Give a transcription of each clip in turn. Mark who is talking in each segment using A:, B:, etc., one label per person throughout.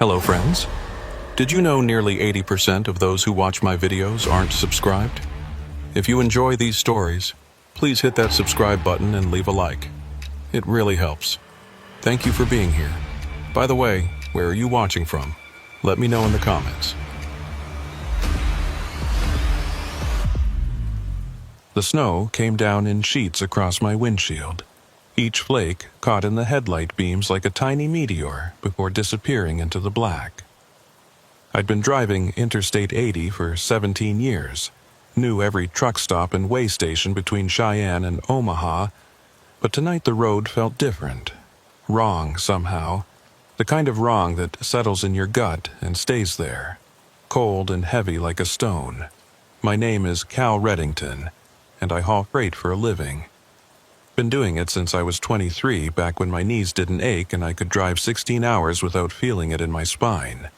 A: Hello friends. Did you know nearly 80% of those who watch my videos aren't subscribed? If you enjoy these stories, please hit that subscribe button and leave a like. It really helps. Thank you for being here. By the way, where are you watching from? Let me know in the comments. The snow came down in sheets across my windshield. Each flake caught in the headlight beams like a tiny meteor before disappearing into the black. I'd been driving Interstate 80 for 17 years, knew every truck stop and way station between Cheyenne and Omaha, but tonight the road felt different. Wrong somehow. The kind of wrong that settles in your gut and stays there, cold and heavy like a stone. My name is Cal Reddington, and I haul freight for a living. Been doing it since I was 23, back when my knees didn't ache and I could drive 16 hours without feeling it in my spine.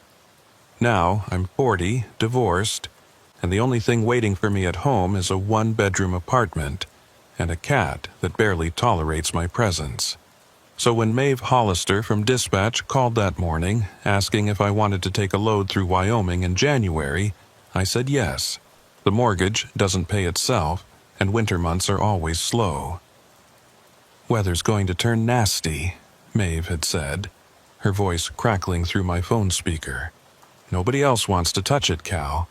A: Now, I'm 40, divorced, and the only thing waiting for me at home is a one-bedroom apartment and a cat that barely tolerates my presence. So when Maeve Hollister from Dispatch called that morning, asking if I wanted to take a load through Wyoming in January, I said yes. The mortgage doesn't pay itself, and winter months are always slow. "Weather's going to turn nasty," Maeve had said, her voice crackling through my phone speaker. "Nobody else wants to touch it, Cal.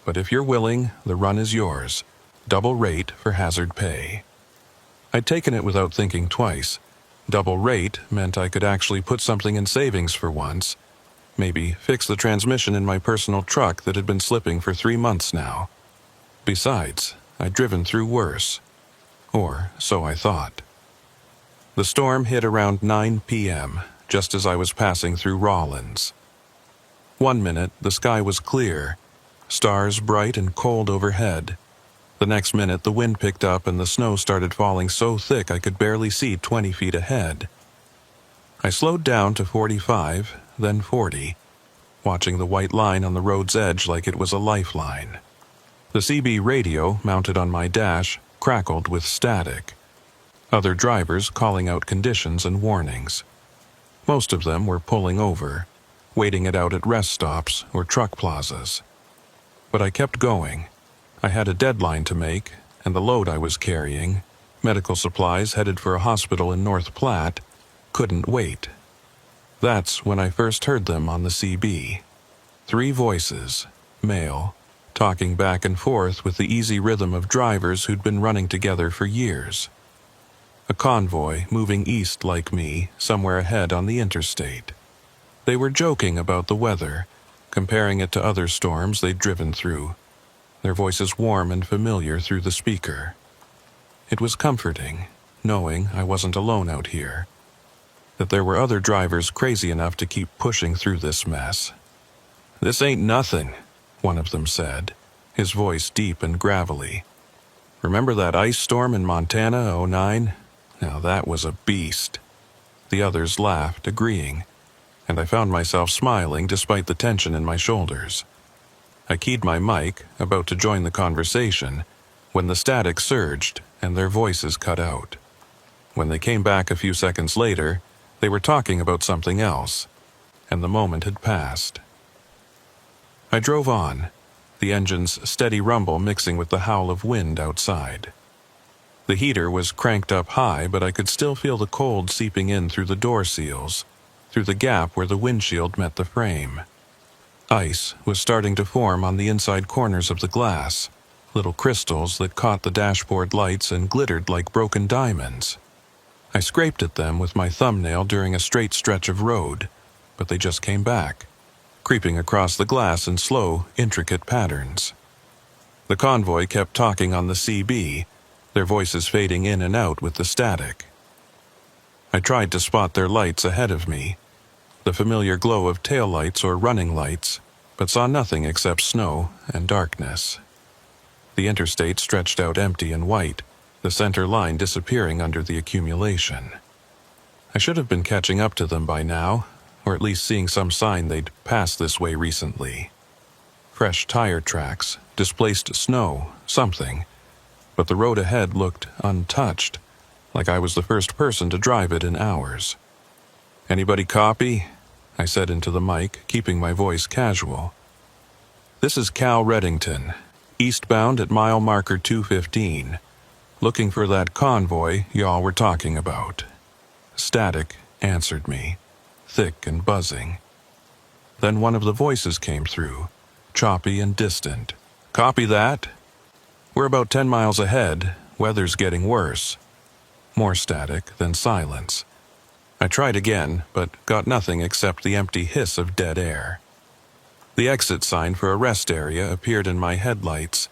A: But if you're willing, the run is yours. Double rate for hazard pay." I'd taken it without thinking twice. Double rate meant I could actually put something in savings for once. Maybe fix the transmission in my personal truck that had been slipping for 3 months now. Besides, I'd driven through worse. Or so I thought. The storm hit around 9 p.m., just as I was passing through Rawlins. 1 minute, the sky was clear, stars bright and cold overhead. The next minute, the wind picked up and the snow started falling so thick I could barely see 20 feet ahead. I slowed down to 45, then 40, watching the white line on the road's edge like it was a lifeline. The CB radio, mounted on my dash, crackled with static. Other drivers calling out conditions and warnings. Most of them were pulling over, waiting it out at rest stops or truck plazas. But I kept going. I had a deadline to make, and the load I was carrying, medical supplies headed for a hospital in North Platte, couldn't wait. That's when I first heard them on the CB. 3 voices, male, talking back and forth with the easy rhythm of drivers who'd been running together for years. A convoy moving east like me, somewhere ahead on the interstate. They were joking about the weather, comparing it to other storms they'd driven through, their voices warm and familiar through the speaker. It was comforting, knowing I wasn't alone out here, that there were other drivers crazy enough to keep pushing through this mess. "This ain't nothing," one of them said, his voice deep and gravelly. "Remember that ice storm in Montana, '09? Now that was a beast." The others laughed, agreeing, and I found myself smiling despite the tension in my shoulders. I keyed my mic, about to join the conversation, when the static surged and their voices cut out. When they came back a few seconds later, they were talking about something else, and the moment had passed. I drove on, the engine's steady rumble mixing with the howl of wind outside. The heater was cranked up high, but I could still feel the cold seeping in through the door seals, through the gap where the windshield met the frame. Ice was starting to form on the inside corners of the glass, little crystals that caught the dashboard lights and glittered like broken diamonds. I scraped at them with my thumbnail during a straight stretch of road, but they just came back, creeping across the glass in slow, intricate patterns. The convoy kept talking on the CB, their voices fading in and out with the static. I tried to spot their lights ahead of me, the familiar glow of taillights or running lights, but saw nothing except snow and darkness. The interstate stretched out empty and white, the center line disappearing under the accumulation. I should have been catching up to them by now, or at least seeing some sign they'd passed this way recently. Fresh tire tracks, displaced snow, something. But the road ahead looked untouched, like I was the first person to drive it in hours. "Anybody copy?" I said into the mic, keeping my voice casual. "This is Cal Reddington, eastbound at mile marker 215, looking for that convoy y'all were talking about." Static answered me, thick and buzzing. Then one of the voices came through, choppy and distant. "Copy that. We're about 10 miles ahead. Weather's getting worse." More static, then silence. I tried again, but got nothing except the empty hiss of dead air. The exit sign for a rest area appeared in my headlights,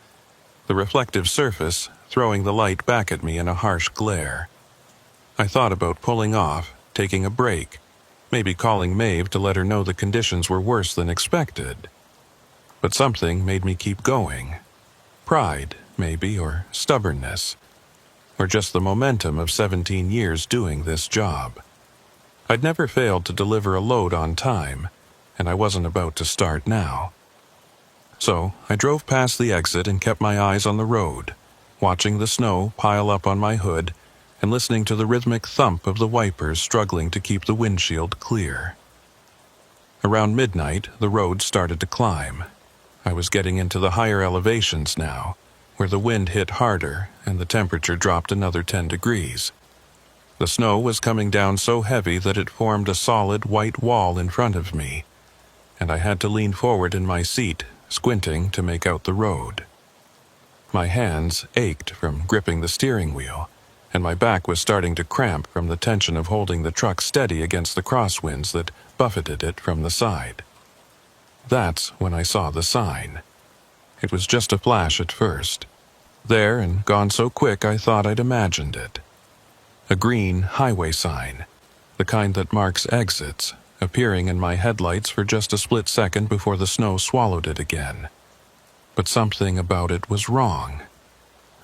A: the reflective surface throwing the light back at me in a harsh glare. I thought about pulling off, taking a break, maybe calling Maeve to let her know the conditions were worse than expected. But something made me keep going. Pride, maybe, or stubbornness, or just the momentum of 17 years doing this job. I'd never failed to deliver a load on time, and I wasn't about to start now. So I drove past the exit and kept my eyes on the road, watching the snow pile up on my hood and listening to the rhythmic thump of the wipers struggling to keep the windshield clear. Around midnight, the road started to climb. I was getting into the higher elevations now, where the wind hit harder and the temperature dropped another 10 degrees. The snow was coming down so heavy that it formed a solid white wall in front of me, and I had to lean forward in my seat, squinting to make out the road. My hands ached from gripping the steering wheel, and my back was starting to cramp from the tension of holding the truck steady against the crosswinds that buffeted it from the side. That's when I saw the sign. It was just a flash at first. There and gone so quick I thought I'd imagined it. A green highway sign, the kind that marks exits, appearing in my headlights for just a split second before the snow swallowed it again. But something about it was wrong.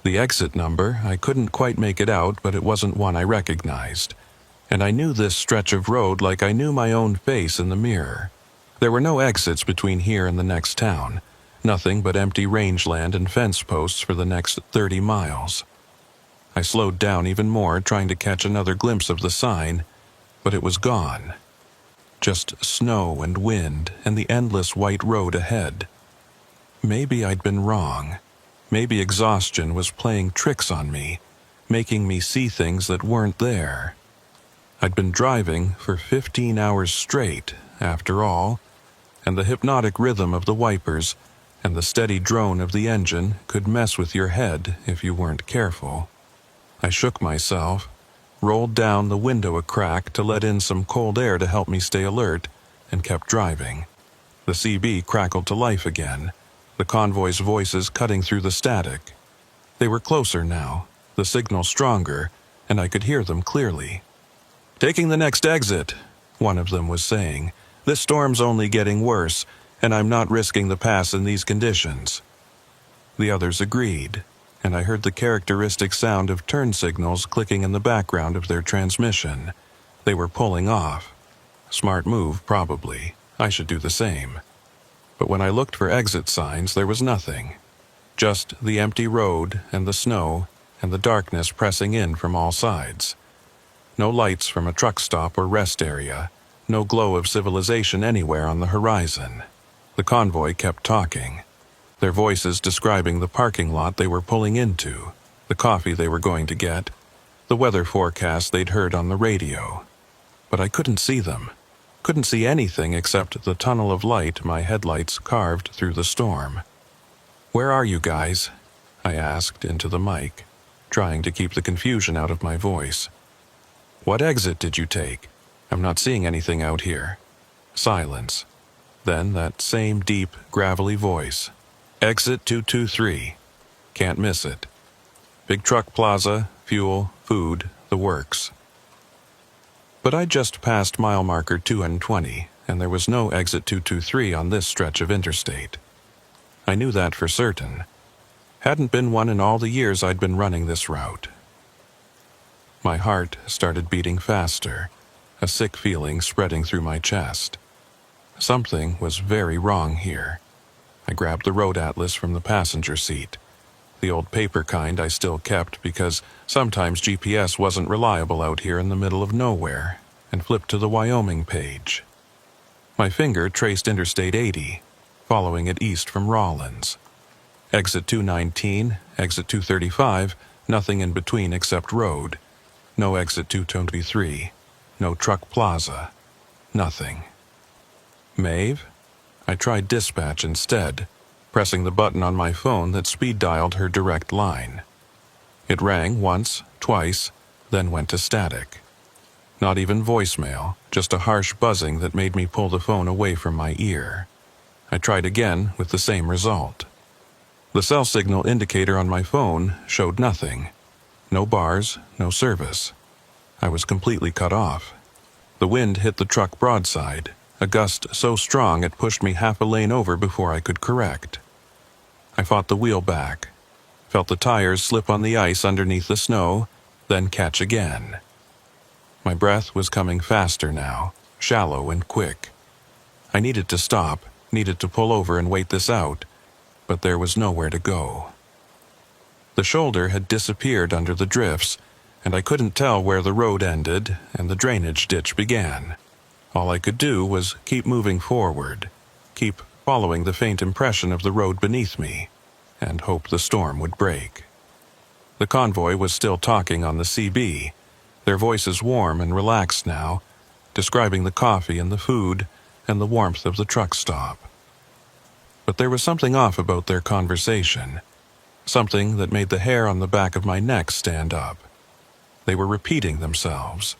A: The exit number, I couldn't quite make it out, but it wasn't one I recognized. And I knew this stretch of road like I knew my own face in the mirror. There were no exits between here and the next town, nothing but empty rangeland and fence posts for the next 30 miles. I slowed down even more, trying to catch another glimpse of the sign, but it was gone. Just snow and wind and the endless white road ahead. Maybe I'd been wrong. Maybe exhaustion was playing tricks on me, making me see things that weren't there. I'd been driving for 15 hours straight, after all, and the hypnotic rhythm of the wipers and the steady drone of the engine could mess with your head if you weren't careful. I shook myself, rolled down the window a crack to let in some cold air to help me stay alert, and kept driving. The CB crackled to life again, the convoy's voices cutting through the static. They were closer now, the signal stronger, and I could hear them clearly. "Taking the next exit," one of them was saying. "This storm's only getting worse, and I'm not risking the pass in these conditions." The others agreed, and I heard the characteristic sound of turn signals clicking in the background of their transmission. They were pulling off. Smart move, probably. I should do the same. But when I looked for exit signs, there was nothing. Just the empty road and the snow and the darkness pressing in from all sides. No lights from a truck stop or rest area. No glow of civilization anywhere on the horizon. The convoy kept talking, their voices describing the parking lot they were pulling into, the coffee they were going to get, the weather forecast they'd heard on the radio. But I couldn't see them. Couldn't see anything except the tunnel of light my headlights carved through the storm. "Where are you guys?" I asked into the mic, trying to keep the confusion out of my voice. "What exit did you take? I'm not seeing anything out here." Silence. Then that same deep, gravelly voice. "Exit 223. Can't miss it. Big truck plaza, fuel, food, the works." But I just passed mile marker 220, and there was no exit 223 on this stretch of interstate. I knew that for certain. Hadn't been one in all the years I'd been running this route. My heart started beating faster, a sick feeling spreading through my chest. Something was very wrong here. I grabbed the road atlas from the passenger seat, the old paper kind I still kept because sometimes GPS wasn't reliable out here in the middle of nowhere, and flipped to the Wyoming page. My finger traced Interstate 80, following it east from Rollins. Exit 219, exit 235, nothing in between except road. No exit 223, no truck plaza, nothing. Maeve? I tried dispatch instead, pressing the button on my phone that speed-dialed her direct line. It rang once, twice, then went to static. Not even voicemail, just a harsh buzzing that made me pull the phone away from my ear. I tried again with the same result. The cell signal indicator on my phone showed nothing. No bars, no service. I was completely cut off. The wind hit the truck broadside, a gust so strong it pushed me half a lane over before I could correct. I fought the wheel back, felt the tires slip on the ice underneath the snow, then catch again. My breath was coming faster now, shallow and quick. I needed to stop, needed to pull over and wait this out, but there was nowhere to go. The shoulder had disappeared under the drifts, and I couldn't tell where the road ended and the drainage ditch began. All I could do was keep moving forward, keep following the faint impression of the road beneath me, and hope the storm would break. The convoy was still talking on the CB, their voices warm and relaxed now, describing the coffee and the food and the warmth of the truck stop. But there was something off about their conversation, something that made the hair on the back of my neck stand up. They were repeating themselves,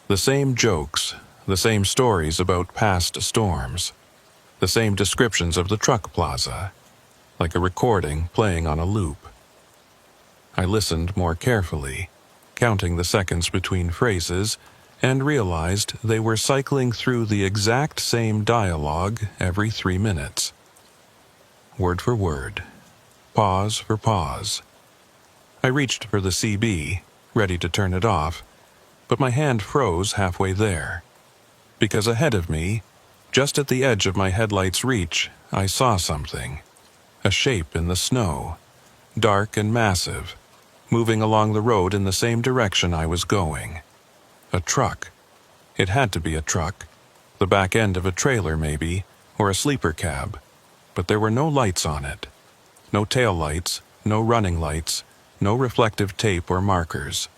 A: the same jokes, the same stories about past storms, the same descriptions of the truck plaza, like a recording playing on a loop. I listened more carefully, counting the seconds between phrases, and realized they were cycling through the exact same dialogue every 3 minutes. Word for word, pause for pause. I reached for the CB, ready to turn it off, but my hand froze halfway there. Because ahead of me, just at the edge of my headlight's reach, I saw something. A shape in the snow, dark and massive, moving along the road in the same direction I was going. A truck. It had to be a truck. The back end of a trailer, maybe, or a sleeper cab. But there were no lights on it. No tail lights, no running lights, no reflective tape or markers.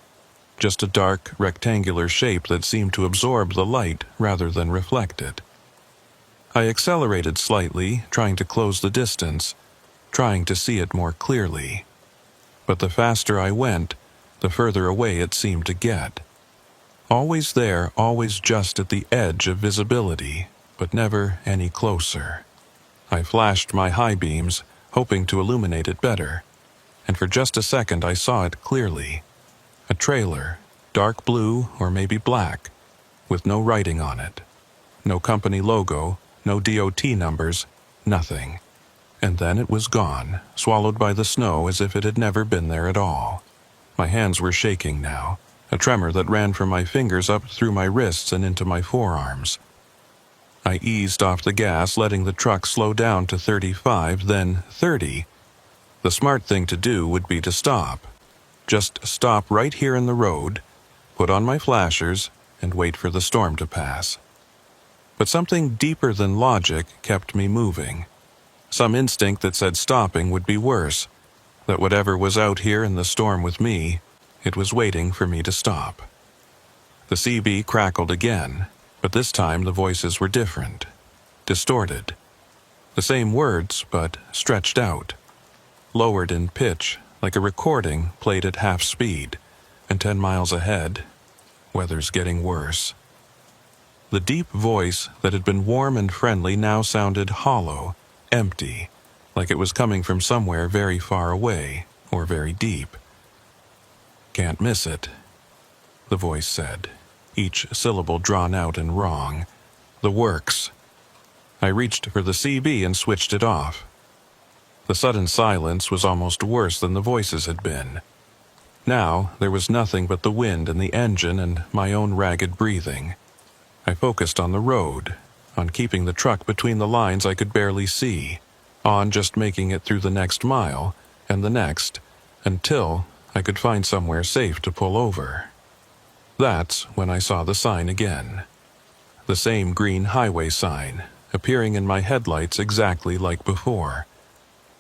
A: Just a dark, rectangular shape that seemed to absorb the light rather than reflect it. I accelerated slightly, trying to close the distance, trying to see it more clearly. But the faster I went, the further away it seemed to get. Always there, always just at the edge of visibility, but never any closer. I flashed my high beams, hoping to illuminate it better, and for just a second I saw it clearly. A trailer, dark blue or maybe black, with no writing on it. No company logo, no DOT numbers, nothing. And then it was gone, swallowed by the snow as if it had never been there at all. My hands were shaking now, a tremor that ran from my fingers up through my wrists and into my forearms. I eased off the gas, letting the truck slow down to 35, then 30. The smart thing to do would be to stop. Just stop right here in the road, put on my flashers, and wait for the storm to pass. But something deeper than logic kept me moving. Some instinct that said stopping would be worse, that whatever was out here in the storm with me, it was waiting for me to stop. The CB crackled again, but this time the voices were different, distorted. The same words, but stretched out, lowered in pitch, like a recording played at half speed, and 10 miles ahead, weather's getting worse. The deep voice that had been warm and friendly now sounded hollow, empty, like it was coming from somewhere very far away, or very deep. "Can't miss it," the voice said, each syllable drawn out and wrong. "The works." I reached for the CB and switched it off. The sudden silence was almost worse than the voices had been. Now there was nothing but the wind and the engine and my own ragged breathing. I focused on the road, on keeping the truck between the lines I could barely see, on just making it through the next mile, and the next, until I could find somewhere safe to pull over. That's when I saw the sign again. The same green highway sign, appearing in my headlights exactly like before.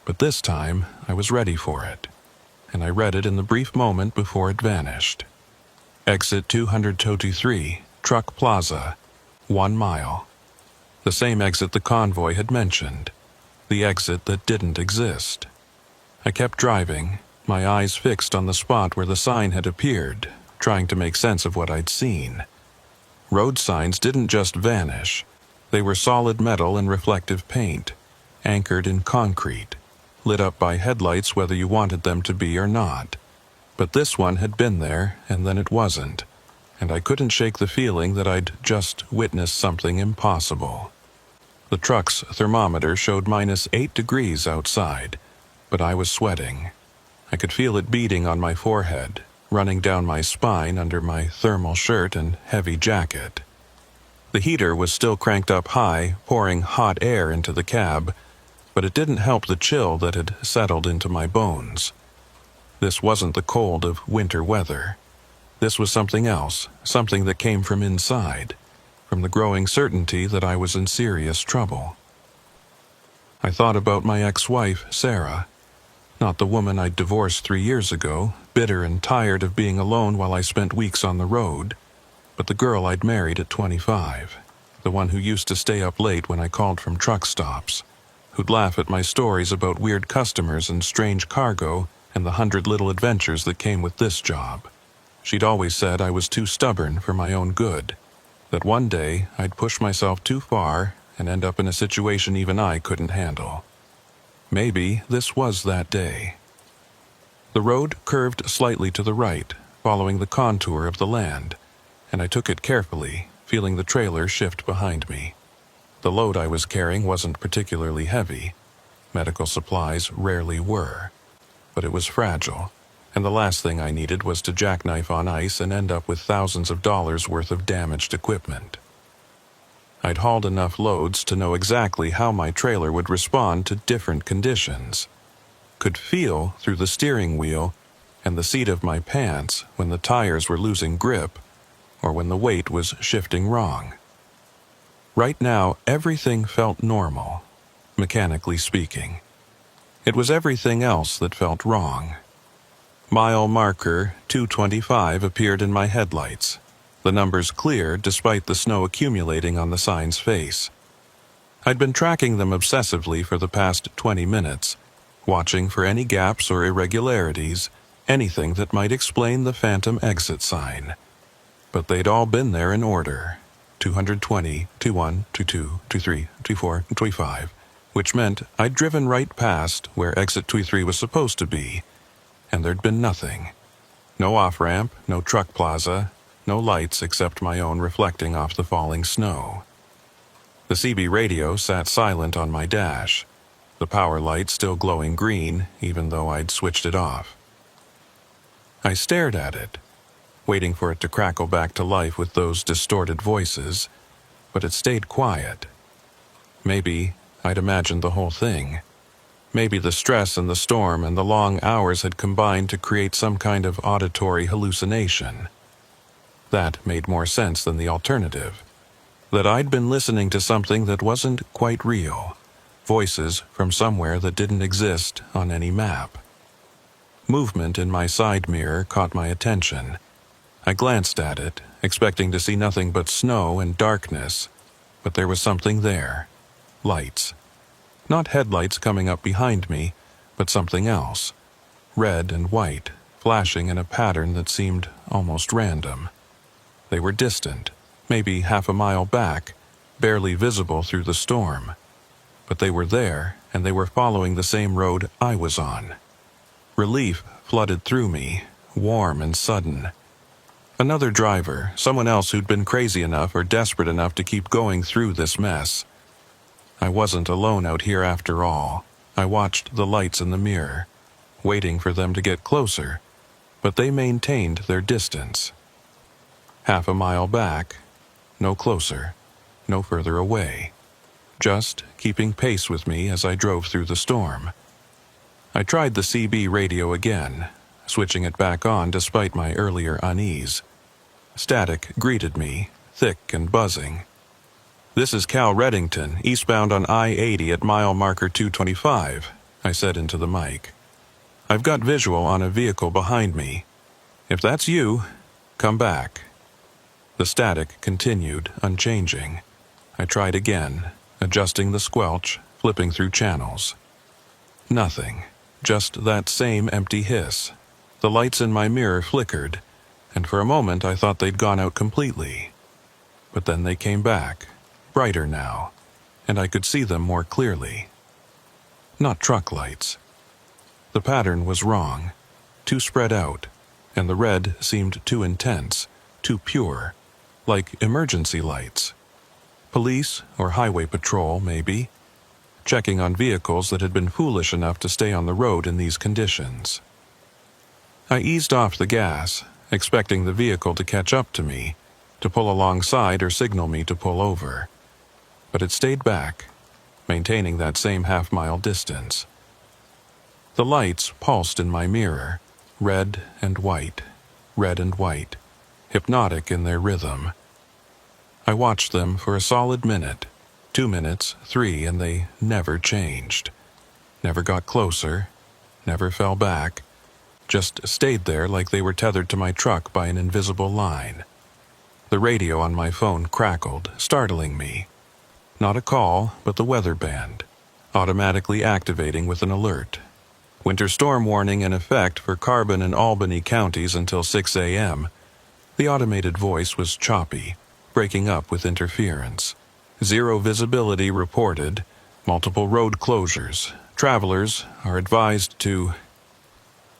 A: But this time, I was ready for it, and I read it in the brief moment before it vanished. Exit 223, Truck Plaza, 1 mile. The same exit the convoy had mentioned, the exit that didn't exist. I kept driving, my eyes fixed on the spot where the sign had appeared, trying to make sense of what I'd seen. Road signs didn't just vanish. They were solid metal and reflective paint, anchored in concrete, lit up by headlights whether you wanted them to be or not. But this one had been there, and then it wasn't, and I couldn't shake the feeling that I'd just witnessed something impossible. The truck's thermometer showed -8 degrees outside, but I was sweating. I could feel it beating on my forehead, running down my spine under my thermal shirt and heavy jacket. The heater was still cranked up high, pouring hot air into the cab, but it didn't help the chill that had settled into my bones. This wasn't the cold of winter weather. This was something else, something that came from inside, from the growing certainty that I was in serious trouble. I thought about my ex-wife, Sarah. Not the woman I'd divorced 3 years ago, bitter and tired of being alone while I spent weeks on the road, but the girl I'd married at 25, the one who used to stay up late when I called from truck stops, who'd laugh at my stories about weird customers and strange cargo and the 100 little adventures that came with this job. She'd always said I was too stubborn for my own good, that one day I'd push myself too far and end up in a situation even I couldn't handle. Maybe this was that day. The road curved slightly to the right, following the contour of the land, and I took it carefully, feeling the trailer shift behind me. The load I was carrying wasn't particularly heavy. Medical supplies rarely were. But it was fragile, and the last thing I needed was to jackknife on ice and end up with thousands of dollars worth of damaged equipment. I'd hauled enough loads to know exactly how my trailer would respond to different conditions. Could feel through the steering wheel and the seat of my pants when the tires were losing grip or when the weight was shifting wrong. Right now, everything felt normal, mechanically speaking. It was everything else that felt wrong. Mile marker 225 appeared in my headlights, the numbers clear despite the snow accumulating on the sign's face. I'd been tracking them obsessively for the past 20 minutes, watching for any gaps or irregularities, anything that might explain the phantom exit sign. But they'd all been there in order: 220, 21, 22, 23, 24, 25, which meant I'd driven right past where exit 23 was supposed to be, and there'd been nothing. No off-ramp, no truck plaza, no lights except my own reflecting off the falling snow. The CB radio sat silent on my dash, the power light still glowing green even though I'd switched it off. I stared at it, waiting for it to crackle back to life with those distorted voices, but it stayed quiet. Maybe I'd imagined the whole thing. Maybe the stress and the storm and the long hours had combined to create some kind of auditory hallucination. That made more sense than the alternative. That I'd been listening to something that wasn't quite real. Voices from somewhere that didn't exist on any map. Movement in my side mirror caught my attention. I glanced at it, expecting to see nothing but snow and darkness, but there was something there. Lights. Not headlights coming up behind me, but something else. Red and white, flashing in a pattern that seemed almost random. They were distant, maybe half a mile back, barely visible through the storm. But they were there, and they were following the same road I was on. Relief flooded through me, warm and sudden. Another driver, someone else who'd been crazy enough or desperate enough to keep going through this mess. I wasn't alone out here after all. I watched the lights in the mirror, waiting for them to get closer, but they maintained their distance. Half a mile back, no closer, no further away, just keeping pace with me as I drove through the storm. I tried the CB radio again, switching it back on despite my earlier unease. Static greeted me, thick and buzzing. "This is Cal Reddington, eastbound on I-80 at mile marker 225, I said into the mic. "I've got visual on a vehicle behind me. If that's you, come back." The static continued, unchanging. I tried again, adjusting the squelch, flipping through channels. Nothing. Just that same empty hiss. The lights in my mirror flickered, and for a moment I thought they'd gone out completely. But then they came back, brighter now, and I could see them more clearly. Not truck lights. The pattern was wrong, too spread out, and the red seemed too intense, too pure, like emergency lights. Police or highway patrol, maybe, checking on vehicles that had been foolish enough to stay on the road in these conditions. I eased off the gas, expecting the vehicle to catch up to me, to pull alongside or signal me to pull over. But it stayed back, maintaining that same half-mile distance. The lights pulsed in my mirror, red and white, hypnotic in their rhythm. I watched them for a solid minute, 2 minutes, 3, and they never changed. Never got closer, never fell back, just stayed there like they were tethered to my truck by an invisible line. The radio on my phone crackled, startling me. Not a call, but the weather band, automatically activating with an alert. Winter storm warning in effect for Carbon and Albany counties until 6 a.m. The automated voice was choppy, breaking up with interference. Zero visibility reported, multiple road closures. Travelers are advised to...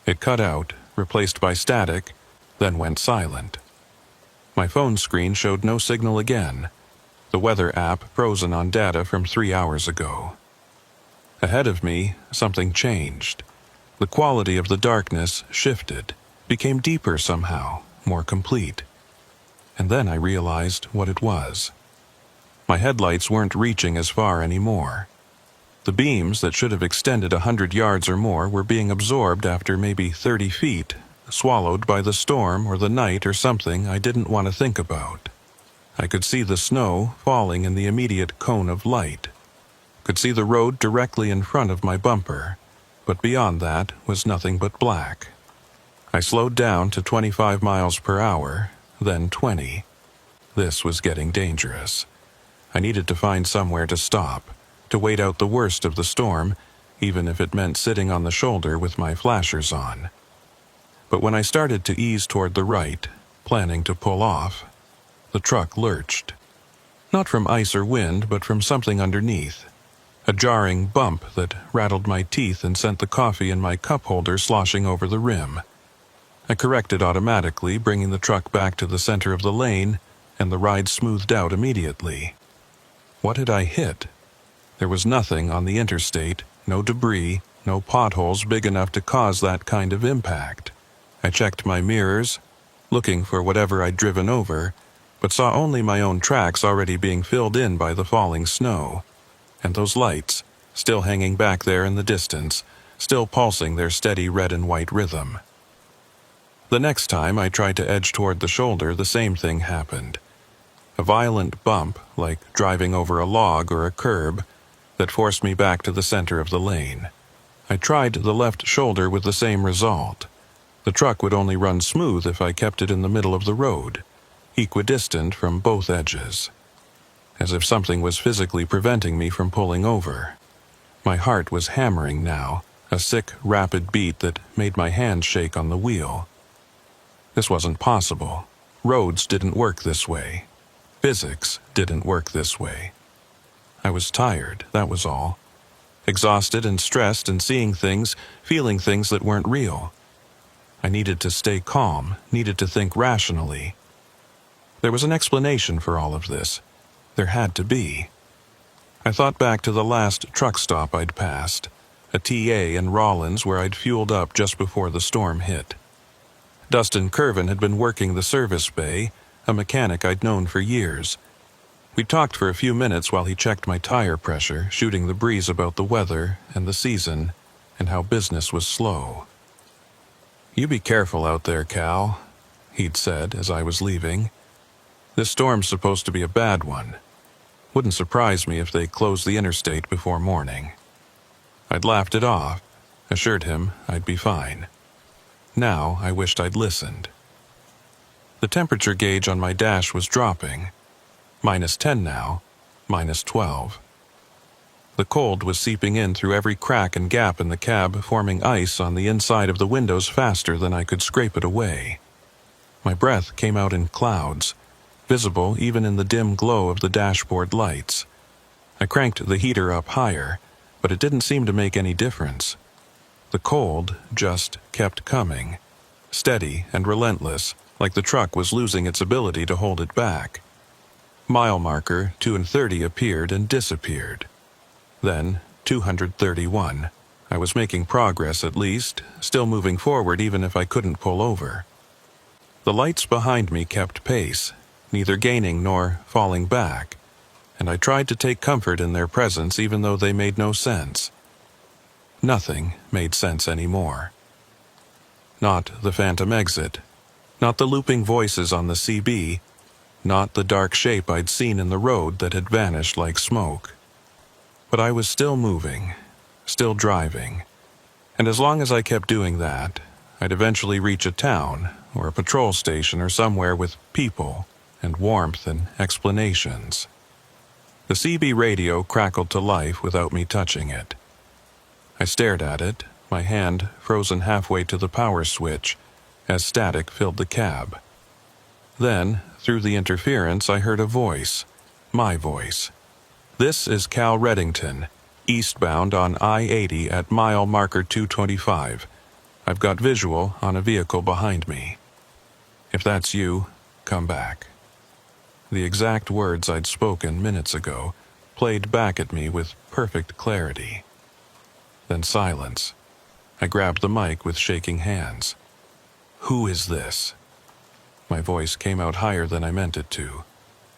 A: It cut out, replaced by static, then went silent. My phone screen showed no signal again. The weather app frozen on data from 3 hours ago. Ahead of me, something changed. The quality of the darkness shifted, became deeper somehow, more complete. And then I realized what it was. My headlights weren't reaching as far anymore. The beams that should have extended 100 yards or more were being absorbed after maybe 30 feet, swallowed by the storm or the night or something I didn't want to think about. I could see the snow falling in the immediate cone of light. Could see the road directly in front of my bumper, but beyond that was nothing but black. I slowed down to 25 miles per hour, then 20. This was getting dangerous. I needed to find somewhere to stop, to wait out the worst of the storm, even if it meant sitting on the shoulder with my flashers on. But when I started to ease toward the right, planning to pull off, the truck lurched. Not from ice or wind, but from something underneath. A jarring bump that rattled my teeth and sent the coffee in my cup holder sloshing over the rim. I corrected automatically, bringing the truck back to the center of the lane, and the ride smoothed out immediately. What had I hit? There was nothing on the interstate, no debris, no potholes big enough to cause that kind of impact. I checked my mirrors, looking for whatever I'd driven over, but saw only my own tracks already being filled in by the falling snow. And those lights, still hanging back there in the distance, still pulsing their steady red and white rhythm. The next time I tried to edge toward the shoulder, the same thing happened. A violent bump, like driving over a log or a curb, that forced me back to the center of the lane. I tried the left shoulder with the same result. The truck would only run smooth if I kept it in the middle of the road, equidistant from both edges. As if something was physically preventing me from pulling over. My heart was hammering now, a sick, rapid beat that made my hands shake on the wheel. This wasn't possible. Roads didn't work this way. Physics didn't work this way. I was tired, that was all. Exhausted and stressed and seeing things, feeling things that weren't real. I needed to stay calm, needed to think rationally. There was an explanation for all of this. There had to be. I thought back to the last truck stop I'd passed, a TA in Rollins where I'd fueled up just before the storm hit. Dustin Curvin had been working the service bay, a mechanic I'd known for years. We talked for a few minutes while he checked my tire pressure, shooting the breeze about the weather and the season, and how business was slow. "You be careful out there, Cal," he'd said as I was leaving. "This storm's supposed to be a bad one." Wouldn't surprise me if they closed the interstate before morning. I'd laughed it off, assured him I'd be fine. Now I wished I'd listened. The temperature gauge on my dash was dropping. -10 now, -12. The cold was seeping in through every crack and gap in the cab, forming ice on the inside of the windows faster than I could scrape it away. My breath came out in clouds, visible even in the dim glow of the dashboard lights. I cranked the heater up higher, but it didn't seem to make any difference. The cold just kept coming, steady and relentless, like the truck was losing its ability to hold it back. Mile marker 230 appeared and disappeared. Then 231. I was making progress at least, still moving forward even if I couldn't pull over. The lights behind me kept pace, neither gaining nor falling back, and I tried to take comfort in their presence even though they made no sense. Nothing made sense anymore. Not the phantom exit, not the looping voices on the CB, not the dark shape I'd seen in the road that had vanished like smoke. But I was still moving, still driving, and as long as I kept doing that, I'd eventually reach a town or a patrol station or somewhere with people and warmth and explanations. The CB radio crackled to life without me touching it. I stared at it, my hand frozen halfway to the power switch, as static filled the cab. Then, through the interference, I heard a voice, my voice. "This is Cal Reddington, eastbound on I-80 at mile marker 225. I've got visual on a vehicle behind me. If that's you, come back." The exact words I'd spoken minutes ago played back at me with perfect clarity. Then silence. I grabbed the mic with shaking hands. "Who is this?" My voice came out higher than I meant it to,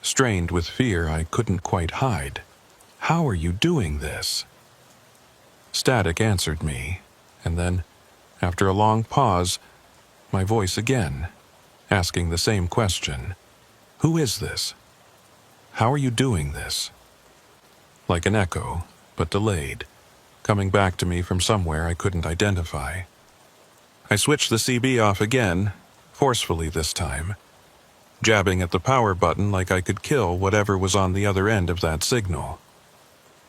A: strained with fear I couldn't quite hide. "How are you doing this?" Static answered me, and then, after a long pause, my voice again, asking the same question. "Who is this? How are you doing this?" Like an echo, but delayed, coming back to me from somewhere I couldn't identify. I switched the CB off again, forcefully this time, jabbing at the power button like I could kill whatever was on the other end of that signal.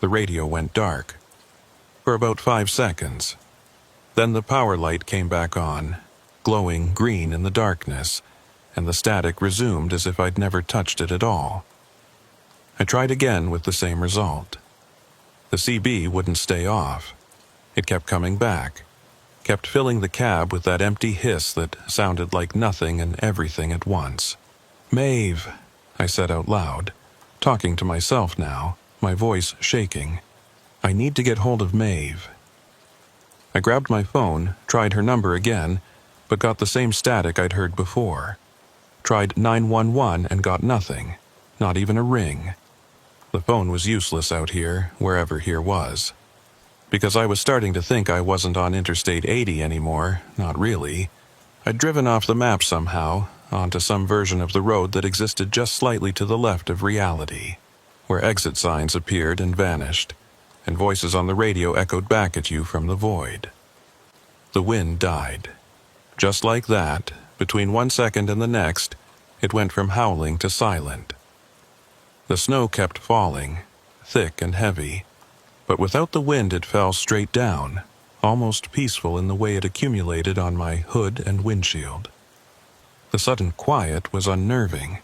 A: The radio went dark. For about 5 seconds. Then the power light came back on, glowing green in the darkness, and the static resumed as if I'd never touched it at all. I tried again with the same result. The CB wouldn't stay off. It kept coming back, kept filling the cab with that empty hiss that sounded like nothing and everything at once. "Maeve," I said out loud, talking to myself now, my voice shaking. "I need to get hold of Maeve." I grabbed my phone, tried her number again, but got the same static I'd heard before. Tried 911 and got nothing, not even a ring. The phone was useless out here, wherever here was. Because I was starting to think I wasn't on Interstate 80 anymore, not really. I'd driven off the map somehow, onto some version of the road that existed just slightly to the left of reality, where exit signs appeared and vanished, and voices on the radio echoed back at you from the void. The wind died. Just like that, between 1 second and the next, it went from howling to silent. The snow kept falling, thick and heavy, but without the wind it fell straight down, almost peaceful in the way it accumulated on my hood and windshield. The sudden quiet was unnerving.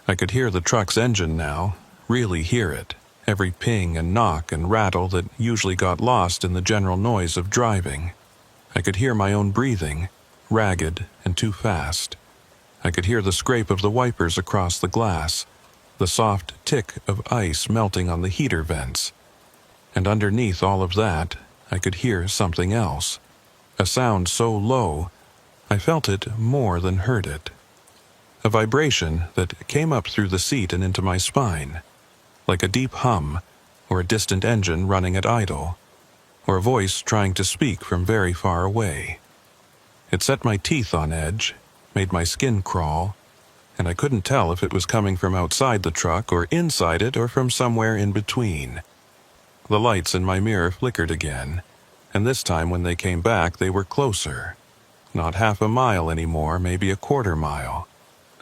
A: I could hear the truck's engine now, really hear it, every ping and knock and rattle that usually got lost in the general noise of driving. I could hear my own breathing, ragged and too fast. I could hear the scrape of the wipers across the glass, the soft tick of ice melting on the heater vents. And underneath all of that, I could hear something else, a sound so low, I felt it more than heard it. A vibration that came up through the seat and into my spine, like a deep hum, or a distant engine running at idle, or a voice trying to speak from very far away. It set my teeth on edge, made my skin crawl, and I couldn't tell if it was coming from outside the truck or inside it or from somewhere in between. The lights in my mirror flickered again, and this time when they came back they were closer. Not half a mile anymore, maybe a quarter mile.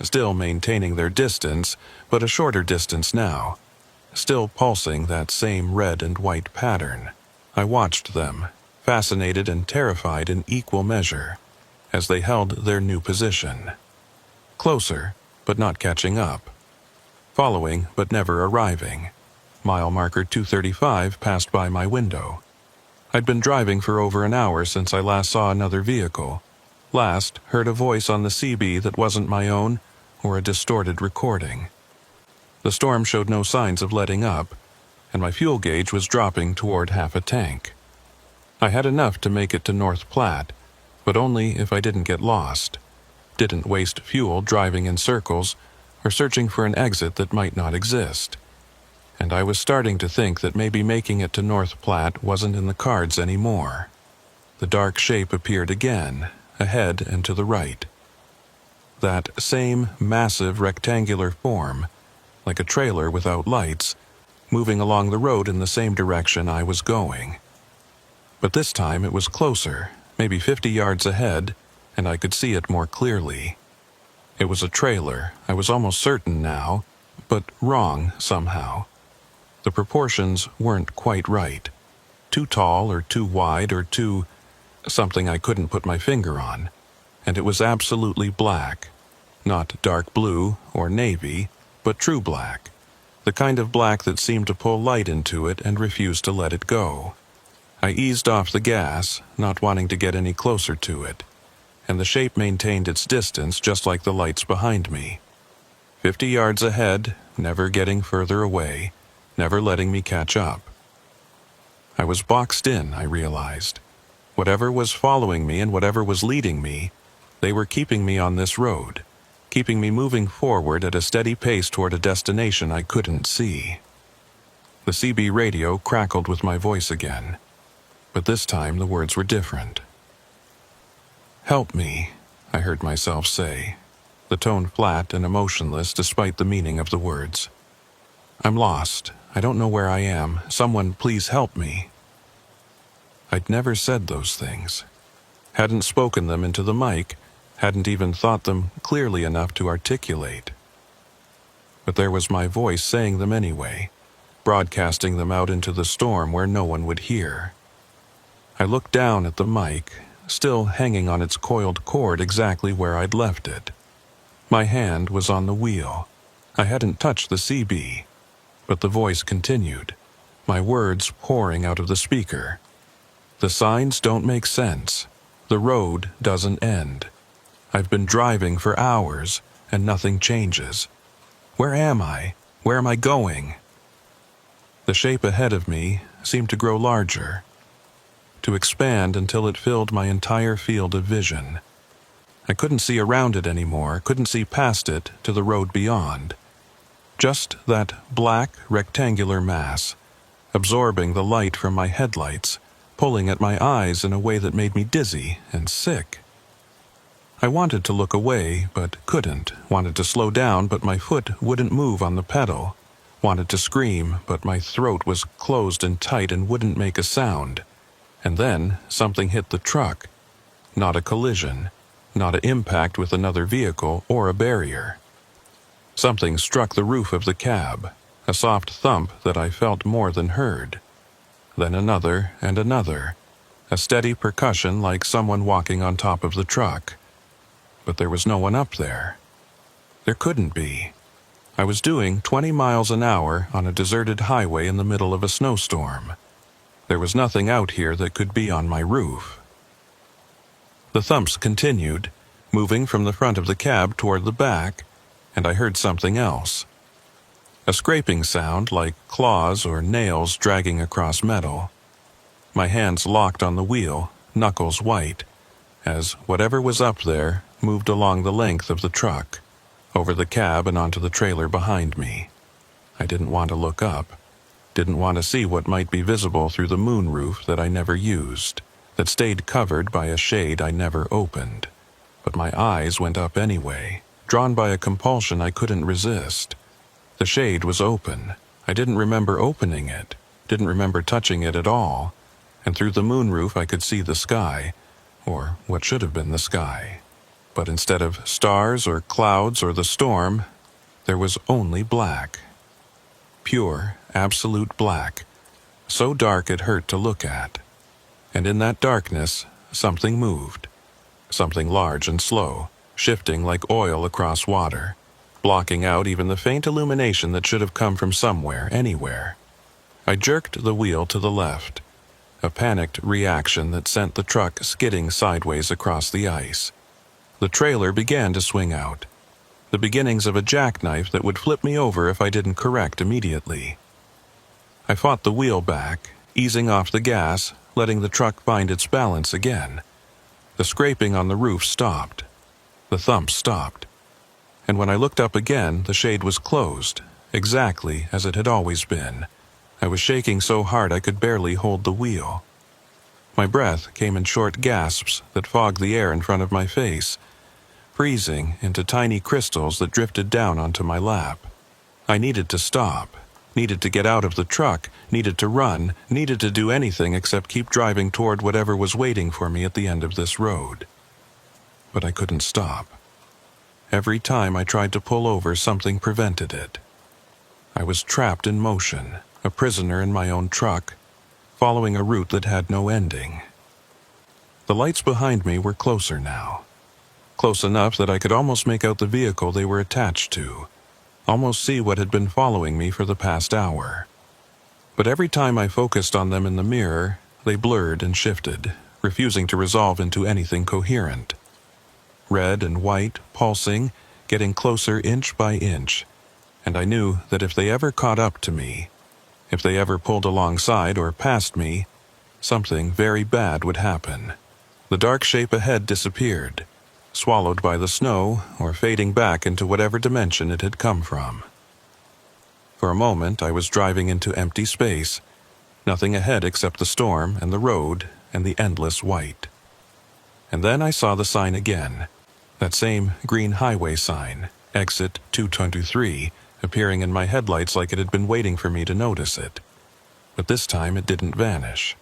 A: Still maintaining their distance, but a shorter distance now. Still pulsing that same red and white pattern. I watched them, fascinated and terrified in equal measure, as they held their new position. Closer, but not catching up. Following, but never arriving. Mile marker 235 passed by my window. I'd been driving for over an hour since I last saw another vehicle. Last, heard a voice on the CB that wasn't my own, or a distorted recording. The storm showed no signs of letting up, and my fuel gauge was dropping toward half a tank. I had enough to make it to North Platte, but only if I didn't get lost, didn't waste fuel driving in circles, or searching for an exit that might not exist. And I was starting to think that maybe making it to North Platte wasn't in the cards anymore. The dark shape appeared again, ahead and to the right. That same massive rectangular form, like a trailer without lights, moving along the road in the same direction I was going. But this time it was closer, maybe 50 yards ahead, and I could see it more clearly. It was a trailer, I was almost certain now, but wrong somehow. The proportions weren't quite right. Too tall or too wide or too... something I couldn't put my finger on. And it was absolutely black. Not dark blue or navy, but true black. The kind of black that seemed to pull light into it and refused to let it go. I eased off the gas, not wanting to get any closer to it, and the shape maintained its distance just like the lights behind me. 50 yards ahead, never getting further away, never letting me catch up. I was boxed in, I realized. Whatever was following me and whatever was leading me, they were keeping me on this road, keeping me moving forward at a steady pace toward a destination I couldn't see. The CB radio crackled with my voice again, but this time the words were different. "Help me," I heard myself say, the tone flat and emotionless despite the meaning of the words. "I'm lost. I don't know where I am. Someone please help me." I'd never said those things. Hadn't spoken them into the mic, hadn't even thought them clearly enough to articulate. But there was my voice saying them anyway, broadcasting them out into the storm where no one would hear. I looked down at the mic, still hanging on its coiled cord exactly where I'd left it. My hand was on the wheel. I hadn't touched the CB, but the voice continued, my words pouring out of the speaker. "The signs don't make sense. The road doesn't end. I've been driving for hours, and nothing changes. Where am I? Where am I going?" The shape ahead of me seemed to grow larger, to expand until it filled my entire field of vision. I couldn't see around it anymore, couldn't see past it to the road beyond. Just that black, rectangular mass, absorbing the light from my headlights, pulling at my eyes in a way that made me dizzy and sick. I wanted to look away, but couldn't. Wanted to slow down, but my foot wouldn't move on the pedal. Wanted to scream, but my throat was closed and tight and wouldn't make a sound. And then something hit the truck. Not a collision, not an impact with another vehicle or a barrier. Something struck the roof of the cab, a soft thump that I felt more than heard. Then another and another, a steady percussion like someone walking on top of the truck. But there was no one up there. There couldn't be. I was doing 20 miles an hour on a deserted highway in the middle of a snowstorm. There was nothing out here that could be on my roof. The thumps continued, moving from the front of the cab toward the back, and I heard something else. A scraping sound like claws or nails dragging across metal. My hands locked on the wheel, knuckles white, as whatever was up there moved along the length of the truck, over the cab and onto the trailer behind me. I didn't want to look up, didn't want to see what might be visible through the moonroof that I never used, that stayed covered by a shade I never opened. But my eyes went up anyway, drawn by a compulsion I couldn't resist. The shade was open. I didn't remember opening it, didn't remember touching it at all, and through the moonroof I could see the sky, or what should have been the sky. But instead of stars or clouds or the storm, there was only black. Pure, absolute black, so dark it hurt to look at. And in that darkness, something moved. Something large and slow, shifting like oil across water, blocking out even the faint illumination that should have come from somewhere, anywhere. I jerked the wheel to the left, a panicked reaction that sent the truck skidding sideways across the ice. The trailer began to swing out, the beginnings of a jackknife that would flip me over if I didn't correct immediately. I fought the wheel back, easing off the gas, letting the truck find its balance again. The scraping on the roof stopped. The thump stopped. And when I looked up again, the shade was closed, exactly as it had always been. I was shaking so hard I could barely hold the wheel. My breath came in short gasps that fogged the air in front of my face, freezing into tiny crystals that drifted down onto my lap. I needed to stop, needed to get out of the truck, needed to run, needed to do anything except keep driving toward whatever was waiting for me at the end of this road. But I couldn't stop. Every time I tried to pull over, something prevented it. I was trapped in motion, a prisoner in my own truck, following a route that had no ending. The lights behind me were closer now. Close enough that I could almost make out the vehicle they were attached to, almost see what had been following me for the past hour. But every time I focused on them in the mirror, they blurred and shifted, refusing to resolve into anything coherent. Red and white, pulsing, getting closer inch by inch, and I knew that if they ever caught up to me, if they ever pulled alongside or past me, something very bad would happen. The dark shape ahead disappeared, swallowed by the snow or fading back into whatever dimension it had come from. For a moment I was driving into empty space, nothing ahead except the storm and the road and the endless white. And then I saw the sign again, that same green highway sign, exit 223, appearing in my headlights like it had been waiting for me to notice it. But this time it didn't vanish.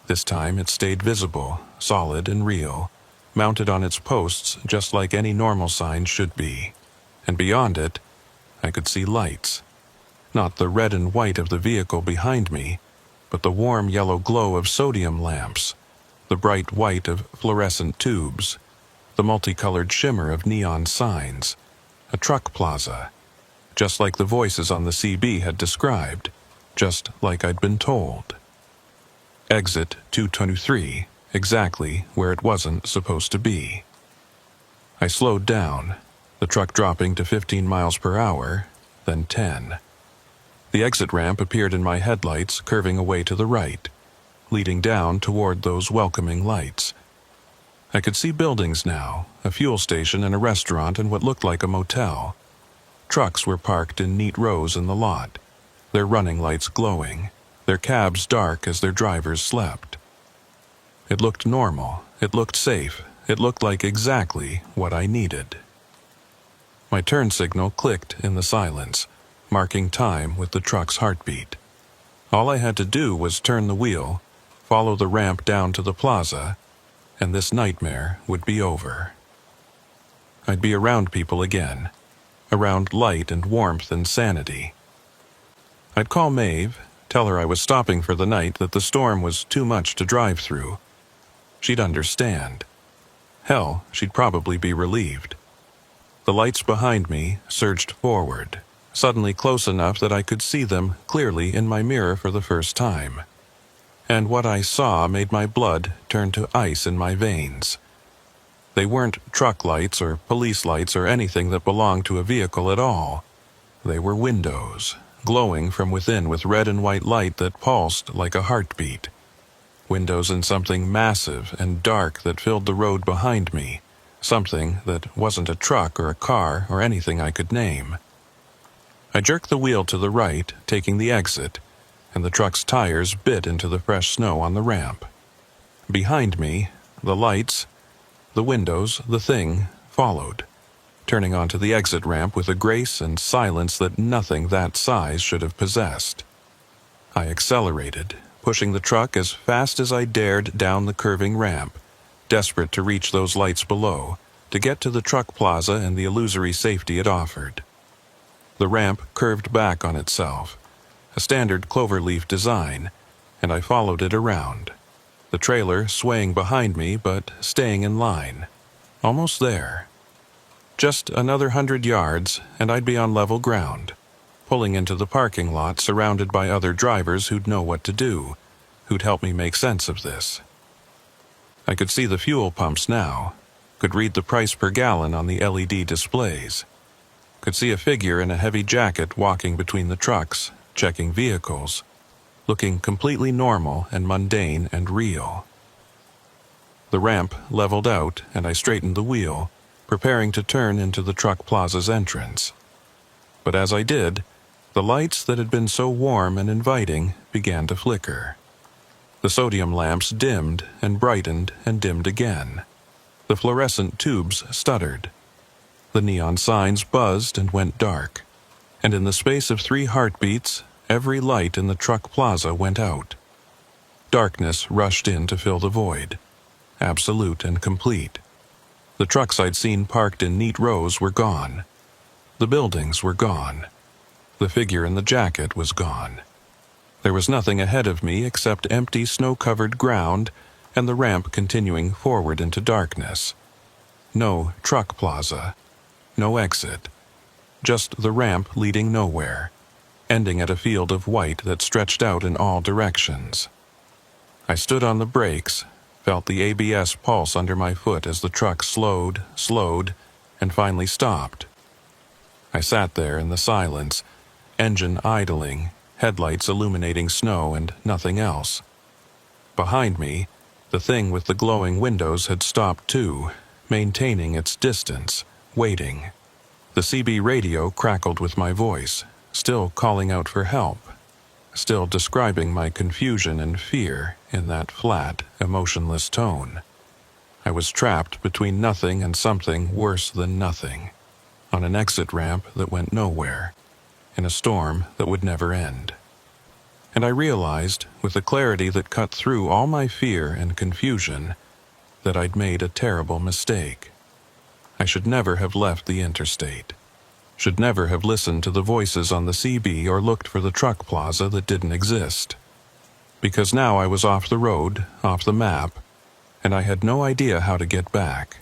A: This time it stayed visible, solid and real, mounted on its posts just like any normal sign should be. And beyond it, I could see lights. Not the red and white of the vehicle behind me, but the warm yellow glow of sodium lamps, the bright white of fluorescent tubes, the multicolored shimmer of neon signs, a truck plaza, just like the voices on the CB had described, just like I'd been told. Exit 223, exactly where it wasn't supposed to be. I slowed down, the truck dropping to 15 miles per hour, then 10. The exit ramp appeared in my headlights, curving away to the right, leading down toward those welcoming lights. I could see buildings now, a fuel station and a restaurant and what looked like a motel. Trucks were parked in neat rows in the lot, their running lights glowing, their cabs dark as their drivers slept. It looked normal, it looked safe, it looked like exactly what I needed. My turn signal clicked in the silence, marking time with the truck's heartbeat. All I had to do was turn the wheel, follow the ramp down to the plaza, and this nightmare would be over. I'd be around people again, around light and warmth and sanity. I'd call Maeve, tell her I was stopping for the night, that the storm was too much to drive through. She'd understand. Hell, she'd probably be relieved. The lights behind me surged forward, suddenly close enough that I could see them clearly in my mirror for the first time. And what I saw made my blood turn to ice in my veins. They weren't truck lights or police lights or anything that belonged to a vehicle at all. They were windows, glowing from within with red and white light that pulsed like a heartbeat. Windows in something massive and dark that filled the road behind me, something that wasn't a truck or a car or anything I could name. I jerked the wheel to the right, taking the exit, and the truck's tires bit into the fresh snow on the ramp. Behind me, the lights, the windows, the thing, followed. turning onto the exit ramp with a grace and silence that nothing that size should have possessed. I accelerated, pushing the truck as fast as I dared down the curving ramp, desperate to reach those lights below, to get to the truck plaza and the illusory safety it offered. The ramp curved back on itself, a standard cloverleaf design, and I followed it around, the trailer swaying behind me but staying in line. Almost there. Just another 100 yards, and I'd be on level ground, pulling into the parking lot surrounded by other drivers who'd know what to do, who'd help me make sense of this. I could see the fuel pumps now, could read the price per gallon on the LED displays, could see a figure in a heavy jacket walking between the trucks, checking vehicles, looking completely normal and mundane and real. The ramp leveled out and I straightened the wheel, preparing to turn into the truck plaza's entrance. But as I did, the lights that had been so warm and inviting began to flicker. The sodium lamps dimmed and brightened and dimmed again. The fluorescent tubes stuttered. The neon signs buzzed and went dark. And in the space of 3 heartbeats, every light in the truck plaza went out. Darkness rushed in to fill the void, absolute and complete. The trucks I'd seen parked in neat rows were gone. The buildings were gone. The figure in the jacket was gone. There was nothing ahead of me except empty snow-covered ground and the ramp continuing forward into darkness. No truck plaza. No exit. Just the ramp leading nowhere, ending at a field of white that stretched out in all directions. I stood on the brakes, felt the ABS pulse under my foot as the truck slowed, and finally stopped. I sat there in the silence, engine idling, headlights illuminating snow and nothing else. Behind me, the thing with the glowing windows had stopped too, maintaining its distance, waiting. The CB radio crackled with my voice, still calling out for help, still describing my confusion and fear in that flat, emotionless tone. I was trapped between nothing and something worse than nothing, on an exit ramp that went nowhere, in a storm that would never end. And I realized, with a clarity that cut through all my fear and confusion, that I'd made a terrible mistake. I should never have left the interstate, should never have listened to the voices on the CB or looked for the truck plaza that didn't exist. Because now I was off the road, off the map, and I had no idea how to get back.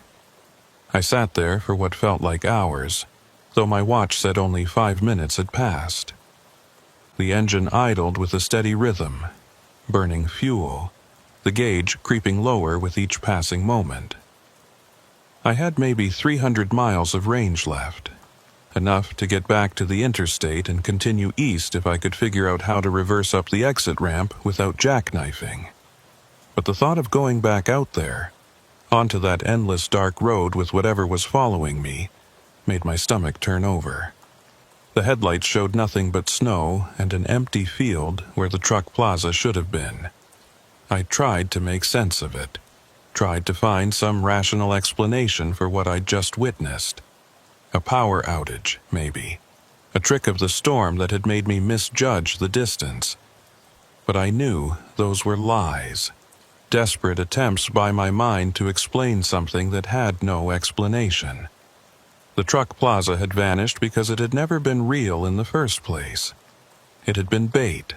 A: I sat there for what felt like hours, though my watch said only 5 minutes had passed. The engine idled with a steady rhythm, burning fuel, the gauge creeping lower with each passing moment. I had maybe 300 miles of range left, enough to get back to the interstate and continue east if I could figure out how to reverse up the exit ramp without jackknifing. But the thought of going back out there, onto that endless dark road with whatever was following me, made my stomach turn over. The headlights showed nothing but snow and an empty field where the truck plaza should have been. I tried to make sense of it, tried to find some rational explanation for what I'd just witnessed. A power outage, maybe. A trick of the storm that had made me misjudge the distance. But I knew those were lies. Desperate attempts by my mind to explain something that had no explanation. The truck plaza had vanished because it had never been real in the first place. It had been bait,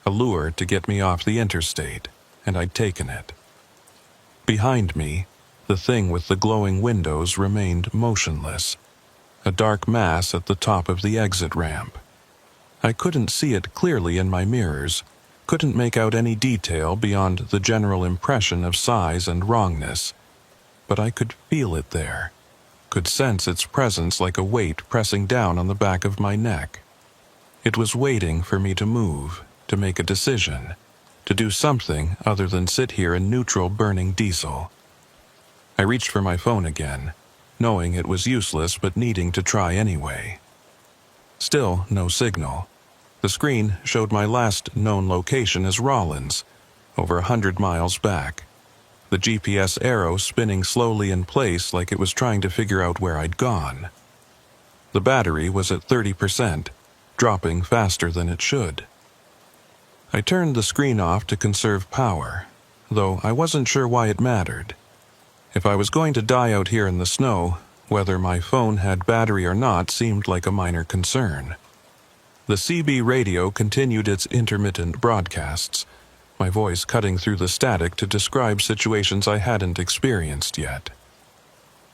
A: a lure to get me off the interstate, and I'd taken it. Behind me, the thing with the glowing windows remained motionless, a dark mass at the top of the exit ramp. I couldn't see it clearly in my mirrors, couldn't make out any detail beyond the general impression of size and wrongness, but I could feel it there, could sense its presence like a weight pressing down on the back of my neck. It was waiting for me to move, to make a decision, to do something other than sit here in neutral burning diesel. I reached for my phone again, knowing it was useless but needing to try anyway. Still no signal. The screen showed my last known location as Rollins, over 100 miles back, the GPS arrow spinning slowly in place like it was trying to figure out where I'd gone. The battery was at 30%, dropping faster than it should. I turned the screen off to conserve power, though I wasn't sure why it mattered. If I was going to die out here in the snow, whether my phone had battery or not seemed like a minor concern. The CB radio continued its intermittent broadcasts, my voice cutting through the static to describe situations I hadn't experienced yet.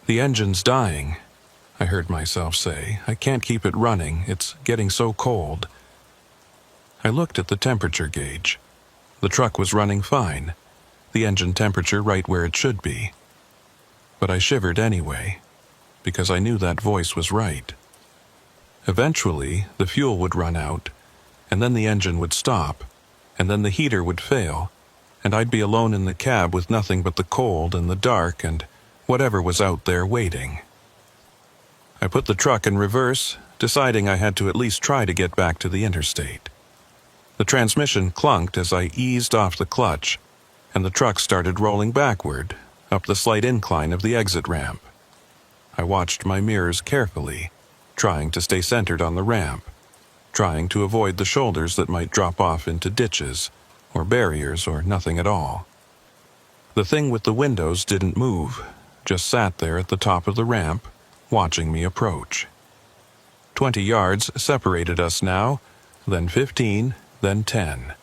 A: "The engine's dying," I heard myself say. "I can't keep it running. It's getting so cold." I looked at the temperature gauge. The truck was running fine, the engine temperature right where it should be. But I shivered anyway, because I knew that voice was right. Eventually, the fuel would run out, and then the engine would stop, and then the heater would fail, and I'd be alone in the cab with nothing but the cold and the dark and whatever was out there waiting. I put the truck in reverse, deciding I had to at least try to get back to the interstate. The transmission clunked as I eased off the clutch, and the truck started rolling backward, up the slight incline of the exit ramp. I watched my mirrors carefully, trying to stay centered on the ramp, trying to avoid the shoulders that might drop off into ditches, or barriers, or nothing at all. The thing with the windows didn't move, just sat there at the top of the ramp, watching me approach. 20 yards separated us now, then 15, then 10.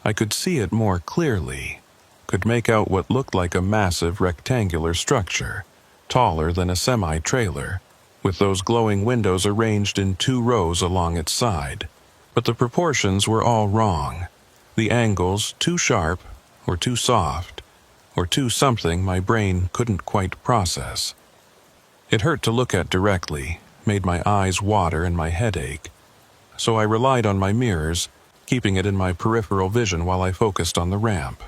A: I could see it more clearly, could make out what looked like a massive rectangular structure, taller than a semi-trailer, with those glowing windows arranged in 2 rows along its side. But the proportions were all wrong. The angles too sharp, or too soft, or too something my brain couldn't quite process. It hurt to look at directly, made my eyes water and my head ache. So I relied on my mirrors, keeping it in my peripheral vision while I focused on the ramp.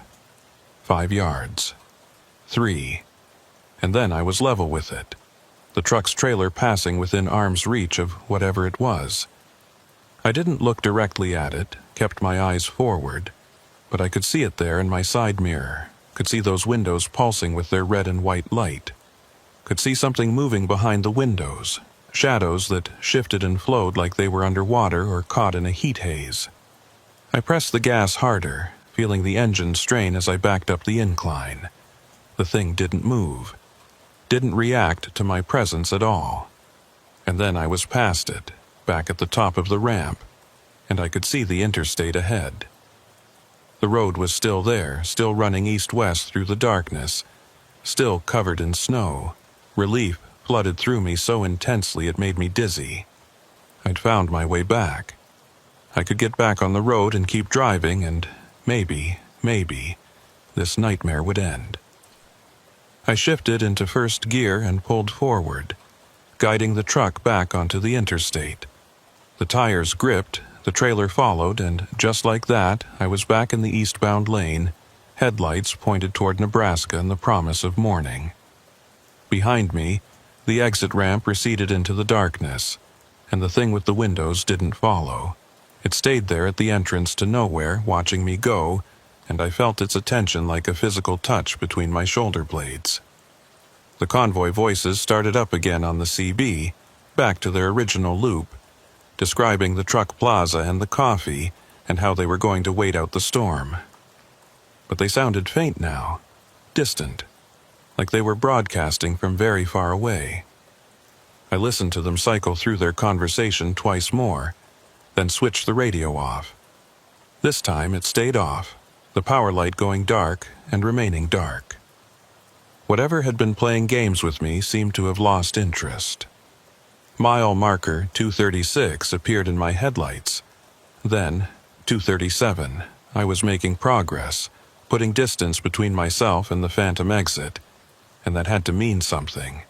A: 5 yards. 3. And then I was level with it, the truck's trailer passing within arm's reach of whatever it was. I didn't look directly at it, kept my eyes forward, but I could see it there in my side mirror, could see those windows pulsing with their red and white light, could see something moving behind the windows, shadows that shifted and flowed like they were underwater or caught in a heat haze. I pressed the gas harder, feeling the engine strain as I backed up the incline. The thing didn't move, didn't react to my presence at all. And then I was past it, back at the top of the ramp, and I could see the interstate ahead. The road was still there, still running east-west through the darkness, still covered in snow. Relief flooded through me so intensely it made me dizzy. I'd found my way back. I could get back on the road and keep driving, and maybe, this nightmare would end. I shifted into first gear and pulled forward, guiding the truck back onto the interstate. The tires gripped, the trailer followed, and just like that, I was back in the eastbound lane, headlights pointed toward Nebraska and the promise of morning. Behind me, the exit ramp receded into the darkness, and the thing with the windows didn't follow. It stayed there at the entrance to nowhere, watching me go, and I felt its attention like a physical touch between my shoulder blades. The convoy voices started up again on the CB, back to their original loop, describing the truck plaza and the coffee and how they were going to wait out the storm. But they sounded faint now, distant, like they were broadcasting from very far away. I listened to them cycle through their conversation twice more, then switched the radio off. This time it stayed off, the power light going dark and remaining dark. Whatever had been playing games with me seemed to have lost interest. Mile marker 236 appeared in my headlights. Then, 237, I was making progress, putting distance between myself and the phantom exit, and that had to mean something.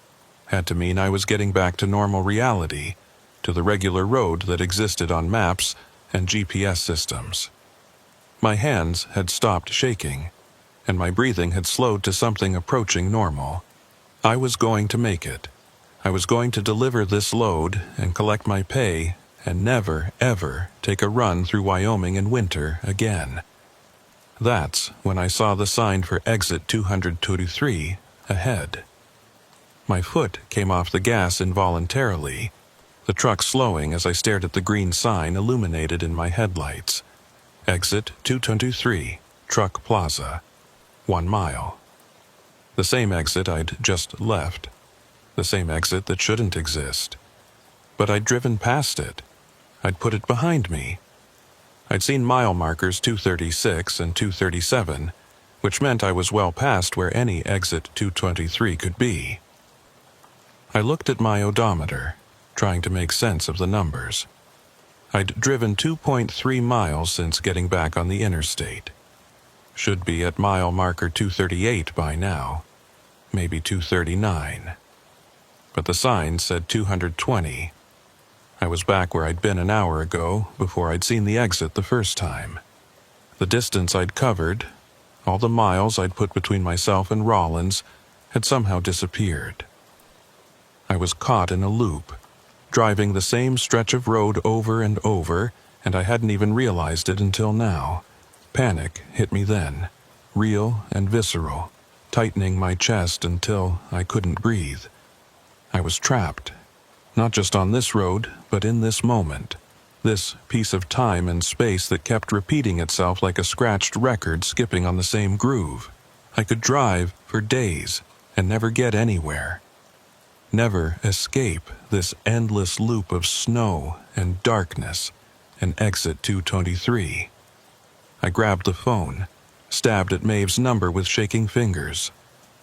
A: Had to mean I was getting back to normal reality, to the regular road that existed on maps and GPS systems. My hands had stopped shaking, and my breathing had slowed to something approaching normal. I was going to make it. I was going to deliver this load and collect my pay and never, ever take a run through Wyoming in winter again. That's when I saw the sign for exit 223 ahead. My foot came off the gas involuntarily, the truck slowing as I stared at the green sign illuminated in my headlights. Exit 223, Truck Plaza, 1 mile. The same exit I'd just left. The same exit that shouldn't exist. But I'd driven past it. I'd put it behind me. I'd seen mile markers 236 and 237, which meant I was well past where any exit 223 could be. I looked at my odometer, trying to make sense of the numbers. I'd driven 2.3 miles since getting back on the interstate. Should be at mile marker 238 by now, maybe 239. But the sign said 220. I was back where I'd been an hour ago before I'd seen the exit the first time. The distance I'd covered, all the miles I'd put between myself and Rollins, had somehow disappeared. I was caught in a loop, driving the same stretch of road over and over, and I hadn't even realized it until now. Panic hit me then, real and visceral, tightening my chest until I couldn't breathe. I was trapped, not just on this road, but in this moment, this piece of time and space that kept repeating itself like a scratched record skipping on the same groove. I could drive for days and never get anywhere. Never escape this endless loop of snow and darkness and exit 223. I grabbed the phone, stabbed at Maeve's number with shaking fingers.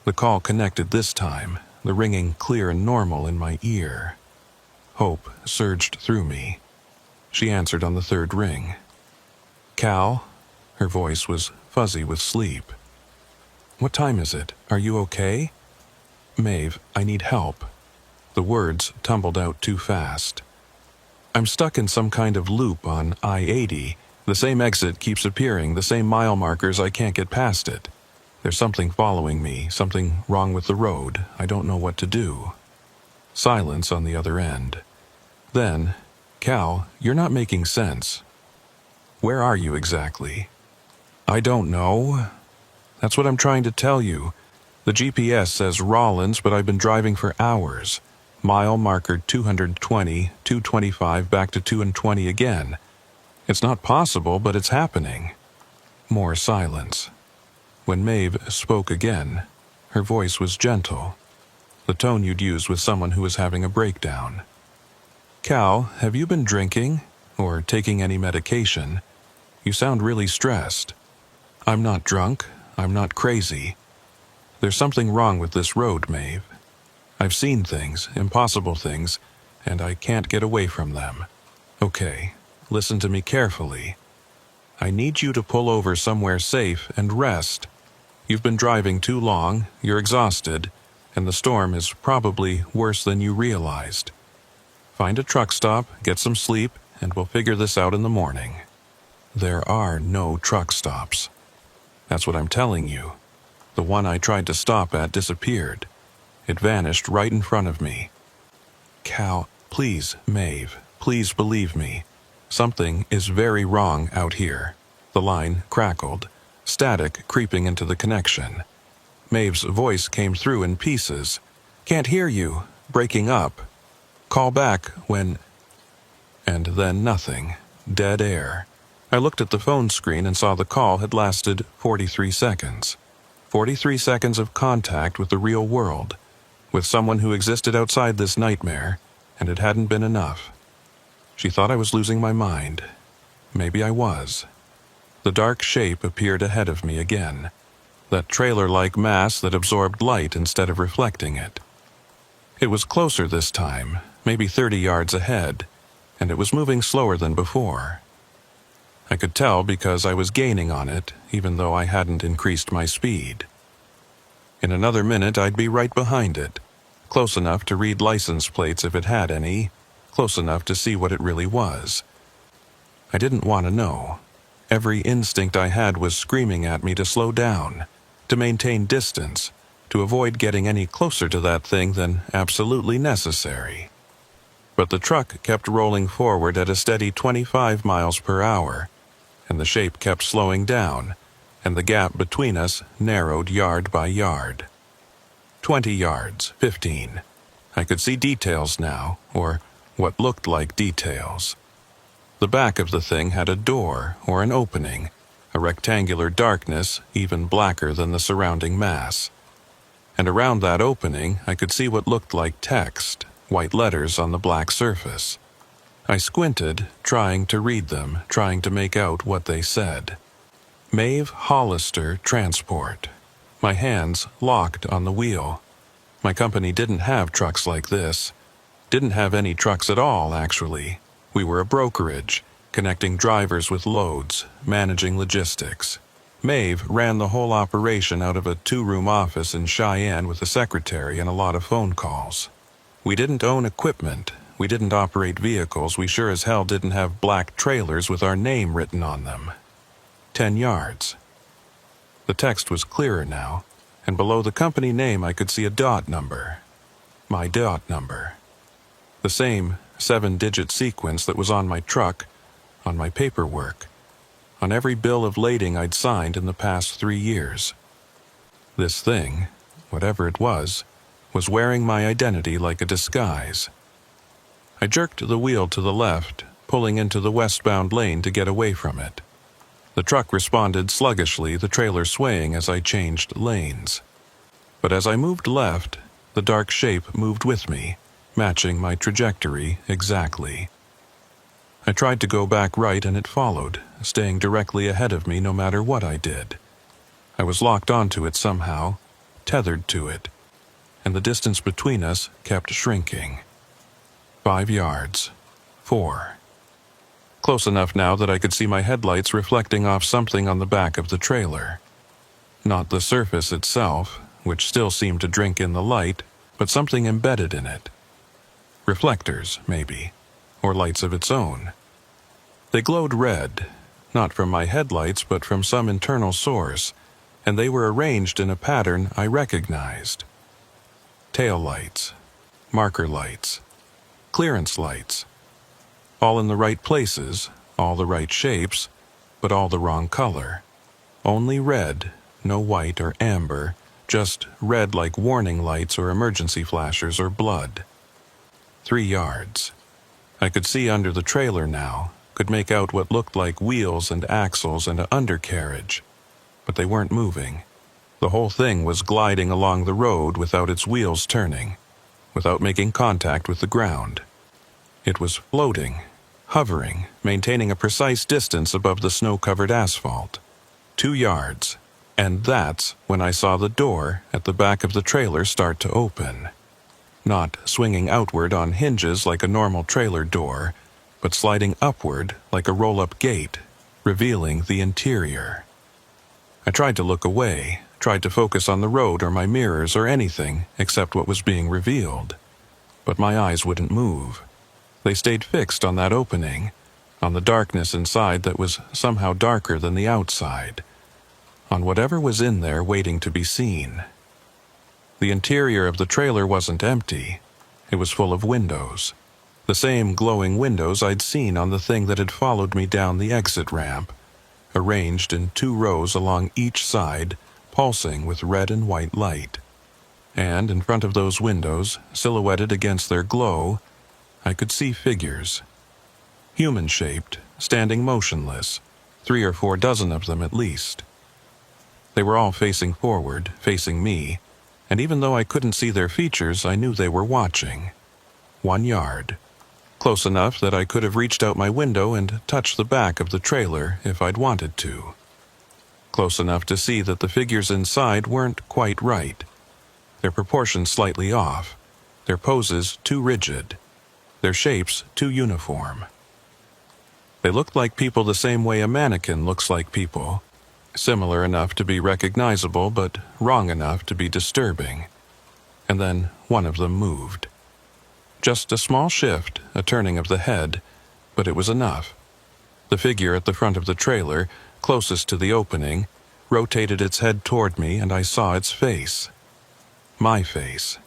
A: The call connected this time, the ringing clear and normal in my ear. Hope surged through me. She answered on the third ring. "Cal?" Her voice was fuzzy with sleep. "What time is it? Are you okay?" "Maeve, I need help." The words tumbled out too fast. "I'm stuck in some kind of loop on I-80. The same exit keeps appearing, the same mile markers, I can't get past it. There's something following me, something wrong with the road. I don't know what to do." Silence on the other end. Then, "Cal, you're not making sense. Where are you exactly?" "I don't know. That's what I'm trying to tell you. The GPS says Rollins, but I've been driving for hours. Mile marker 220, 225, back to 220 again. It's not possible, but it's happening." More silence. When Maeve spoke again, her voice was gentle, the tone you'd use with someone who was having a breakdown. "Cal, have you been drinking or taking any medication? You sound really stressed." "I'm not drunk. I'm not crazy. There's something wrong with this road, Maeve. I've seen things, impossible things, and I can't get away from them. Okay, listen to me carefully. I need you to pull over somewhere safe and rest. You've been driving too long, you're exhausted, and the storm is probably worse than you realized. Find a truck stop, get some sleep, and we'll figure this out in the morning." There are no truck stops. That's what I'm telling you. The one I tried to stop at disappeared. It vanished right in front of me. "Cal, please, Maeve, please believe me. Something is very wrong out here." The line crackled, static creeping into the connection. Maeve's voice came through in pieces. "Can't hear you, breaking up. Call back when..." And then nothing. Dead air. I looked at the phone screen and saw the call had lasted 43 seconds. 43 seconds of contact with the real world, with someone who existed outside this nightmare, and it hadn't been enough. She thought I was losing my mind. Maybe I was. The dark shape appeared ahead of me again, that trailer-like mass that absorbed light instead of reflecting it. It was closer this time, maybe 30 yards ahead, and it was moving slower than before. I could tell because I was gaining on it, even though I hadn't increased my speed. In another minute I'd be right behind it, close enough to read license plates if it had any, close enough to see what it really was. I didn't want to know. Every instinct I had was screaming at me to slow down, to maintain distance, to avoid getting any closer to that thing than absolutely necessary. But the truck kept rolling forward at a steady 25 miles per hour, and the shape kept slowing down, and the gap between us narrowed yard by yard. 20 yards, 15. I could see details now, or what looked like details. The back of the thing had a door or an opening, a rectangular darkness even blacker than the surrounding mass. And around that opening, I could see what looked like text, white letters on the black surface. I squinted, trying to read them, trying to make out what they said. Maeve Hollister Transport. My hands locked on the wheel. My company didn't have trucks like this. Didn't have any trucks at all, actually. We were a brokerage, connecting drivers with loads, managing logistics. Maeve ran the whole operation out of a 2-room office in Cheyenne with a secretary and a lot of phone calls. We didn't own equipment. We didn't operate vehicles. We sure as hell didn't have black trailers with our name written on them. 10 yards. The text was clearer now, and below the company name I could see a dot number. My dot number. The same 7-digit sequence that was on my truck, on my paperwork, on every bill of lading I'd signed in the past 3 years. This thing, whatever it was wearing my identity like a disguise. I jerked the wheel to the left, pulling into the westbound lane to get away from it. The truck responded sluggishly, the trailer swaying as I changed lanes. But as I moved left, the dark shape moved with me, matching my trajectory exactly. I tried to go back right and it followed, staying directly ahead of me no matter what I did. I was locked onto it somehow, tethered to it, and the distance between us kept shrinking. 5 yards. 4. Close enough now that I could see my headlights reflecting off something on the back of the trailer. Not the surface itself, which still seemed to drink in the light, but something embedded in it. Reflectors, maybe, or lights of its own. They glowed red, not from my headlights but from some internal source, and they were arranged in a pattern I recognized. Tail lights, marker lights, clearance lights. All in the right places, all the right shapes, but all the wrong color. Only red, no white or amber, just red like warning lights or emergency flashers or blood. 3 yards. I could see under the trailer now, could make out what looked like wheels and axles and an undercarriage. But they weren't moving. The whole thing was gliding along the road without its wheels turning, without making contact with the ground. It was floating, hovering, maintaining a precise distance above the snow-covered asphalt. 2 yards. And that's when I saw the door at the back of the trailer start to open. Not swinging outward on hinges like a normal trailer door, but sliding upward like a roll-up gate, revealing the interior. I tried to look away, tried to focus on the road or my mirrors or anything except what was being revealed. But my eyes wouldn't move. They stayed fixed on that opening, on the darkness inside that was somehow darker than the outside, on whatever was in there waiting to be seen. The interior of the trailer wasn't empty. It was full of windows. The same glowing windows I'd seen on the thing that had followed me down the exit ramp, arranged in 2 rows along each side, pulsing with red and white light. And in front of those windows, silhouetted against their glow, I could see figures. Human-shaped, standing motionless, 3 or 4 dozen of them at least. They were all facing forward, facing me, and even though I couldn't see their features, I knew they were watching. 1 yard. Close enough that I could have reached out my window and touched the back of the trailer if I'd wanted to. Close enough to see that the figures inside weren't quite right. Their proportions slightly off, their poses too rigid, their shapes too uniform. They looked like people the same way a mannequin looks like people. Similar enough to be recognizable, but wrong enough to be disturbing. And then one of them moved. Just a small shift, a turning of the head, but it was enough. The figure at the front of the trailer, closest to the opening, rotated its head toward me and I saw its face. My face,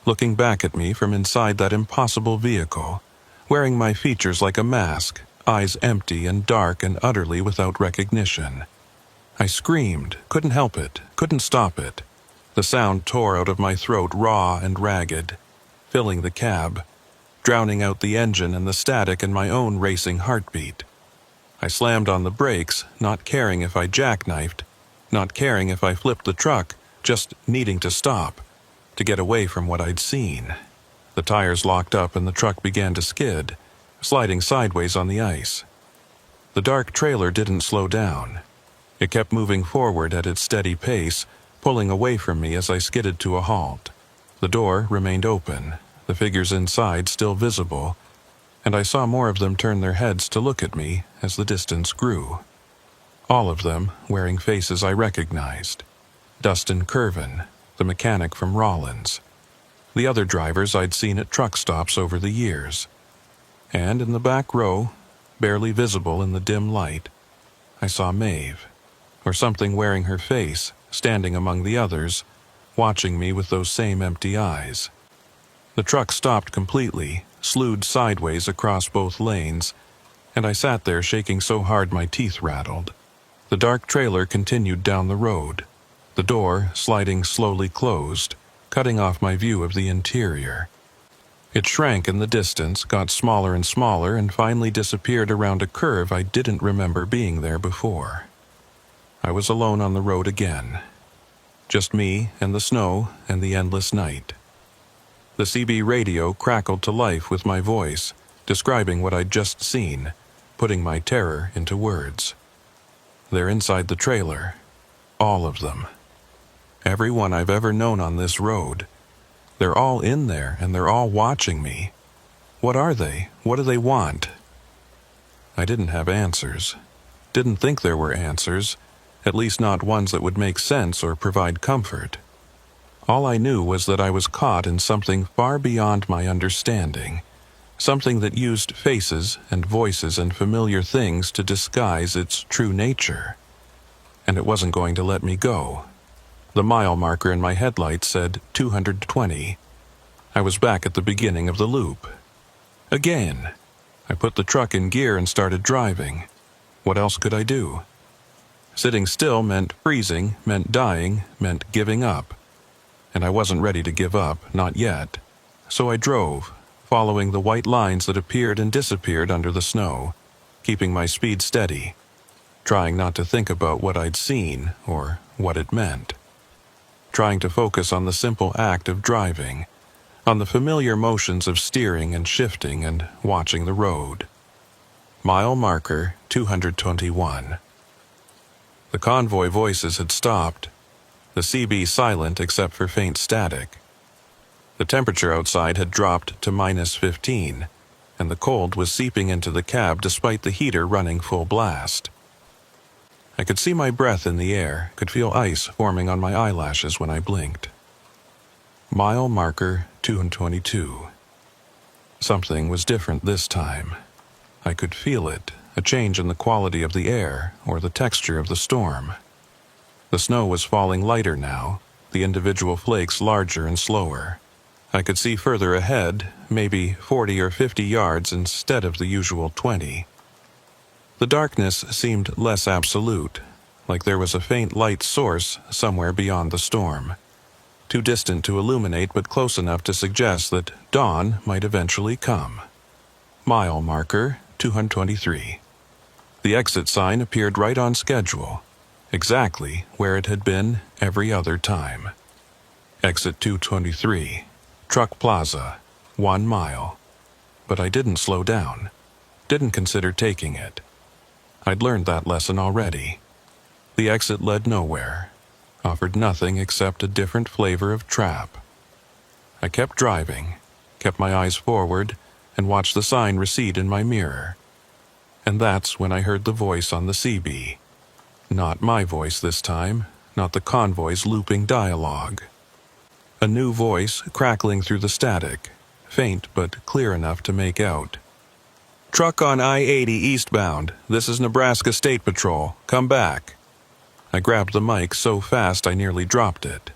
A: looking back at me from inside that impossible vehicle, wearing my features like a mask, eyes empty and dark and utterly without recognition. I screamed, couldn't help it, couldn't stop it. The sound tore out of my throat raw and ragged, filling the cab, drowning out the engine and the static in my own racing heartbeat. I slammed on the brakes, not caring if I jackknifed, not caring if I flipped the truck, just needing to stop, to get away from what I'd seen. The tires locked up and the truck began to skid, sliding sideways on the ice. The dark trailer didn't slow down. It kept moving forward at its steady pace, pulling away from me as I skidded to a halt. The door remained open, the figures inside still visible, and I saw more of them turn their heads to look at me as the distance grew. All of them wearing faces I recognized. Dustin Curvin, the mechanic from Rollins. The other drivers I'd seen at truck stops over the years. And in the back row, barely visible in the dim light, I saw Maeve, or something wearing her face, standing among the others, watching me with those same empty eyes. The truck stopped completely, slewed sideways across both lanes, and I sat there shaking so hard my teeth rattled. The dark trailer continued down the road, the door sliding slowly closed, cutting off my view of the interior. It shrank in the distance, got smaller and smaller, and finally disappeared around a curve I didn't remember being there before. I was alone on the road again. Just me and the snow and the endless night. The CB radio crackled to life with my voice, describing what I'd just seen, putting my terror into words. They're inside the trailer. All of them. Everyone I've ever known on this road. They're all in there, and they're all watching me. What are they? What do they want? I didn't have answers. Didn't think there were answers, at least not ones that would make sense or provide comfort. All I knew was that I was caught in something far beyond my understanding, something that used faces and voices and familiar things to disguise its true nature. And it wasn't going to let me go. The mile marker in my headlights said 220. I was back at the beginning of the loop. Again. I put the truck in gear and started driving. What else could I do? Sitting still meant freezing, meant dying, meant giving up. And I wasn't ready to give up, not yet. So I drove, following the white lines that appeared and disappeared under the snow, keeping my speed steady, trying not to think about what I'd seen or what it meant. Trying to focus on the simple act of driving, on the familiar motions of steering and shifting and watching the road. Mile marker 221. The convoy voices had stopped, the CB silent except for faint static. The temperature outside had dropped to -15, and the cold was seeping into the cab despite the heater running full blast. I could see my breath in the air, could feel ice forming on my eyelashes when I blinked. Mile marker 222. Something was different this time. I could feel it, a change in the quality of the air or the texture of the storm. The snow was falling lighter now, the individual flakes larger and slower. I could see further ahead, maybe 40 or 50 yards instead of the usual 20. The darkness seemed less absolute, like there was a faint light source somewhere beyond the storm. Too distant to illuminate but close enough to suggest that dawn might eventually come. Mile marker 223. The exit sign appeared right on schedule, exactly where it had been every other time. Exit 223, Truck Plaza, 1 mile. But I didn't slow down, didn't consider taking it. I'd learned that lesson already. The exit led nowhere, offered nothing except a different flavor of trap. I kept driving, kept my eyes forward, and watched the sign recede in my mirror. And that's when I heard the voice on the CB. Not my voice this time, not the convoy's looping dialogue. A new voice crackling through the static, faint but clear enough to make out. Truck on I-80 eastbound. This is Nebraska State Patrol. Come back. I grabbed the mic so fast I nearly dropped it.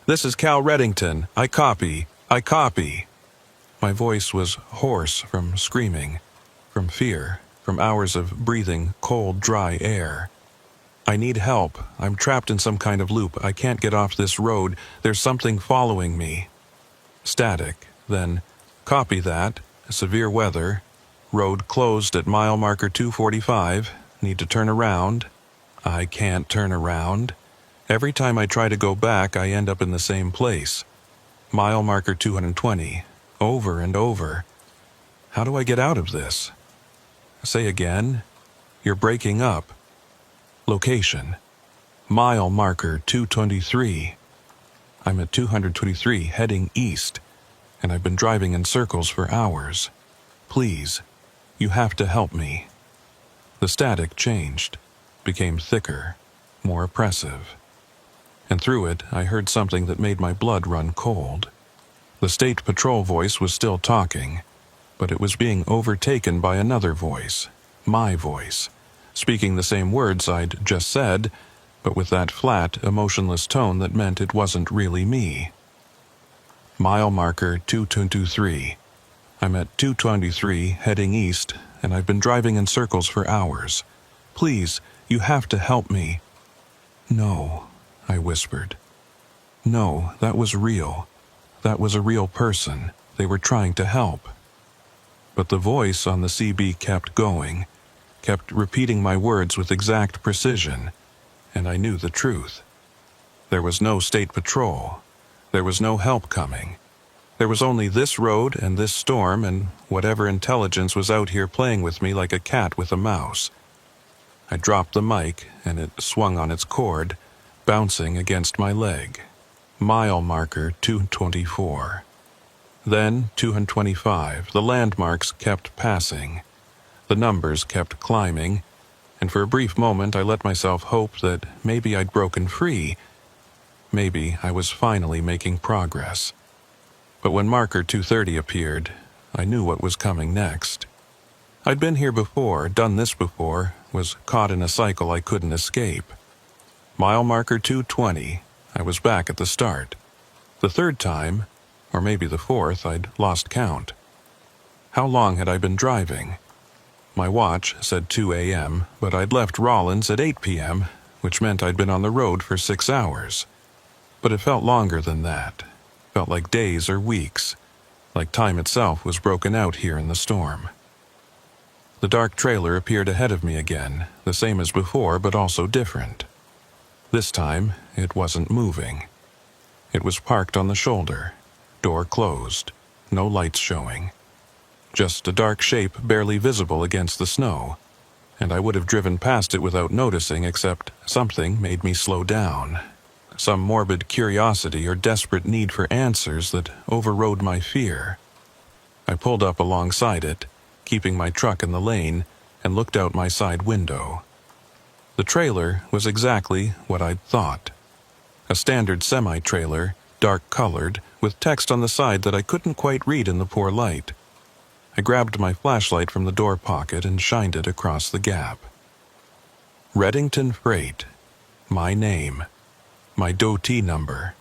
A: This is Cal Reddington. I copy. I copy. My voice was hoarse from screaming, from fear, from hours of breathing cold, dry air. I need help. I'm trapped in some kind of loop. I can't get off this road. There's something following me. Static, then Copy that. Severe weather. Road closed at mile marker 245. Need to turn around. I can't turn around. Every time I try to go back, I end up in the same place. Mile marker 220. Over and over. How do I get out of this? Say again. You're breaking up. Location. Mile marker 223. I'm at 223 heading east, and I've been driving in circles for hours. Please, you have to help me. The static changed, became thicker, more oppressive. And through it, I heard something that made my blood run cold. The state patrol voice was still talking, but it was being overtaken by another voice, my voice, speaking the same words I'd just said, but with that flat, emotionless tone that meant it wasn't really me. Mile marker 223. I'm at 223, heading east, and I've been driving in circles for hours. Please, you have to help me. No, I whispered. No, that was real. That was a real person. They were trying to help. But the voice on the CB kept going, kept repeating my words with exact precision, and I knew the truth. There was no state patrol. There was no help coming. There was only this road and this storm and whatever intelligence was out here playing with me like a cat with a mouse. I dropped the mic, and it swung on its cord, bouncing against my leg. Mile marker 224. Then 225. The landmarks kept passing. The numbers kept climbing, and for a brief moment I let myself hope that maybe I'd broken free. Maybe I was finally making progress. But when marker 230 appeared, I knew what was coming next. I'd been here before, done this before, was caught in a cycle I couldn't escape. Mile marker 220, I was back at the start. The third time, or maybe the fourth, I'd lost count. How long had I been driving? My watch said 2 a.m., but I'd left Rollins at 8 p.m., which meant I'd been on the road for 6 hours. But it felt longer than that. Felt like days or weeks, like time itself was broken out here in the storm. The dark trailer appeared ahead of me again, the same as before, but also different. This time, it wasn't moving. It was parked on the shoulder, door closed, no lights showing. Just a dark shape barely visible against the snow, and I would have driven past it without noticing, except something made me slow down. Some morbid curiosity or desperate need for answers that overrode my fear. I pulled up alongside it, keeping my truck in the lane, and looked out my side window. The trailer was exactly what I'd thought. A standard semi-trailer, dark-colored, with text on the side that I couldn't quite read in the poor light. I grabbed my flashlight from the door pocket and shined it across the gap. Reddington Freight. My name. My DOT number.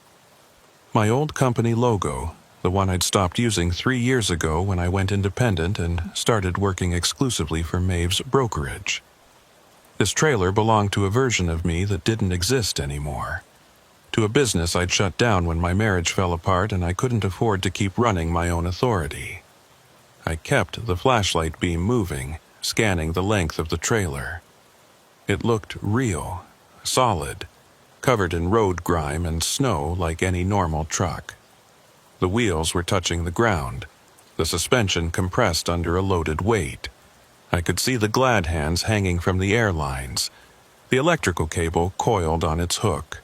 A: My old company logo, the one I'd stopped using 3 years ago when I went independent and started working exclusively for Maeve's brokerage. This trailer belonged to a version of me that didn't exist anymore. To a business I'd shut down when my marriage fell apart and I couldn't afford to keep running my own authority. I kept the flashlight beam moving, scanning the length of the trailer. It looked real, solid, covered in road grime and snow like any normal truck. The wheels were touching the ground, the suspension compressed under a loaded weight. I could see the glad hands hanging from the airlines, the electrical cable coiled on its hook,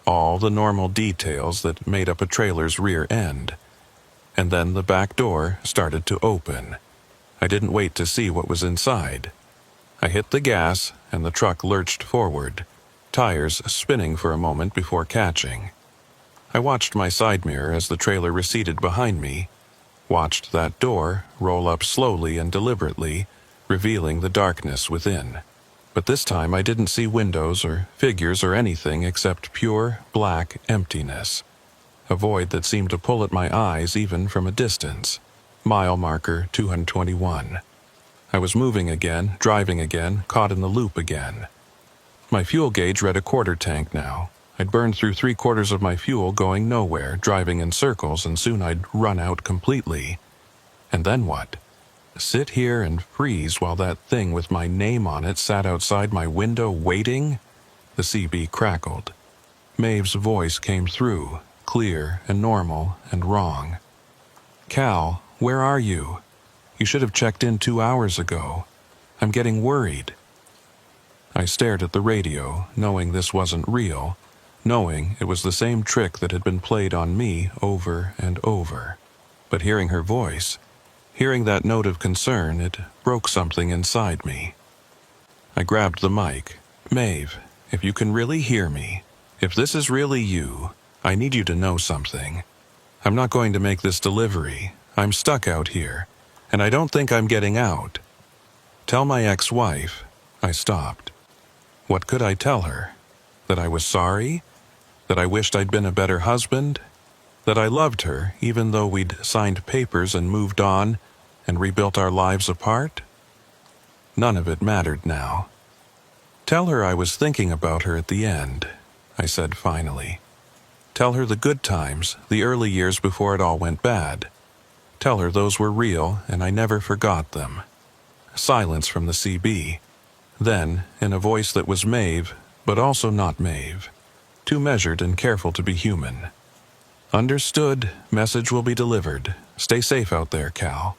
A: all the normal details that made up a trailer's rear end. And then the back door started to open. I didn't wait to see what was inside. I hit the gas, and the truck lurched forward, tires spinning for a moment before catching. I watched my side mirror as the trailer receded behind me, watched that door roll up slowly and deliberately, revealing the darkness within. But this time I didn't see windows or figures or anything except pure, black emptiness. A void that seemed to pull at my eyes even from a distance. Mile marker 221. I was moving again, driving again, caught in the loop again. My fuel gauge read a quarter tank now. I'd burned through 3/4 of my fuel going nowhere, driving in circles, and soon I'd run out completely. And then what? Sit here and freeze while that thing with my name on it sat outside my window waiting? The CB crackled. Maeve's voice came through, clear and normal and wrong. "Cal, where are you? You should have checked in 2 hours ago. I'm getting worried." I stared at the radio, knowing this wasn't real, knowing it was the same trick that had been played on me over and over. But hearing her voice, hearing that note of concern, it broke something inside me. I grabbed the mic. "Maeve, if you can really hear me, if this is really you, I need you to know something. I'm not going to make this delivery. I'm stuck out here, and I don't think I'm getting out. Tell my ex-wife." I stopped. What could I tell her? That I was sorry? That I wished I'd been a better husband? That I loved her even though we'd signed papers and moved on and rebuilt our lives apart? None of it mattered now. "Tell her I was thinking about her at the end," I said finally. "Tell her the good times, the early years before it all went bad. Tell her those were real and I never forgot them." Silence from the CB. Then, in a voice that was Maeve, but also not Maeve, too measured and careful to be human. "Understood. Message will be delivered. Stay safe out there, Cal."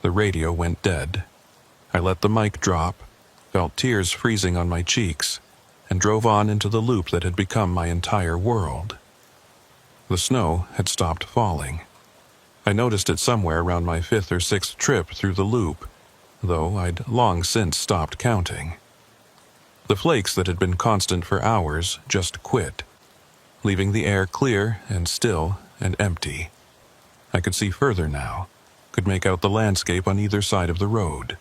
A: The radio went dead. I let the mic drop, felt tears freezing on my cheeks, and drove on into the loop that had become my entire world. The snow had stopped falling. I noticed it somewhere around my 5th or 6th trip through the loop, though I'd long since stopped counting. The flakes that had been constant for hours just quit, leaving the air clear and still and empty. I could see further now, could make out the landscape on either side of the road.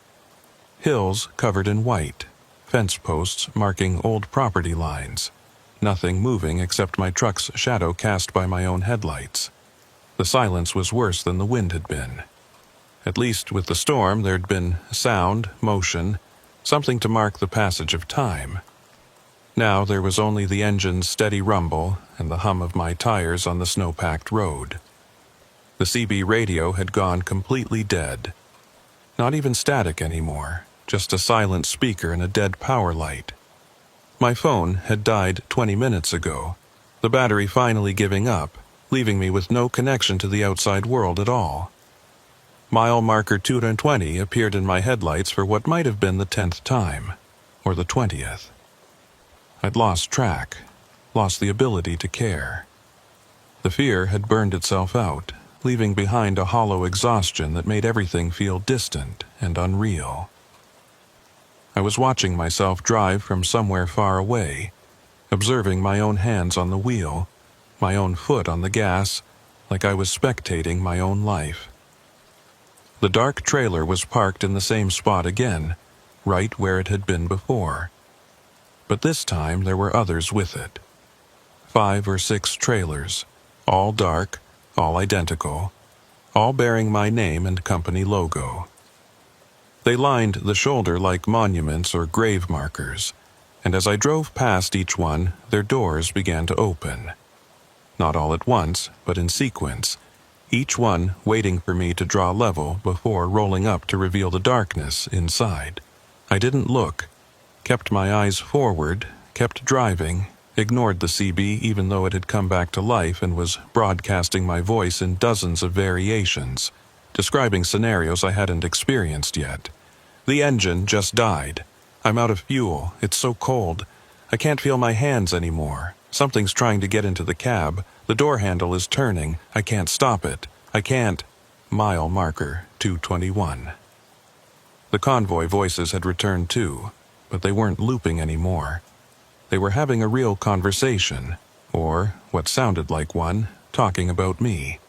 A: Hills covered in white, fence posts marking old property lines, nothing moving except my truck's shadow cast by my own headlights. The silence was worse than the wind had been. At least with the storm there'd been sound, motion, something to mark the passage of time. Now there was only the engine's steady rumble and the hum of my tires on the snow-packed road. The CB radio had gone completely dead. Not even static anymore, just a silent speaker and a dead power light. My phone had died 20 minutes ago, the battery finally giving up, leaving me with no connection to the outside world at all. Mile marker 220 appeared in my headlights for what might have been the 10th time, or the 20th. I'd lost track, lost the ability to care. The fear had burned itself out, leaving behind a hollow exhaustion that made everything feel distant and unreal. I was watching myself drive from somewhere far away, observing my own hands on the wheel, my own foot on the gas, like I was spectating my own life. The dark trailer was parked in the same spot again, right where it had been before. But this time there were others with it. 5 or 6 trailers, all dark, all identical, all bearing my name and company logo. They lined the shoulder like monuments or grave markers, and as I drove past each one, their doors began to open. Not all at once, but in sequence, each one waiting for me to draw level before rolling up to reveal the darkness inside. I didn't look, kept my eyes forward, kept driving, ignored the CB even though it had come back to life and was broadcasting my voice in dozens of variations, describing scenarios I hadn't experienced yet. "The engine just died. I'm out of fuel. It's so cold. I can't feel my hands anymore. Something's trying to get into the cab. The door handle is turning. I can't stop it. I can't." Mile marker 221. The convoy voices had returned too, but they weren't looping anymore. They were having a real conversation, or what sounded like one, talking about me.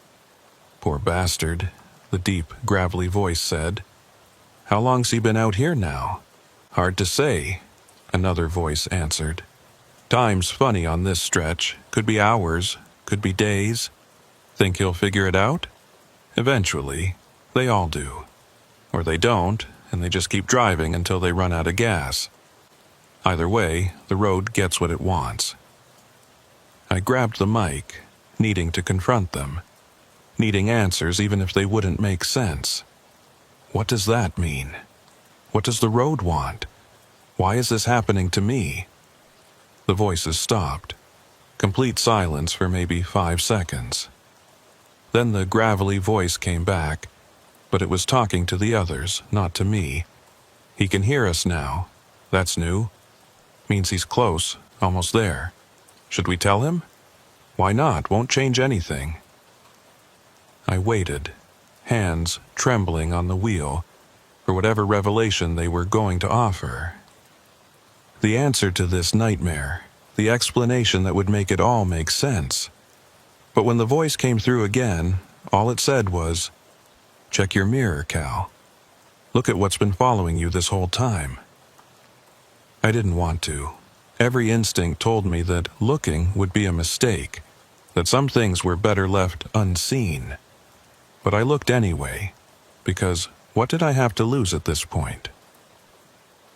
A: "Poor bastard," the deep, gravelly voice said. "How long's he been out here now?" "Hard to say," another voice answered. "Time's funny on this stretch. Could be hours, could be days. Think he'll figure it out? Eventually. They all do. Or they don't, and they just keep driving until they run out of gas. Either way, the road gets what it wants." I grabbed the mic, needing to confront them. needing answers even if they wouldn't make sense. What does that mean? What does the road want? Why is this happening to me? The voices stopped. Complete silence for maybe 5 seconds. Then the gravelly voice came back, but it was talking to the others, not to me. He can hear us now. That's new. Means he's close, almost there. Should we tell him? Why not? Won't change anything. I waited, hands trembling on the wheel, for whatever revelation they were going to offer. The answer to this nightmare, the explanation that would make it all make sense. But when the voice came through again, all it said was, "Check your mirror, Cal. Look at what's been following you this whole time." I didn't want to. Every instinct told me that looking would be a mistake, that some things were better left unseen. But I looked anyway, because what did I have to lose at this point?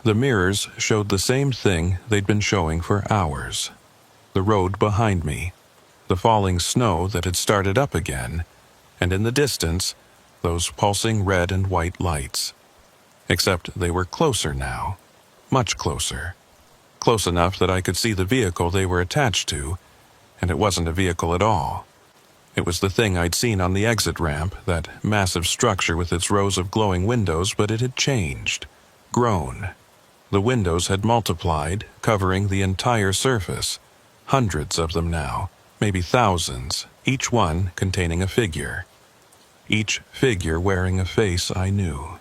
A: The mirrors showed the same thing they'd been showing for hours. The road behind me, the falling snow that had started up again, and in the distance, those pulsing red and white lights. Except they were closer now, much closer. Close enough that I could see the vehicle they were attached to, and it wasn't a vehicle at all. It was the thing I'd seen on the exit ramp, that massive structure with its rows of glowing windows, but it had changed, grown. The windows had multiplied, covering the entire surface. Hundreds of them now, maybe thousands, each one containing a figure. Each figure wearing a face I knew.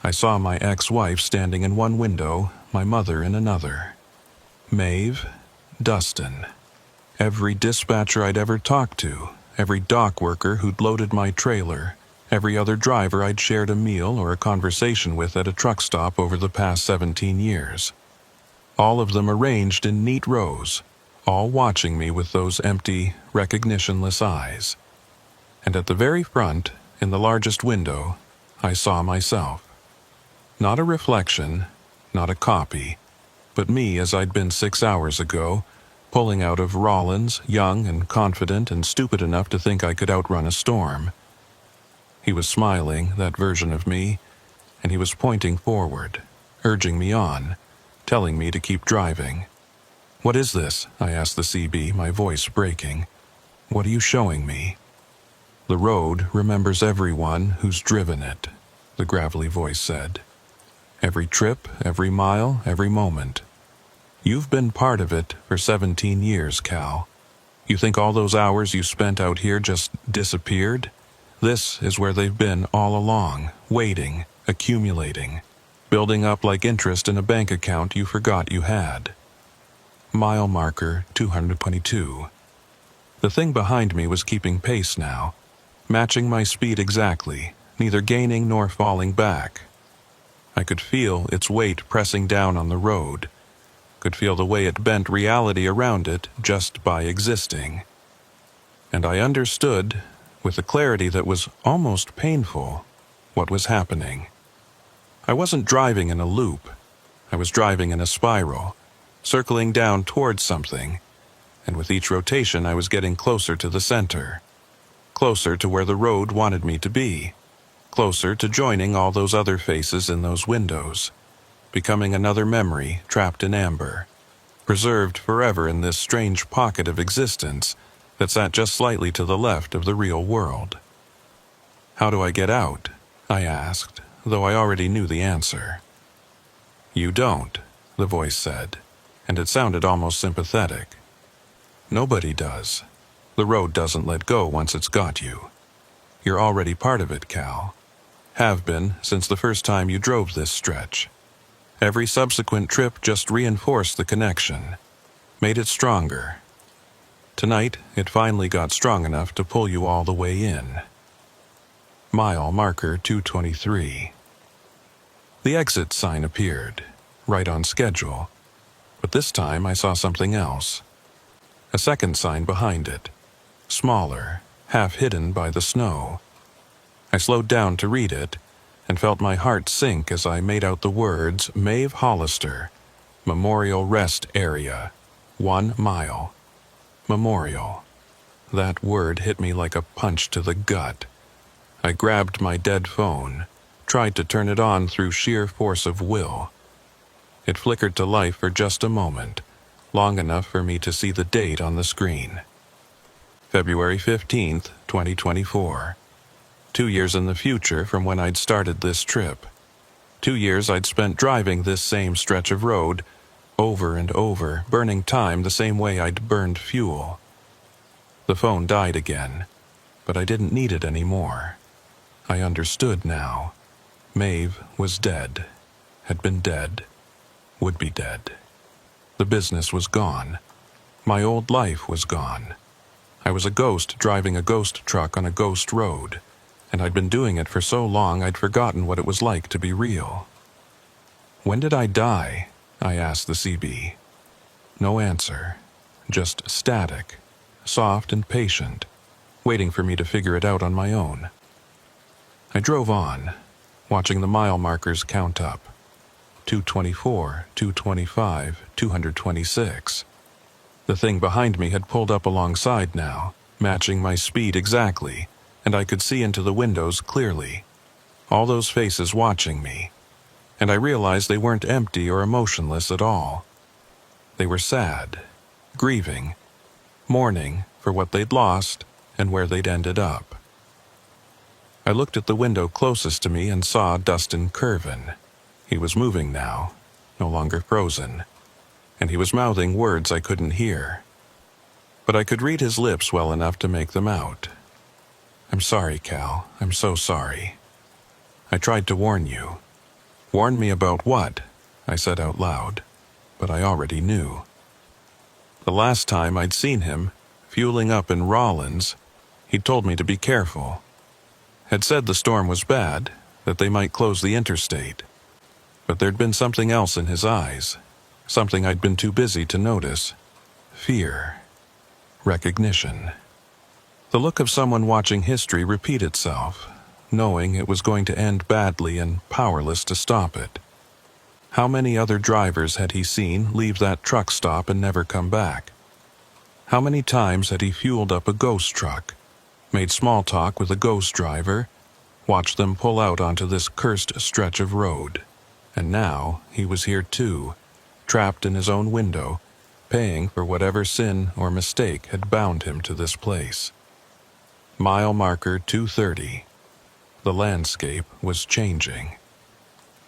A: I saw my ex-wife standing in one window, my mother in another. Maeve, Dustin. Every dispatcher I'd ever talked to, every dock worker who'd loaded my trailer, every other driver I'd shared a meal or a conversation with at a truck stop over the past 17 years. All of them arranged in neat rows, all watching me with those empty, recognitionless eyes. And at the very front, in the largest window, I saw myself. Not a reflection, not a copy, but me as I'd been 6 hours ago, pulling out of Rollins, young and confident and stupid enough to think I could outrun a storm. He was smiling, that version of me, and he was pointing forward, urging me on, telling me to keep driving. "What is this?" I asked the CB, my voice breaking. "What are you showing me?" "The road remembers everyone who's driven it," the gravelly voice said. "Every trip, every mile, every moment. You've been part of it for 17 years, Cal. You think all those hours you spent out here just disappeared? This is where they've been all along, waiting, accumulating, building up like interest in a bank account you forgot you had." Mile marker 222. The thing behind me was keeping pace now, matching my speed exactly, neither gaining nor falling back. I could feel its weight pressing down on the road, could feel the way it bent reality around it just by existing. And I understood, with a clarity that was almost painful, what was happening. I wasn't driving in a loop. I was driving in a spiral, circling down towards something, and with each rotation I was getting closer to the center, closer to where the road wanted me to be, closer to joining all those other faces in those windows, becoming another memory trapped in amber, preserved forever in this strange pocket of existence that sat just slightly to the left of the real world. "How do I get out?" I asked, though I already knew the answer. "You don't," the voice said, and it sounded almost sympathetic. "Nobody does. The road doesn't let go once it's got you. You're already part of it, Cal. Have been since the first time you drove this stretch. Every subsequent trip just reinforced the connection, made it stronger. Tonight, it finally got strong enough to pull you all the way in." Mile marker 223. The exit sign appeared, right on schedule, but this time I saw something else. A second sign behind it, smaller, half hidden by the snow. I slowed down to read it, and felt my heart sink as I made out the words Maeve Hollister, Memorial Rest Area, 1 mile. Memorial. That word hit me like a punch to the gut. I grabbed my dead phone, tried to turn it on through sheer force of will. It flickered to life for just a moment, long enough for me to see the date on the screen. February 15th, 2024. 2 years in the future from when I'd started this trip. 2 years I'd spent driving this same stretch of road, over and over, burning time the same way I'd burned fuel. The phone died again, but I didn't need it anymore. I understood now. Maeve was dead, had been dead, would be dead. The business was gone. My old life was gone. I was a ghost driving a ghost truck on a ghost road, and I'd been doing it for so long I'd forgotten what it was like to be real. When did I die? I asked the CB. No answer, just static, soft and patient, waiting for me to figure it out on my own. I drove on, watching the mile markers count up. 224, 225, 226. The thing behind me had pulled up alongside now, matching my speed exactly, and I could see into the windows clearly. All those faces watching me. And I realized they weren't empty or emotionless at all. They were sad, grieving, mourning for what they'd lost and where they'd ended up. I looked at the window closest to me and saw Dustin Curvin. He was moving now, no longer frozen, and he was mouthing words I couldn't hear. But I could read his lips well enough to make them out. "I'm sorry, Cal. I'm so sorry. I tried to warn you." "Warn me about what?" I said out loud, but I already knew. The last time I'd seen him, fueling up in Rollins, he'd told me to be careful. Had said the storm was bad, that they might close the interstate. But there'd been something else in his eyes, something I'd been too busy to notice. Fear. Recognition. The look of someone watching history repeat itself, knowing it was going to end badly and powerless to stop it. How many other drivers had he seen leave that truck stop and never come back? How many times had he fueled up a ghost truck, made small talk with a ghost driver, watched them pull out onto this cursed stretch of road? And now he was here too, trapped in his own window, paying for whatever sin or mistake had bound him to this place. Mile marker 230. The landscape was changing.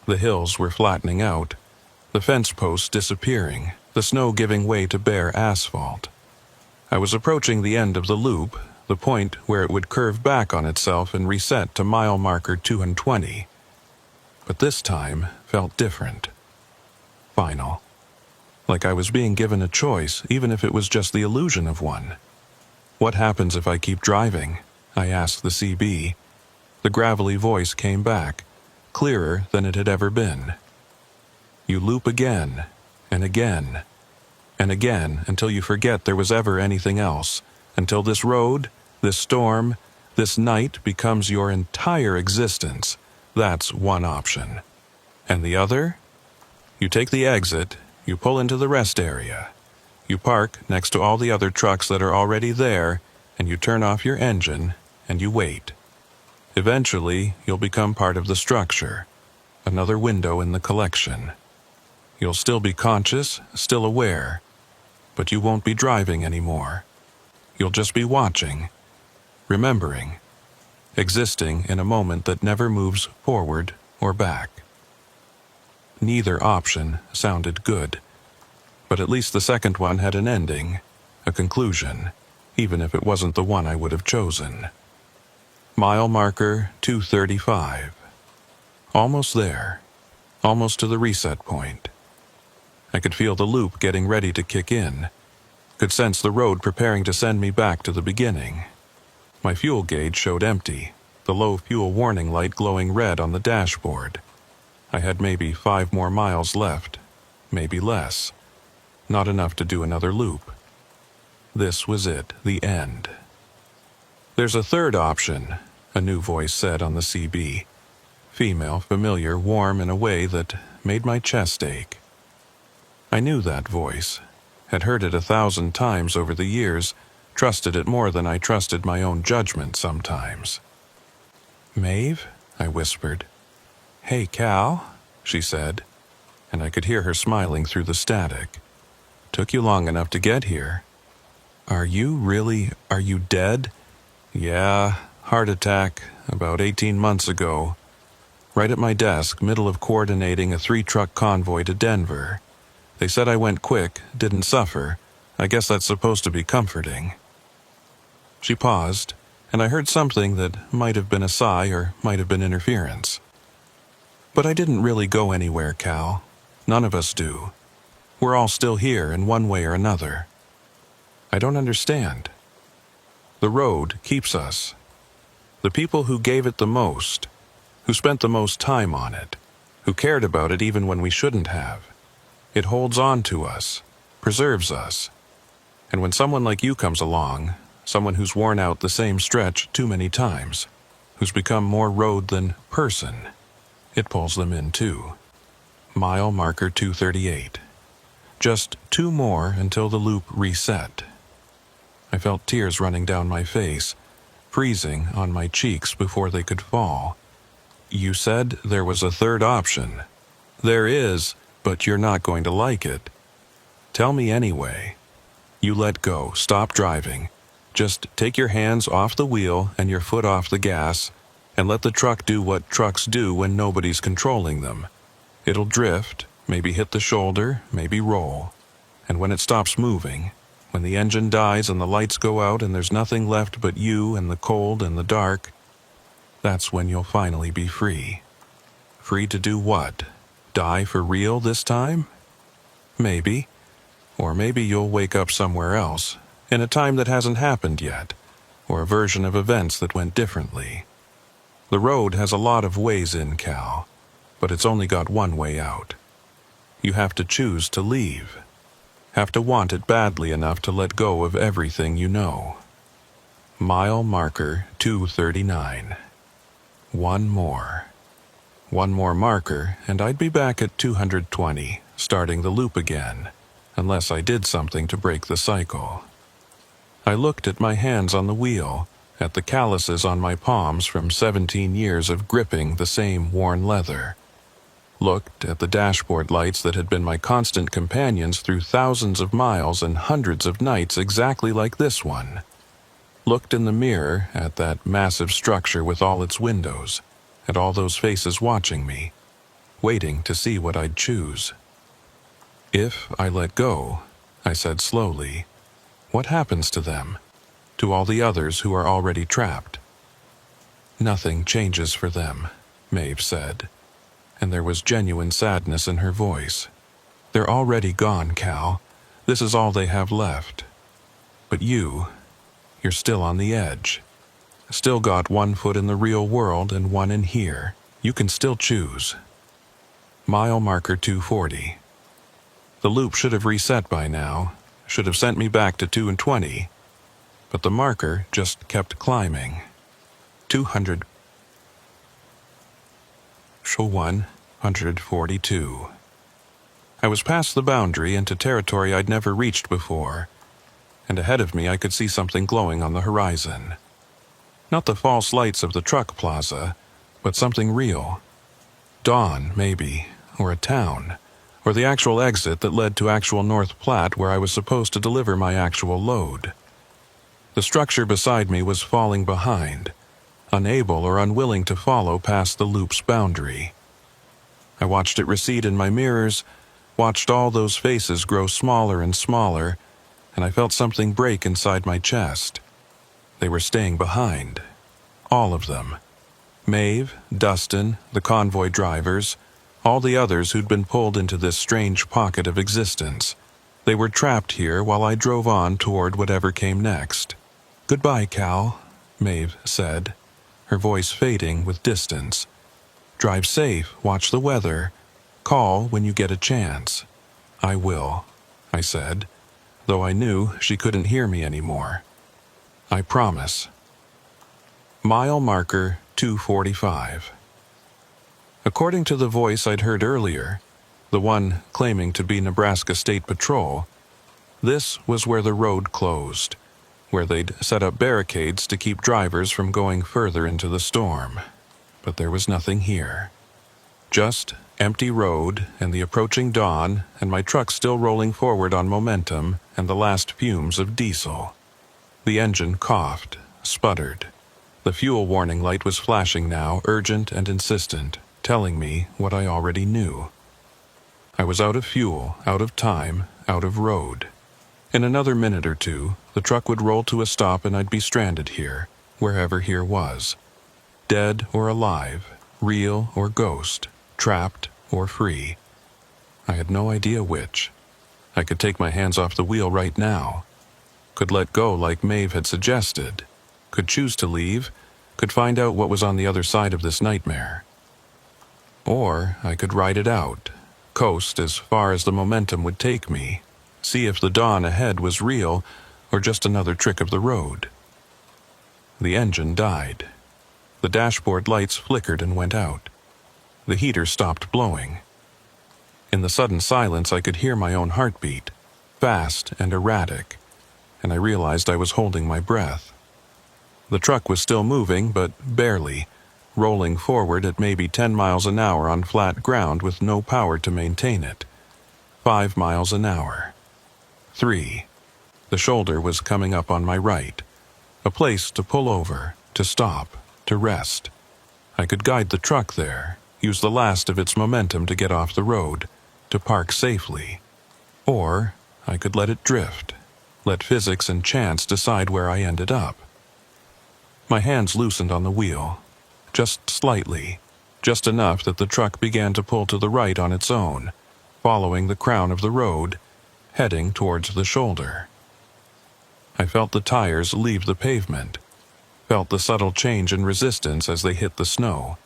A: The hills were flattening out, the fence posts disappearing, the snow giving way to bare asphalt. I was approaching the end of the loop, the point where it would curve back on itself and reset to mile marker 220. But this time felt different. Final. Like I was being given a choice, even if it was just the illusion of one. "What happens if I keep driving?" I asked the CB. The gravelly voice came back, clearer than it had ever been. "You loop again, and again, and again until you forget there was ever anything else, until this road, this storm, this night becomes your entire existence. That's one option. And the other? You take the exit, you pull into the rest area. You park next to all the other trucks that are already there, and you turn off your engine, and you wait. Eventually, you'll become part of the structure, another window in the collection. You'll still be conscious, still aware, but you won't be driving anymore. You'll just be watching, remembering, existing in a moment that never moves forward or back." Neither option sounded good, but at least the second one had an ending, a conclusion, even if it wasn't the one I would have chosen. Mile marker 235. Almost there, almost to the reset point. I could feel the loop getting ready to kick in, could sense the road preparing to send me back to the beginning. My fuel gauge showed empty, the low fuel warning light glowing red on the dashboard. I had maybe 5 more miles left, maybe less. Not enough to do another loop. This was it, the end. "There's a third option," a new voice said on the CB. Female, familiar, warm in a way that made my chest ache. I knew that voice, had heard it 1,000 times over the years, Trusted it more than I trusted my own judgment sometimes. "Maeve?" I whispered. "Hey, Cal," she said, and I could hear her smiling through the static. "Took you long enough to get here. Are you dead?" "Yeah, heart attack, about 18 months ago. Right at my desk, middle of coordinating a 3-truck convoy to Denver. They said I went quick, didn't suffer. I guess that's supposed to be comforting." She paused, and I heard something that might have been a sigh or might have been interference. "But I didn't really go anywhere, Cal. None of us do. We're all still here in one way or another." "I don't understand." "The road keeps us. The people who gave it the most, who spent the most time on it, who cared about it even when we shouldn't have. It holds on to us, preserves us. And when someone like you comes along, someone who's worn out the same stretch too many times, who's become more road than person, it pulls them in too." Mile marker 238. Just 2 more until the loop reset. I felt tears running down my face, freezing on my cheeks before they could fall. "You said there was a third option." "There is, but you're not going to like it." "Tell me anyway." "You let go, stop driving. Just take your hands off the wheel and your foot off the gas, and let the truck do what trucks do when nobody's controlling them. It'll drift, maybe hit the shoulder, maybe roll. And when it stops moving, when the engine dies and the lights go out and there's nothing left but you and the cold and the dark, that's when you'll finally be free." "Free to do what? Die for real this time?" "Maybe. Or maybe you'll wake up somewhere else, in a time that hasn't happened yet, or a version of events that went differently. The road has a lot of ways in, Cal, but it's only got one way out. You have to choose to leave. Have to want it badly enough to let go of everything you know." Mile marker 239. One more. One more marker, and I'd be back at 220, starting the loop again, unless I did something to break the cycle. I looked at my hands on the wheel, at the calluses on my palms from 17 years of gripping the same worn leather. Looked at the dashboard lights that had been my constant companions through thousands of miles and hundreds of nights exactly like this one. Looked in the mirror at that massive structure with all its windows, at all those faces watching me, waiting to see what I'd choose. "If I let go," I said slowly, "what happens to them? To all the others who are already trapped?" "Nothing changes for them," Maeve said, and there was genuine sadness in her voice. "They're already gone, Cal. This is all they have left. But you're still on the edge. Still got one foot in the real world and one in here. You can still choose." Mile marker 240. The loop should have reset by now, should have sent me back to 220, but the marker just kept climbing. 200. Show 142. I was past the boundary into territory I'd never reached before, and ahead of me I could see something glowing on the horizon. Not the false lights of the truck plaza, but something real. Dawn, maybe, or a town, or the actual exit that led to actual North Platte where I was supposed to deliver my actual load. The structure beside me was falling behind, unable or unwilling to follow past the loop's boundary. I watched it recede in my mirrors, watched all those faces grow smaller and smaller, and I felt something break inside my chest. They were staying behind. All of them. Maeve, Dustin, the convoy drivers, all the others who'd been pulled into this strange pocket of existence. They were trapped here while I drove on toward whatever came next. "Goodbye, Cal," Maeve said, her voice fading with distance. "Drive safe, watch the weather. Call when you get a chance." "I will," I said, though I knew she couldn't hear me anymore. "I promise." Mile marker 245. According to the voice I'd heard earlier, the one claiming to be Nebraska State Patrol, this was where the road closed, where they'd set up barricades to keep drivers from going further into the storm. But there was nothing here. Just empty road and the approaching dawn, and my truck still rolling forward on momentum and the last fumes of diesel. The engine coughed, sputtered. The fuel warning light was flashing now, urgent and insistent, telling me what I already knew. I was out of fuel, out of time, out of road. In another minute or two, the truck would roll to a stop and I'd be stranded here, wherever here was. Dead or alive, real or ghost, trapped or free. I had no idea which. I could take my hands off the wheel right now. Could let go like Maeve had suggested. Could choose to leave. Could find out what was on the other side of this nightmare. Or I could ride it out, coast as far as the momentum would take me, see if the dawn ahead was real or just another trick of the road. The engine died. The dashboard lights flickered and went out. The heater stopped blowing. In the sudden silence, I could hear my own heartbeat, fast and erratic, and I realized I was holding my breath. The truck was still moving, but barely, rolling forward at maybe 10 miles an hour on flat ground with no power to maintain it. 5 miles an hour. 3. The shoulder was coming up on my right. A place to pull over, to stop, to rest. I could guide the truck there, use the last of its momentum to get off the road, to park safely. Or I could let it drift, let physics and chance decide where I ended up. My hands loosened on the wheel, just slightly, just enough that the truck began to pull to the right on its own, following the crown of the road, heading towards the shoulder. I felt the tires leave the pavement, felt the subtle change in resistance as they hit the snow,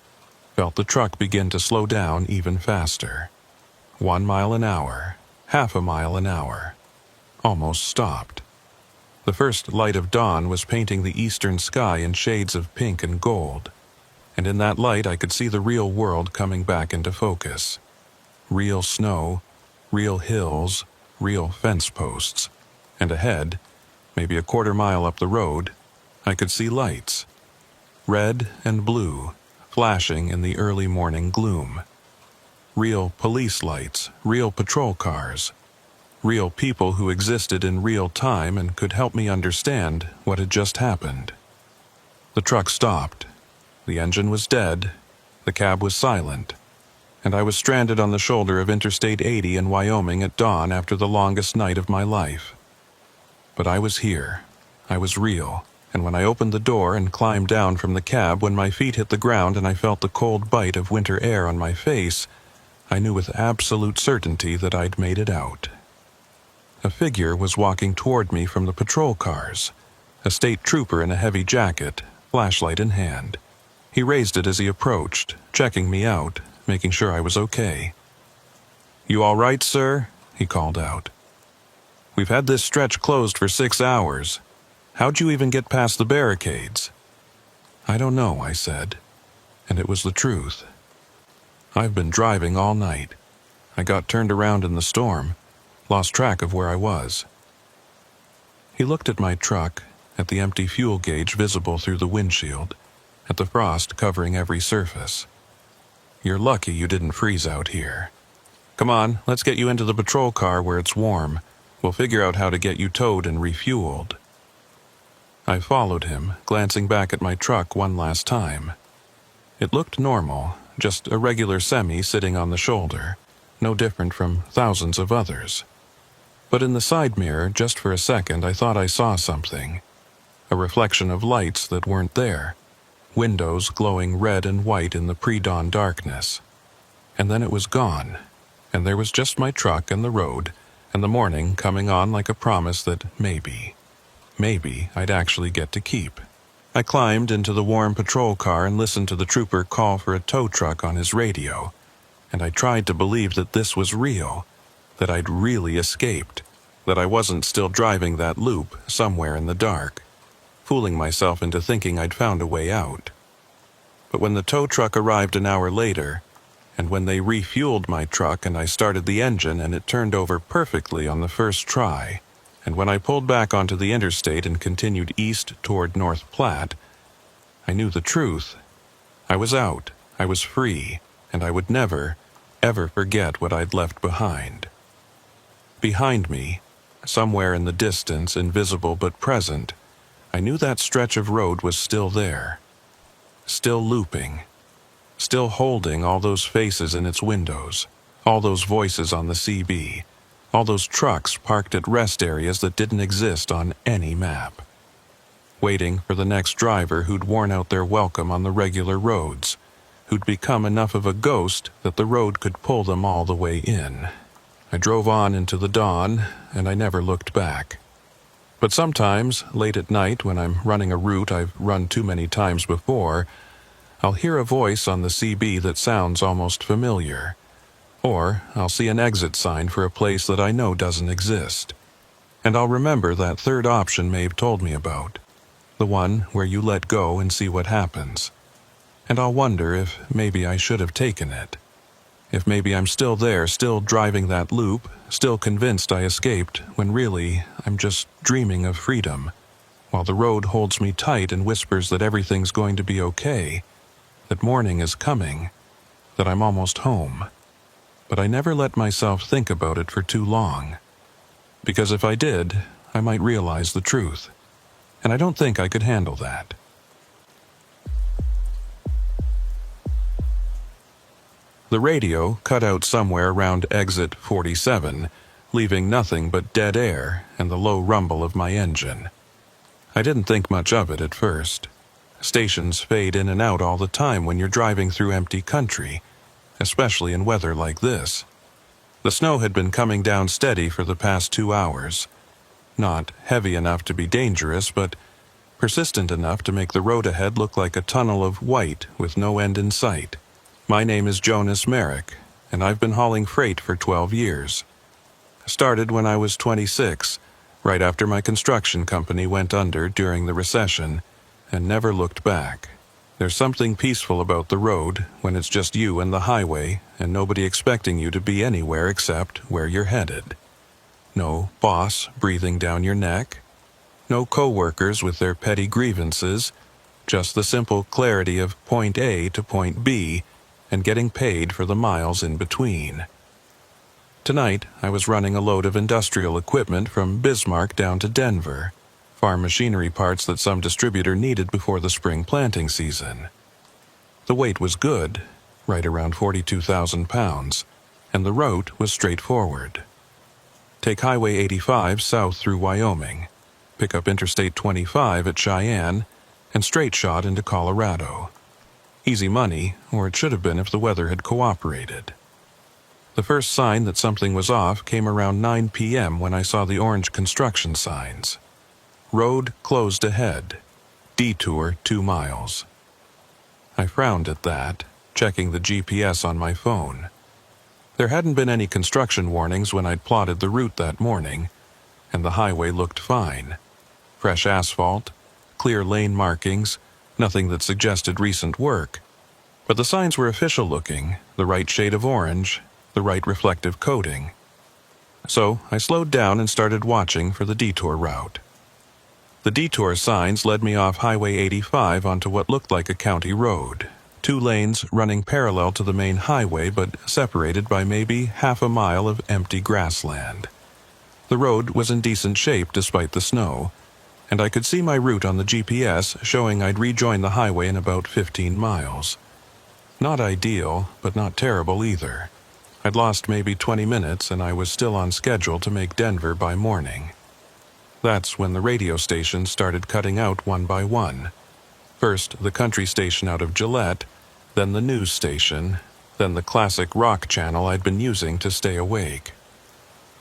A: felt the truck begin to slow down even faster. 1 mile an hour, half a mile an hour. Almost stopped. The first light of dawn was painting the eastern sky in shades of pink and gold, and in that light I could see the real world coming back into focus. Real snow, real hills, real fence posts, and ahead, maybe a quarter mile up the road, I could see lights. Red and blue, flashing in the early morning gloom. Real police lights, real patrol cars. Real people who existed in real time and could help me understand what had just happened. The truck stopped. The engine was dead. The cab was silent. And I was stranded on the shoulder of Interstate 80 in Wyoming at dawn after the longest night of my life. But I was here. I was real. And when I opened the door and climbed down from the cab, when my feet hit the ground and I felt the cold bite of winter air on my face, I knew with absolute certainty that I'd made it out. A figure was walking toward me from the patrol cars, a state trooper in a heavy jacket, flashlight in hand. He raised it as he approached, checking me out, making sure I was okay. "You all right, sir?" he called out. "We've had this stretch closed for 6 hours. How'd you even get past the barricades?" "I don't know," I said, and it was the truth. "I've been driving all night. I got turned around in the storm, lost track of where I was." He looked at my truck, at the empty fuel gauge visible through the windshield, at the frost covering every surface. "You're lucky you didn't freeze out here. Come on, let's get you into the patrol car where it's warm. We'll figure out how to get you towed and refueled." I followed him, glancing back at my truck one last time. It looked normal, just a regular semi sitting on the shoulder, no different from thousands of others. But in the side mirror, just for a second, I thought I saw something. A reflection of lights that weren't there. Windows glowing red and white in the pre-dawn darkness. And then it was gone, and there was just my truck and the road, and the morning coming on like a promise that maybe I'd actually get to keep. I climbed into the warm patrol car and listened to the trooper call for a tow truck on his radio, and I tried to believe that this was real, that I'd really escaped, that I wasn't still driving that loop somewhere in the dark, fooling myself into thinking I'd found a way out. But when the tow truck arrived an hour later, and when they refueled my truck and I started the engine and it turned over perfectly on the first try, and when I pulled back onto the interstate and continued east toward North Platte, I knew the truth. I was out, I was free, and I would never, ever forget what I'd left behind. Behind me, somewhere in the distance, invisible but present, I knew that stretch of road was still there, still looping, still holding all those faces in its windows, all those voices on the CB, all those trucks parked at rest areas that didn't exist on any map, waiting for the next driver who'd worn out their welcome on the regular roads, who'd become enough of a ghost that the road could pull them all the way in. I drove on into the dawn, and I never looked back. But sometimes, late at night, when I'm running a route I've run too many times before, I'll hear a voice on the CB that sounds almost familiar. Or I'll see an exit sign for a place that I know doesn't exist. And I'll remember that third option Maeve told me about, the one where you let go and see what happens. And I'll wonder if maybe I should have taken it. If maybe I'm still there, still driving that loop, still convinced I escaped, when really I'm just dreaming of freedom, while the road holds me tight and whispers that everything's going to be okay, that morning is coming, that I'm almost home. But I never let myself think about it for too long, because if I did, I might realize the truth, and I don't think I could handle that. The radio cut out somewhere around exit 47, leaving nothing but dead air and the low rumble of my engine. I didn't think much of it at first. Stations fade in and out all the time when you're driving through empty country, especially in weather like this. The snow had been coming down steady for the past 2 hours. Not heavy enough to be dangerous, but persistent enough to make the road ahead look like a tunnel of white with no end in sight. My name is Jonas Merrick, and I've been hauling freight for 12 years. I started when I was 26, right after my construction company went under during the recession, and never looked back. There's something peaceful about the road when it's just you and the highway and nobody expecting you to be anywhere except where you're headed. No boss breathing down your neck. No co-workers with their petty grievances. Just the simple clarity of point A to point B and getting paid for the miles in between. Tonight, I was running a load of industrial equipment from Bismarck down to Denver, farm machinery parts that some distributor needed before the spring planting season. The weight was good, right around 42,000 pounds, and the route was straightforward. Take Highway 85 south through Wyoming, pick up Interstate 25 at Cheyenne, and straight shot into Colorado. Easy money, or it should have been if the weather had cooperated. The first sign that something was off came around 9 p.m. when I saw the orange construction signs. Road closed ahead. Detour 2 miles. I frowned at that, checking the GPS on my phone. There hadn't been any construction warnings when I'd plotted the route that morning, and the highway looked fine. Fresh asphalt, clear lane markings, nothing that suggested recent work. But the signs were official-looking, the right shade of orange, the right reflective coating. So I slowed down and started watching for the detour route. The detour signs led me off Highway 85 onto what looked like a county road, 2 lanes running parallel to the main highway but separated by maybe half a mile of empty grassland. The road was in decent shape despite the snow, and I could see my route on the GPS showing I'd rejoin the highway in about 15 miles. Not ideal, but not terrible either. I'd lost maybe 20 minutes and I was still on schedule to make Denver by morning. That's when the radio stations started cutting out one by one. First the country station out of Gillette, then the news station, then the classic rock channel I'd been using to stay awake.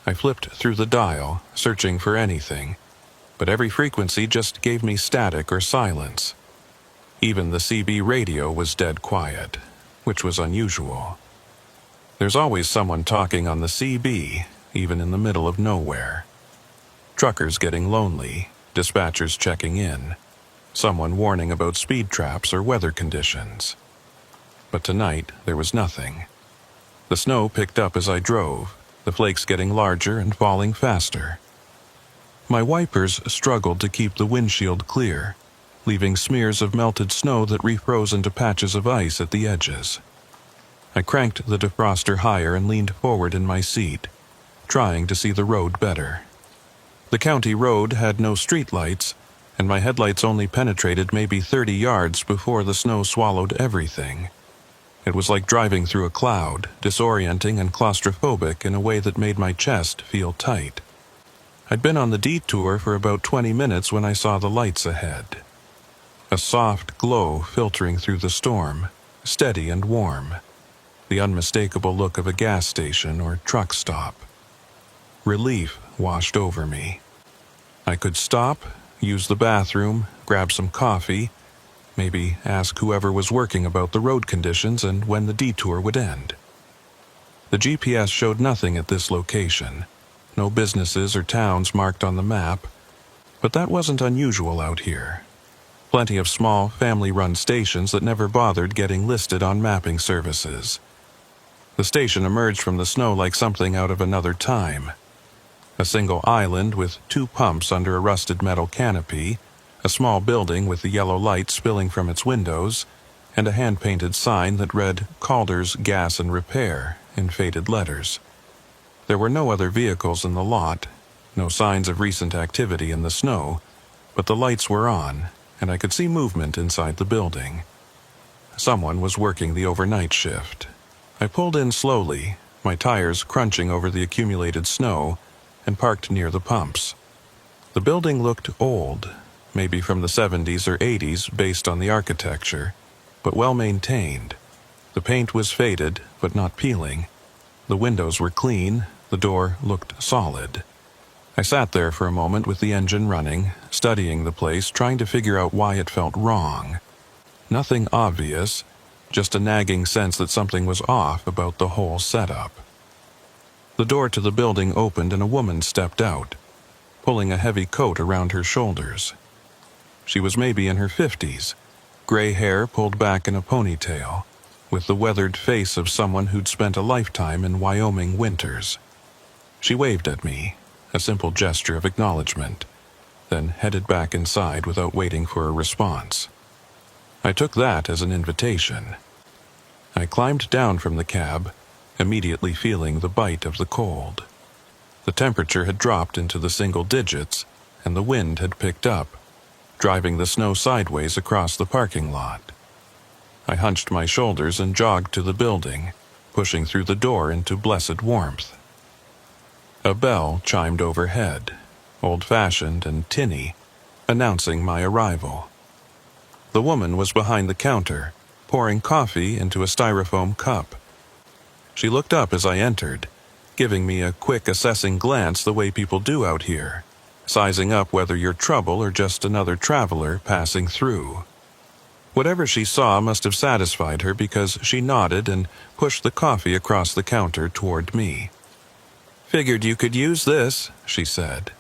A: I flipped through the dial, searching for anything, but every frequency just gave me static or silence. Even the CB radio was dead quiet, which was unusual. There's always someone talking on the CB, even in the middle of nowhere. Truckers getting lonely, dispatchers checking in, someone warning about speed traps or weather conditions. But tonight there was nothing. The snow picked up as I drove, the flakes getting larger and falling faster. My wipers struggled to keep the windshield clear, leaving smears of melted snow that refroze into patches of ice at the edges. I cranked the defroster higher and leaned forward in my seat, trying to see the road better. The county road had no streetlights, and my headlights only penetrated maybe 30 yards before the snow swallowed everything. It was like driving through a cloud, disorienting and claustrophobic in a way that made my chest feel tight. I'd been on the detour for about 20 minutes when I saw the lights ahead. A soft glow filtering through the storm, steady and warm. The unmistakable look of a gas station or truck stop. Relief washed over me. I could stop, use the bathroom, grab some coffee, maybe ask whoever was working about the road conditions and when the detour would end. The GPS showed nothing at this location, no businesses or towns marked on the map, but that wasn't unusual out here. Plenty of small, family-run stations that never bothered getting listed on mapping services. The station emerged from the snow like something out of another time. A single island with 2 pumps under a rusted metal canopy, a small building with the yellow light spilling from its windows, and a hand-painted sign that read Calder's Gas and Repair in faded letters. There were no other vehicles in the lot, no signs of recent activity in the snow, but the lights were on, and I could see movement inside the building. Someone was working the overnight shift. I pulled in slowly, my tires crunching over the accumulated snow, and parked near the pumps. The building looked old, maybe from the 70s or 80s based on the architecture, but well maintained. The paint was faded, but not peeling. The windows were clean, the door looked solid. I sat there for a moment with the engine running, studying the place, trying to figure out why it felt wrong. Nothing obvious, just a nagging sense that something was off about the whole setup. The door to the building opened and a woman stepped out, pulling a heavy coat around her shoulders. She was maybe in her 50s, gray hair pulled back in a ponytail, with the weathered face of someone who'd spent a lifetime in Wyoming winters. She waved at me, a simple gesture of acknowledgement, then headed back inside without waiting for a response. I took that as an invitation. I climbed down from the cab, immediately feeling the bite of the cold. The temperature had dropped into the single digits, and the wind had picked up, driving the snow sideways across the parking lot. I hunched my shoulders and jogged to the building, pushing through the door into blessed warmth. A bell chimed overhead, old-fashioned and tinny, announcing my arrival. The woman was behind the counter, pouring coffee into a styrofoam cup. She looked up as I entered, giving me a quick assessing glance the way people do out here, sizing up whether you're trouble or just another traveler passing through. Whatever she saw must have satisfied her because she nodded and pushed the coffee across the counter toward me. "Figured you could use this," she said.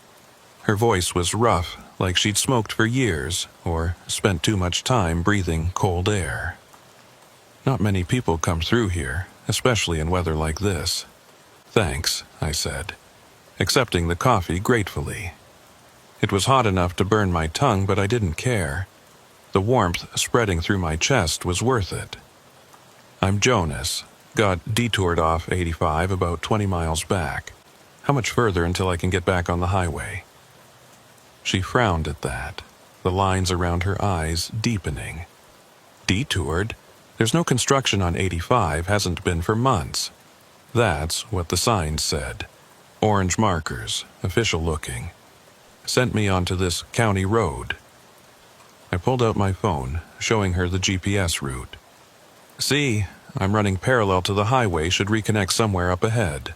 A: Her voice was rough, like she'd smoked for years or spent too much time breathing cold air. Not many people come through here, especially in weather like this. "Thanks," I said, accepting the coffee gratefully. It was hot enough to burn my tongue, but I didn't care. The warmth spreading through my chest was worth it. "I'm Jonas. Got detoured off 85 about 20 miles back. How much further until I can get back on the highway?" She frowned at that, the lines around her eyes deepening. "Detoured? There's no construction on 85, hasn't been for months." That's what the signs said. Orange markers, official looking. Sent me onto this county road. I pulled out my phone, showing her the GPS route. "See, I'm running parallel to the highway, should reconnect somewhere up ahead."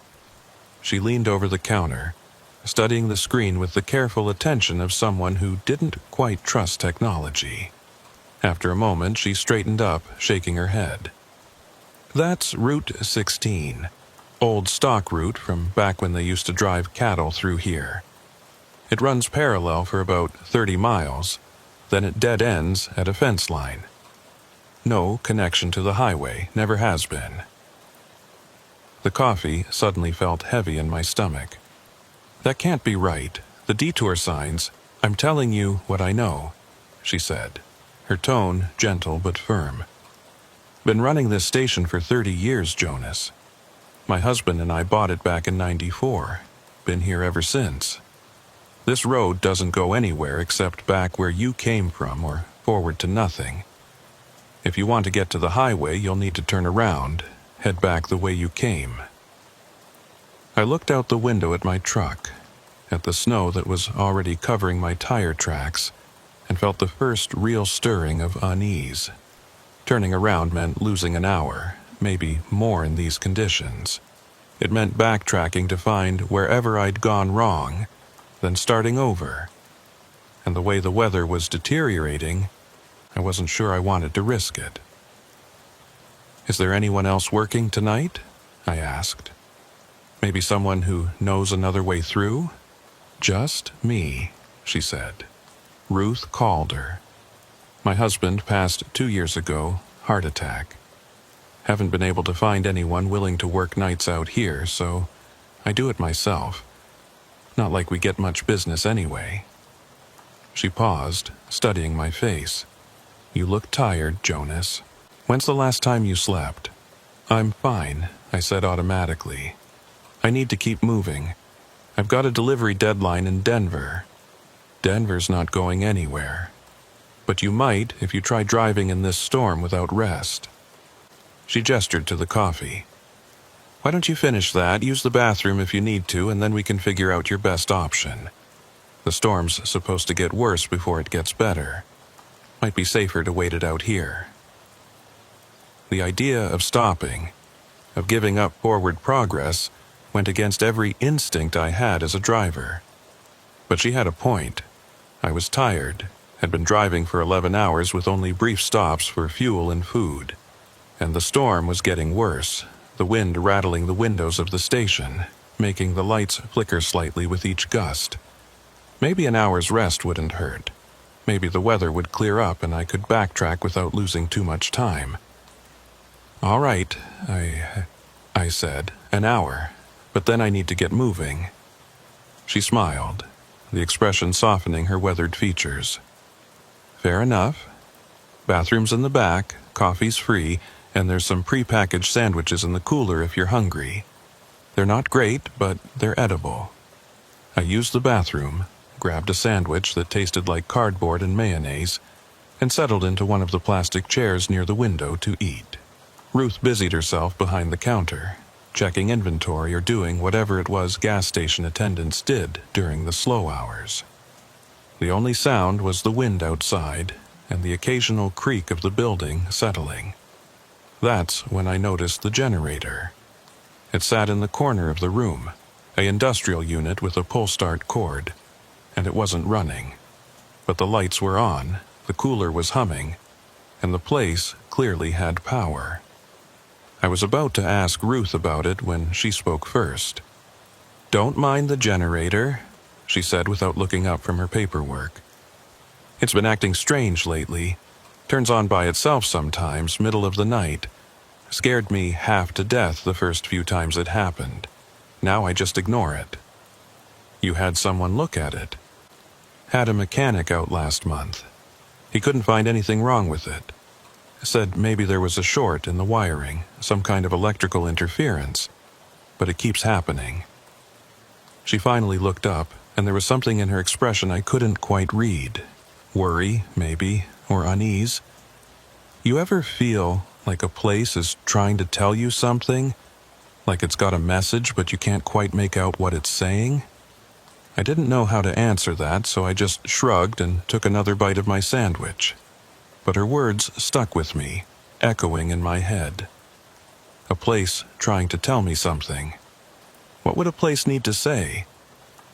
A: She leaned over the counter, studying the screen with the careful attention of someone who didn't quite trust technology. After a moment, she straightened up, shaking her head. "That's Route 16, old stock route from back when they used to drive cattle through here. It runs parallel for about 30 miles, then it dead ends at a fence line. No connection to the highway, never has been." The coffee suddenly felt heavy in my stomach. That can't be right. The detour signs, I'm telling you what I know, she said, her tone gentle but firm. Been running this station for 30 years, Jonas. My husband and I bought it back in '94. Been here ever since. This road doesn't go anywhere except back where you came from or forward to nothing. If you want to get to the highway, you'll need to turn around, head back the way you came. I looked out the window at my truck, at the snow that was already covering my tire tracks, and felt the first real stirring of unease. Turning around meant losing an hour, maybe more in these conditions. It meant backtracking to find wherever I'd gone wrong, then starting over. And the way the weather was deteriorating, I wasn't sure I wanted to risk it. Is there anyone else working tonight? I asked. Maybe someone who knows another way through? Just me, she said. Ruth Calder. My husband passed 2 years ago, heart attack. Haven't been able to find anyone willing to work nights out here, so I do it myself. Not like we get much business anyway. She paused, studying my face. You look tired, Jonas. When's the last time you slept? I'm fine, I said automatically. I need to keep moving. I've got a delivery deadline in Denver. Denver's not going anywhere. But you might if you try driving in this storm without rest. She gestured to the coffee. Why don't you finish that, use the bathroom if you need to, and then we can figure out your best option. The storm's supposed to get worse before it gets better. Might be safer to wait it out here. The idea of stopping, of giving up forward progress, went against every instinct I had as a driver. But she had a point. I was tired, had been driving for 11 hours with only brief stops for fuel and food. And the storm was getting worse, the wind rattling the windows of the station, making the lights flicker slightly with each gust. Maybe an hour's rest wouldn't hurt. Maybe the weather would clear up and I could backtrack without losing too much time. All right, I said, an hour, but then I need to get moving. She smiled, the expression softening her weathered features. Fair enough. Bathroom's in the back, coffee's free, and there's some pre-packaged sandwiches in the cooler if you're hungry. They're not great, but they're edible. I used the bathroom, grabbed a sandwich that tasted like cardboard and mayonnaise, and settled into one of the plastic chairs near the window to eat. Ruth busied herself behind the counter, checking inventory or doing whatever it was gas station attendants did during the slow hours. The only sound was the wind outside and the occasional creak of the building settling. That's when I noticed the generator. It sat in the corner of the room, an industrial unit with a pull-start cord, and it wasn't running. But the lights were on, the cooler was humming, and the place clearly had power. I was about to ask Ruth about it when she spoke first. Don't mind the generator, she said without looking up from her paperwork. It's been acting strange lately. Turns on by itself sometimes, middle of the night. Scared me half to death the first few times it happened. Now I just ignore it. You had someone look at it. Had a mechanic out last month. He couldn't find anything wrong with it. Said maybe there was a short in the wiring, some kind of electrical interference. But it keeps happening. She finally looked up, and there was something in her expression I couldn't quite read. Worry, maybe, or unease. You ever feel like a place is trying to tell you something? Like it's got a message, but you can't quite make out what it's saying? I didn't know how to answer that, so I just shrugged and took another bite of my sandwich. But her words stuck with me, echoing in my head. A place trying to tell me something. What would a place need to say?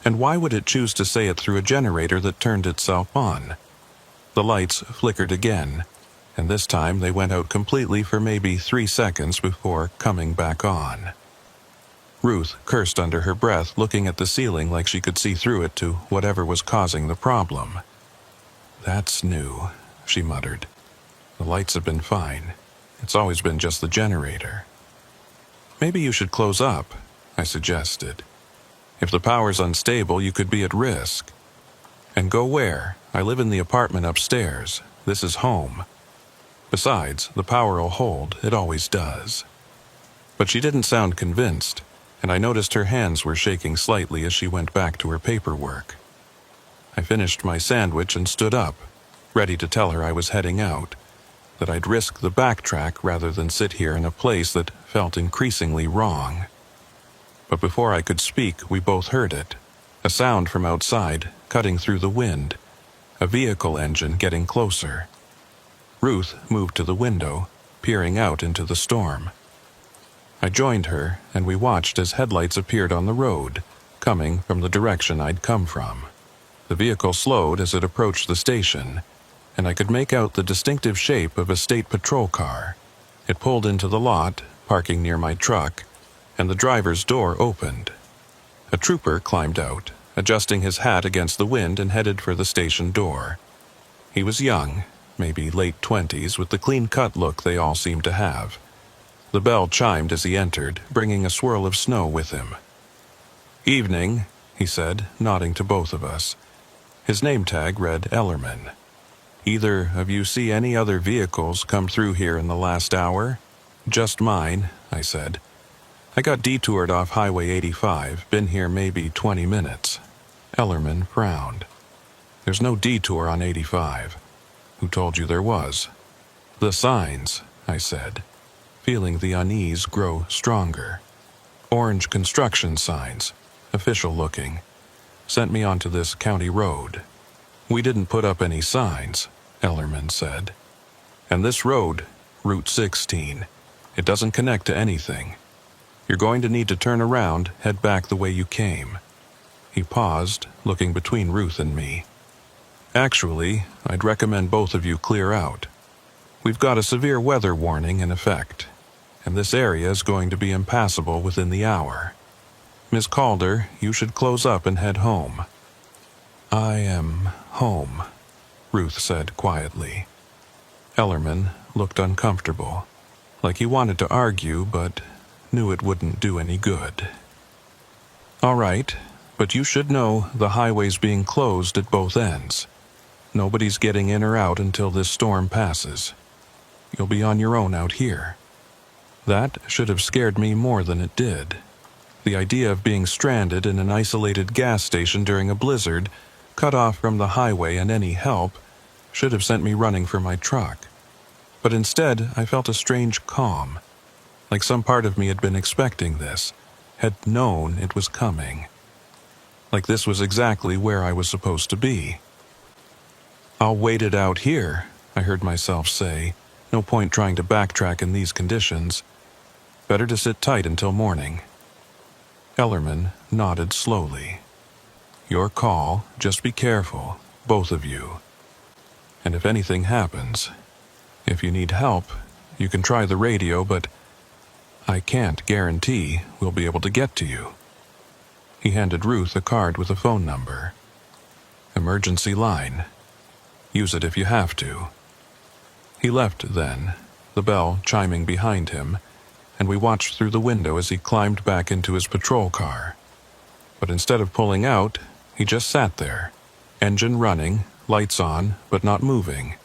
A: And why would it choose to say it through a generator that turned itself on? The lights flickered again, and this time they went out completely for maybe 3 seconds before coming back on. Ruth cursed under her breath, looking at the ceiling like she could see through it to whatever was causing the problem. That's new, she muttered. The lights have been fine. It's always been just the generator. Maybe you should close up, I suggested. If the power's unstable, you could be at risk. And go where? I live in the apartment upstairs. This is home. Besides, the power'll hold. It always does. But she didn't sound convinced, and I noticed her hands were shaking slightly as she went back to her paperwork. I finished my sandwich and stood up, ready to tell her I was heading out, that I'd risk the backtrack rather than sit here in a place that felt increasingly wrong. But before I could speak, we both heard it, a sound from outside, cutting through the wind, a vehicle engine getting closer. Ruth moved to the window, peering out into the storm. I joined her, and we watched as headlights appeared on the road, coming from the direction I'd come from. The vehicle slowed as it approached the station, and I could make out the distinctive shape of a state patrol car. It pulled into the lot, parking near my truck, and the driver's door opened. A trooper climbed out, adjusting his hat against the wind, and headed for the station door. He was young, maybe late 20s, with the clean-cut look they all seemed to have. The bell chimed as he entered, bringing a swirl of snow with him. "Evening," he said, nodding to both of us. His name tag read Ellerman. "Either of you see any other vehicles come through here in the last hour?" "Just mine," I said. "I got detoured off Highway 85, been here maybe 20 minutes. Ellerman frowned. "There's no detour on 85. "Who told you there was?" "The signs," I said, feeling the unease grow stronger. "Orange construction signs, official looking, sent me onto this county road." "We didn't put up any signs," Ellerman said. "And this road, Route 16, it doesn't connect to anything. You're going to need to turn around, head back the way you came." He paused, looking between Ruth and me. "Actually, I'd recommend both of you clear out. We've got a severe weather warning in effect, and this area is going to be impassable within the hour. Miss Calder, you should close up and head home." "I am home," Ruth said quietly. Ellerman looked uncomfortable, like he wanted to argue but knew it wouldn't do any good. "All right, but you should know the highway's being closed at both ends. Nobody's getting in or out until this storm passes. You'll be on your own out here." That should have scared me more than it did. The idea of being stranded in an isolated gas station during a blizzard, cut off from the highway and any help, should have sent me running for my truck. But instead, I felt a strange calm, like some part of me had been expecting this, had known it was coming. Like this was exactly where I was supposed to be. "I'll wait it out here," I heard myself say. "No point trying to backtrack in these conditions. Better to sit tight until morning." Ellerman nodded slowly. "Your call, just be careful, both of you. And if anything happens, if you need help, you can try the radio, but I can't guarantee we'll be able to get to you." He handed Ruth a card with a phone number. "Emergency line. Use it if you have to." He left then, the bell chiming behind him, and we watched through the window as he climbed back into his patrol car. But instead of pulling out, he just sat there, engine running, lights on, but not moving,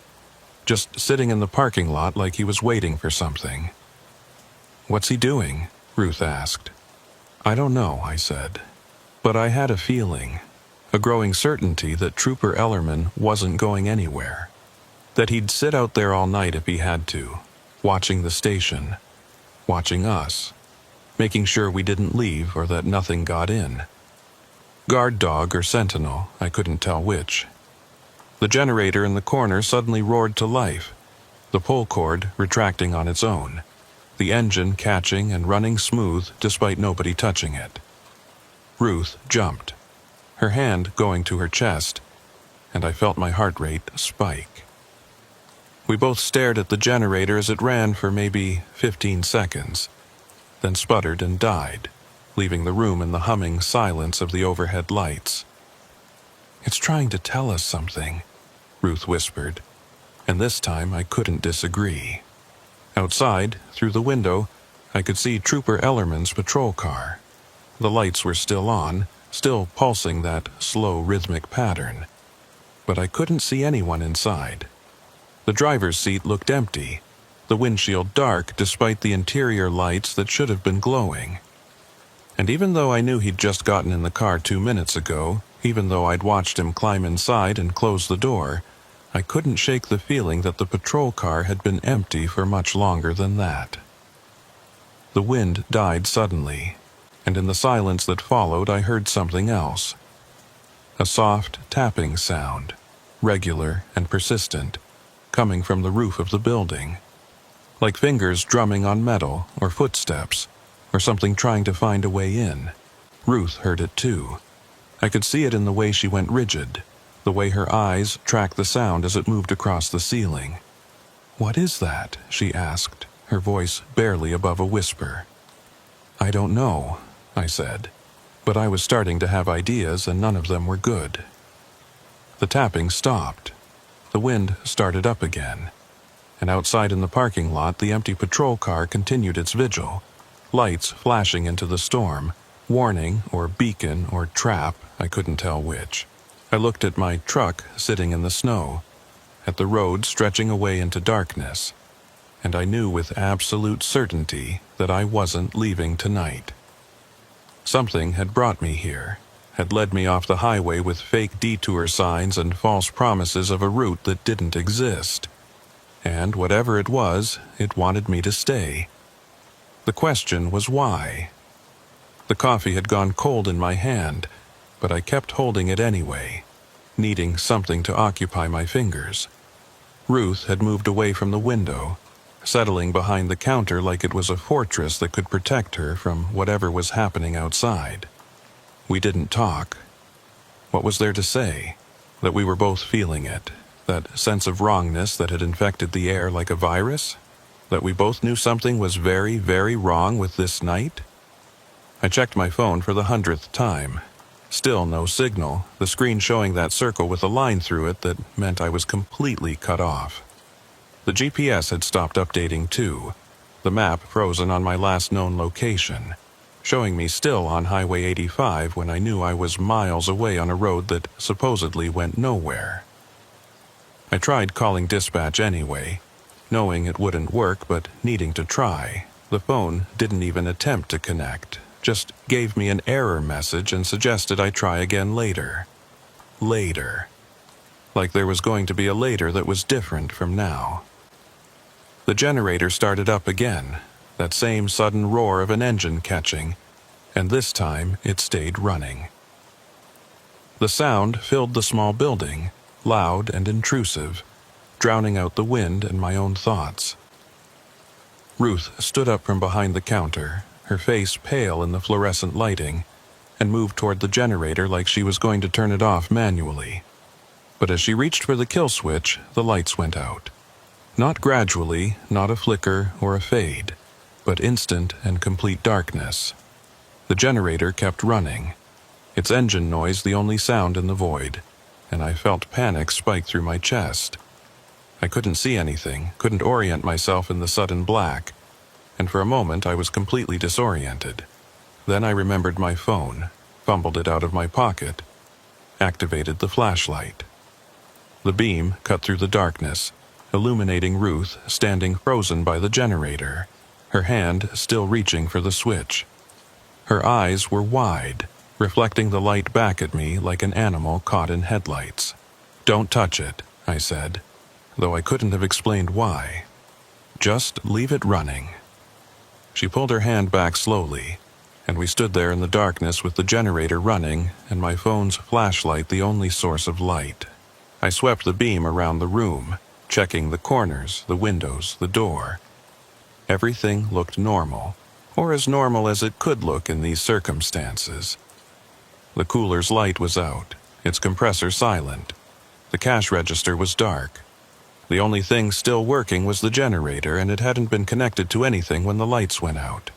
A: just sitting in the parking lot like he was waiting for something. "What's he doing?" Ruth asked. "I don't know," I said. But I had a feeling, a growing certainty that Trooper Ellerman wasn't going anywhere, that he'd sit out there all night if he had to, watching the station, watching us, making sure we didn't leave or that nothing got in. Guard dog or sentinel, I couldn't tell which. The generator in the corner suddenly roared to life, the pull cord retracting on its own, the engine catching and running smooth despite nobody touching it. Ruth jumped, her hand going to her chest, and I felt my heart rate spike. We both stared at the generator as it ran for maybe 15 seconds, then sputtered and died, leaving the room in the humming silence of the overhead lights. "It's trying to tell us something," Ruth whispered, and this time I couldn't disagree. Outside, through the window, I could see Trooper Ellerman's patrol car. The lights were still on, still pulsing that slow rhythmic pattern. But I couldn't see anyone inside. The driver's seat looked empty, the windshield dark despite the interior lights that should have been glowing. And even though I knew he'd just gotten in the car 2 minutes ago, even though I'd watched him climb inside and close the door, I couldn't shake the feeling that the patrol car had been empty for much longer than that. The wind died suddenly, and in the silence that followed I heard something else. A soft tapping sound, regular and persistent, coming from the roof of the building. Like fingers drumming on metal, or footsteps, or something trying to find a way in. Ruth heard it too. I could see it in the way she went rigid, the way her eyes tracked the sound as it moved across the ceiling. "What is that?" she asked, her voice barely above a whisper. "I don't know," I said, but I was starting to have ideas and none of them were good. The tapping stopped. The wind started up again, and outside in the parking lot the empty patrol car continued its vigil, lights flashing into the storm, warning or beacon or trap, I couldn't tell which. I looked at my truck sitting in the snow, at the road stretching away into darkness, and I knew with absolute certainty that I wasn't leaving tonight. Something had brought me here, had led me off the highway with fake detour signs and false promises of a route that didn't exist. And whatever it was, it wanted me to stay. The question was why? The coffee had gone cold in my hand, but I kept holding it anyway, needing something to occupy my fingers. Ruth had moved away from the window, settling behind the counter like it was a fortress that could protect her from whatever was happening outside. We didn't talk. What was there to say? That we were both feeling it, that sense of wrongness that had infected the air like a virus? That we both knew something was very, very wrong with this night? I checked my phone for the 100th time. Still no signal, the screen showing that circle with a line through it that meant I was completely cut off. The GPS had stopped updating too, the map frozen on my last known location, showing me still on Highway 85 when I knew I was miles away on a road that supposedly went nowhere. I tried calling dispatch anyway, knowing it wouldn't work but needing to try. The phone didn't even attempt to connect, just gave me an error message and suggested I try again later. Later. Like there was going to be a later that was different from now. The generator started up again, that same sudden roar of an engine catching, and this time it stayed running. The sound filled the small building, loud and intrusive, drowning out the wind and my own thoughts. Ruth stood up from behind the counter, her face pale in the fluorescent lighting, and moved toward the generator like she was going to turn it off manually. But as she reached for the kill switch, the lights went out. Not gradually, not a flicker or a fade, but instant and complete darkness. The generator kept running, its engine noise the only sound in the void, and I felt panic spike through my chest. I couldn't see anything, couldn't orient myself in the sudden black, and for a moment I was completely disoriented. Then I remembered my phone, fumbled it out of my pocket, activated the flashlight. The beam cut through the darkness, illuminating Ruth standing frozen by the generator, her hand still reaching for the switch. Her eyes were wide, reflecting the light back at me like an animal caught in headlights. "Don't touch it," I said, though I couldn't have explained why. "Just leave it running." She pulled her hand back slowly, and we stood there in the darkness with the generator running and my phone's flashlight the only source of light. I swept the beam around the room, checking the corners, the windows, the door. Everything looked normal, or as normal as it could look in these circumstances. The cooler's light was out, its compressor silent. The cash register was dark. The only thing still working was the generator, and it hadn't been connected to anything when the lights went out.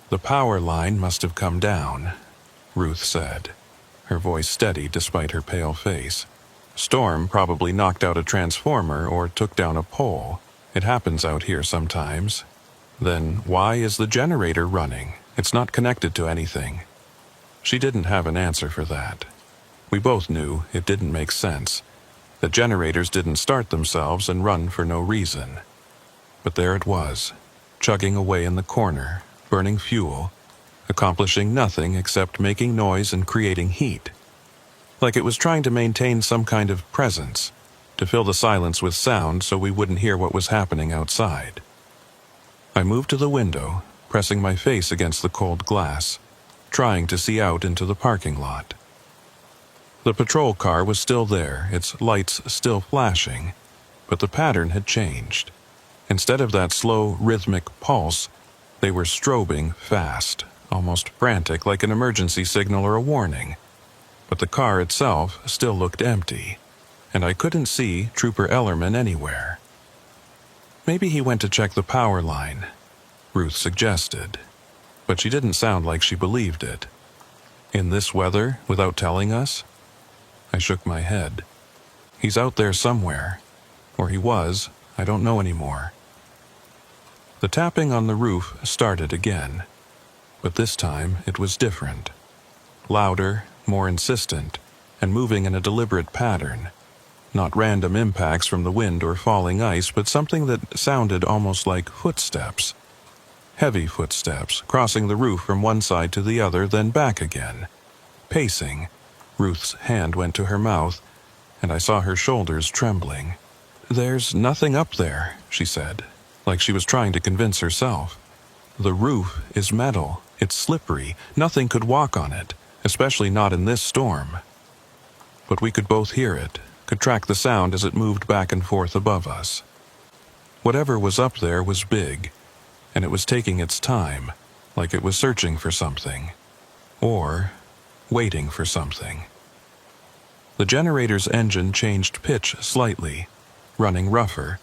A: "The power line must have come down," Ruth said, her voice steady despite her pale face. "Storm probably knocked out a transformer or took down a pole. It happens out here sometimes. Then why is the generator running? It's not connected to anything." She didn't have an answer for that. We both knew it didn't make sense, that generators didn't start themselves and run for no reason. But there it was, chugging away in the corner, burning fuel, accomplishing nothing except making noise and creating heat. Like it was trying to maintain some kind of presence, to fill the silence with sound so we wouldn't hear what was happening outside. I moved to the window, pressing my face against the cold glass, trying to see out into the parking lot. The patrol car was still there, its lights still flashing, but the pattern had changed. Instead of that slow, rhythmic pulse, they were strobing fast, almost frantic, like an emergency signal or a warning. But the car itself still looked empty, and I couldn't see Trooper Ellerman anywhere. Maybe he went to check the power line, Ruth suggested, but she didn't sound like she believed it. In this weather, without telling us? I shook my head. He's out there somewhere, or he was, I don't know anymore. The tapping on the roof started again, but this time it was different. Louder, more insistent, and moving in a deliberate pattern. Not random impacts from the wind or falling ice, but something that sounded almost like footsteps. Heavy footsteps, crossing the roof from one side to the other, then back again. Pacing. Ruth's hand went to her mouth, and I saw her shoulders trembling. "There's nothing up there," she said, like she was trying to convince herself. "The roof is metal. It's slippery. Nothing could walk on it, especially not in this storm." But we could both hear it, could track the sound as it moved back and forth above us. Whatever was up there was big, and it was taking its time, like it was searching for something. Or waiting for something. The generator's engine changed pitch slightly, running rougher,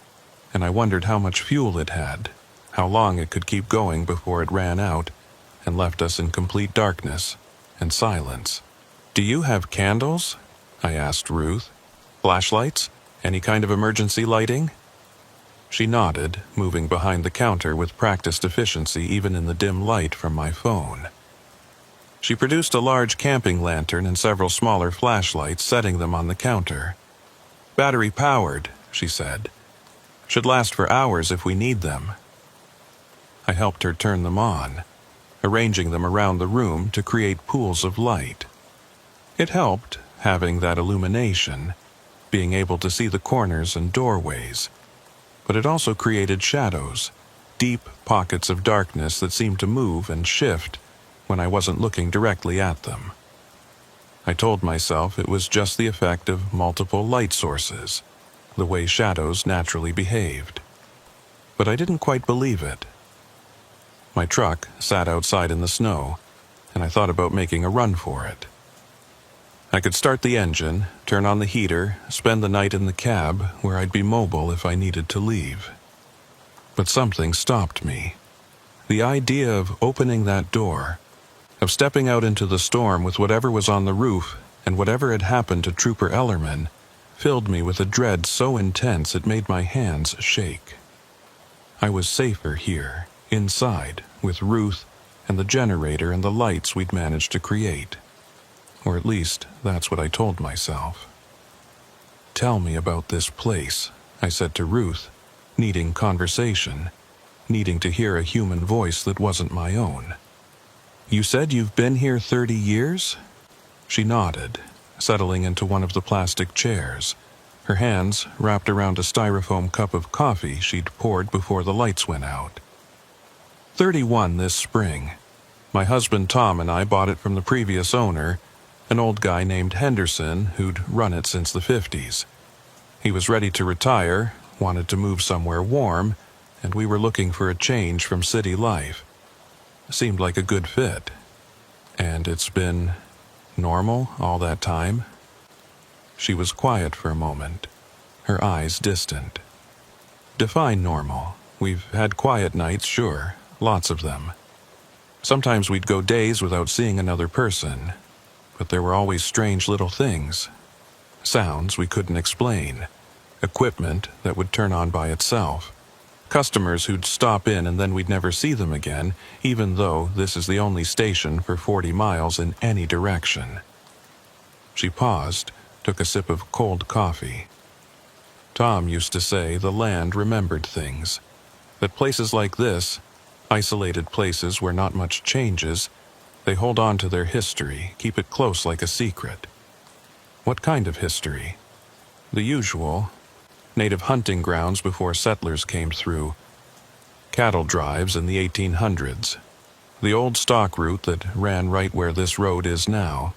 A: and I wondered how much fuel it had, how long it could keep going before it ran out and left us in complete darkness and silence. "Do you have candles?" I asked Ruth. "Flashlights? Any kind of emergency lighting?" She nodded, moving behind the counter with practiced efficiency even in the dim light from my phone. She produced a large camping lantern and several smaller flashlights, setting them on the counter. "Battery-powered," she said. "Should last for hours if we need them." I helped her turn them on, arranging them around the room to create pools of light. It helped, having that illumination, being able to see the corners and doorways, but it also created shadows, deep pockets of darkness that seemed to move and shift when I wasn't looking directly at them. I told myself it was just the effect of multiple light sources, the way shadows naturally behaved. But I didn't quite believe it. My truck sat outside in the snow, and I thought about making a run for it. I could start the engine, turn on the heater, spend the night in the cab where I'd be mobile if I needed to leave. But something stopped me. The idea of opening that door, of stepping out into the storm with whatever was on the roof and whatever had happened to Trooper Ellerman, filled me with a dread so intense it made my hands shake. I was safer here, inside, with Ruth and the generator and the lights we'd managed to create. Or at least, that's what I told myself. "Tell me about this place," I said to Ruth, needing conversation, needing to hear a human voice that wasn't my own. "You said you've been here 30 years? She nodded, settling into one of the plastic chairs, her hands wrapped around a styrofoam cup of coffee she'd poured before the lights went out. 31 this spring. My husband Tom and I bought it from the previous owner, an old guy named Henderson who'd run it since the 50s. He was ready to retire, wanted to move somewhere warm, and we were looking for a change from city life. Seemed like a good fit. And it's been normal all that time?" She was quiet for a moment, her eyes distant. "Define normal. We've had quiet nights, sure, lots of them. Sometimes we'd go days without seeing another person, but there were always strange little things. Sounds we couldn't explain, equipment that would turn on by itself, Customers who'd stop in and then we'd never see them again, even though this is the only station for 40 miles in any direction. She paused, took a sip of cold coffee. Tom used to say the land remembered things, that places like this, isolated places where not much changes, they hold on to their history, keep it close like a secret. What kind of history? The usual. Native hunting grounds before settlers came through. Cattle drives in the 1800s. The old stock route that ran right where this road is now.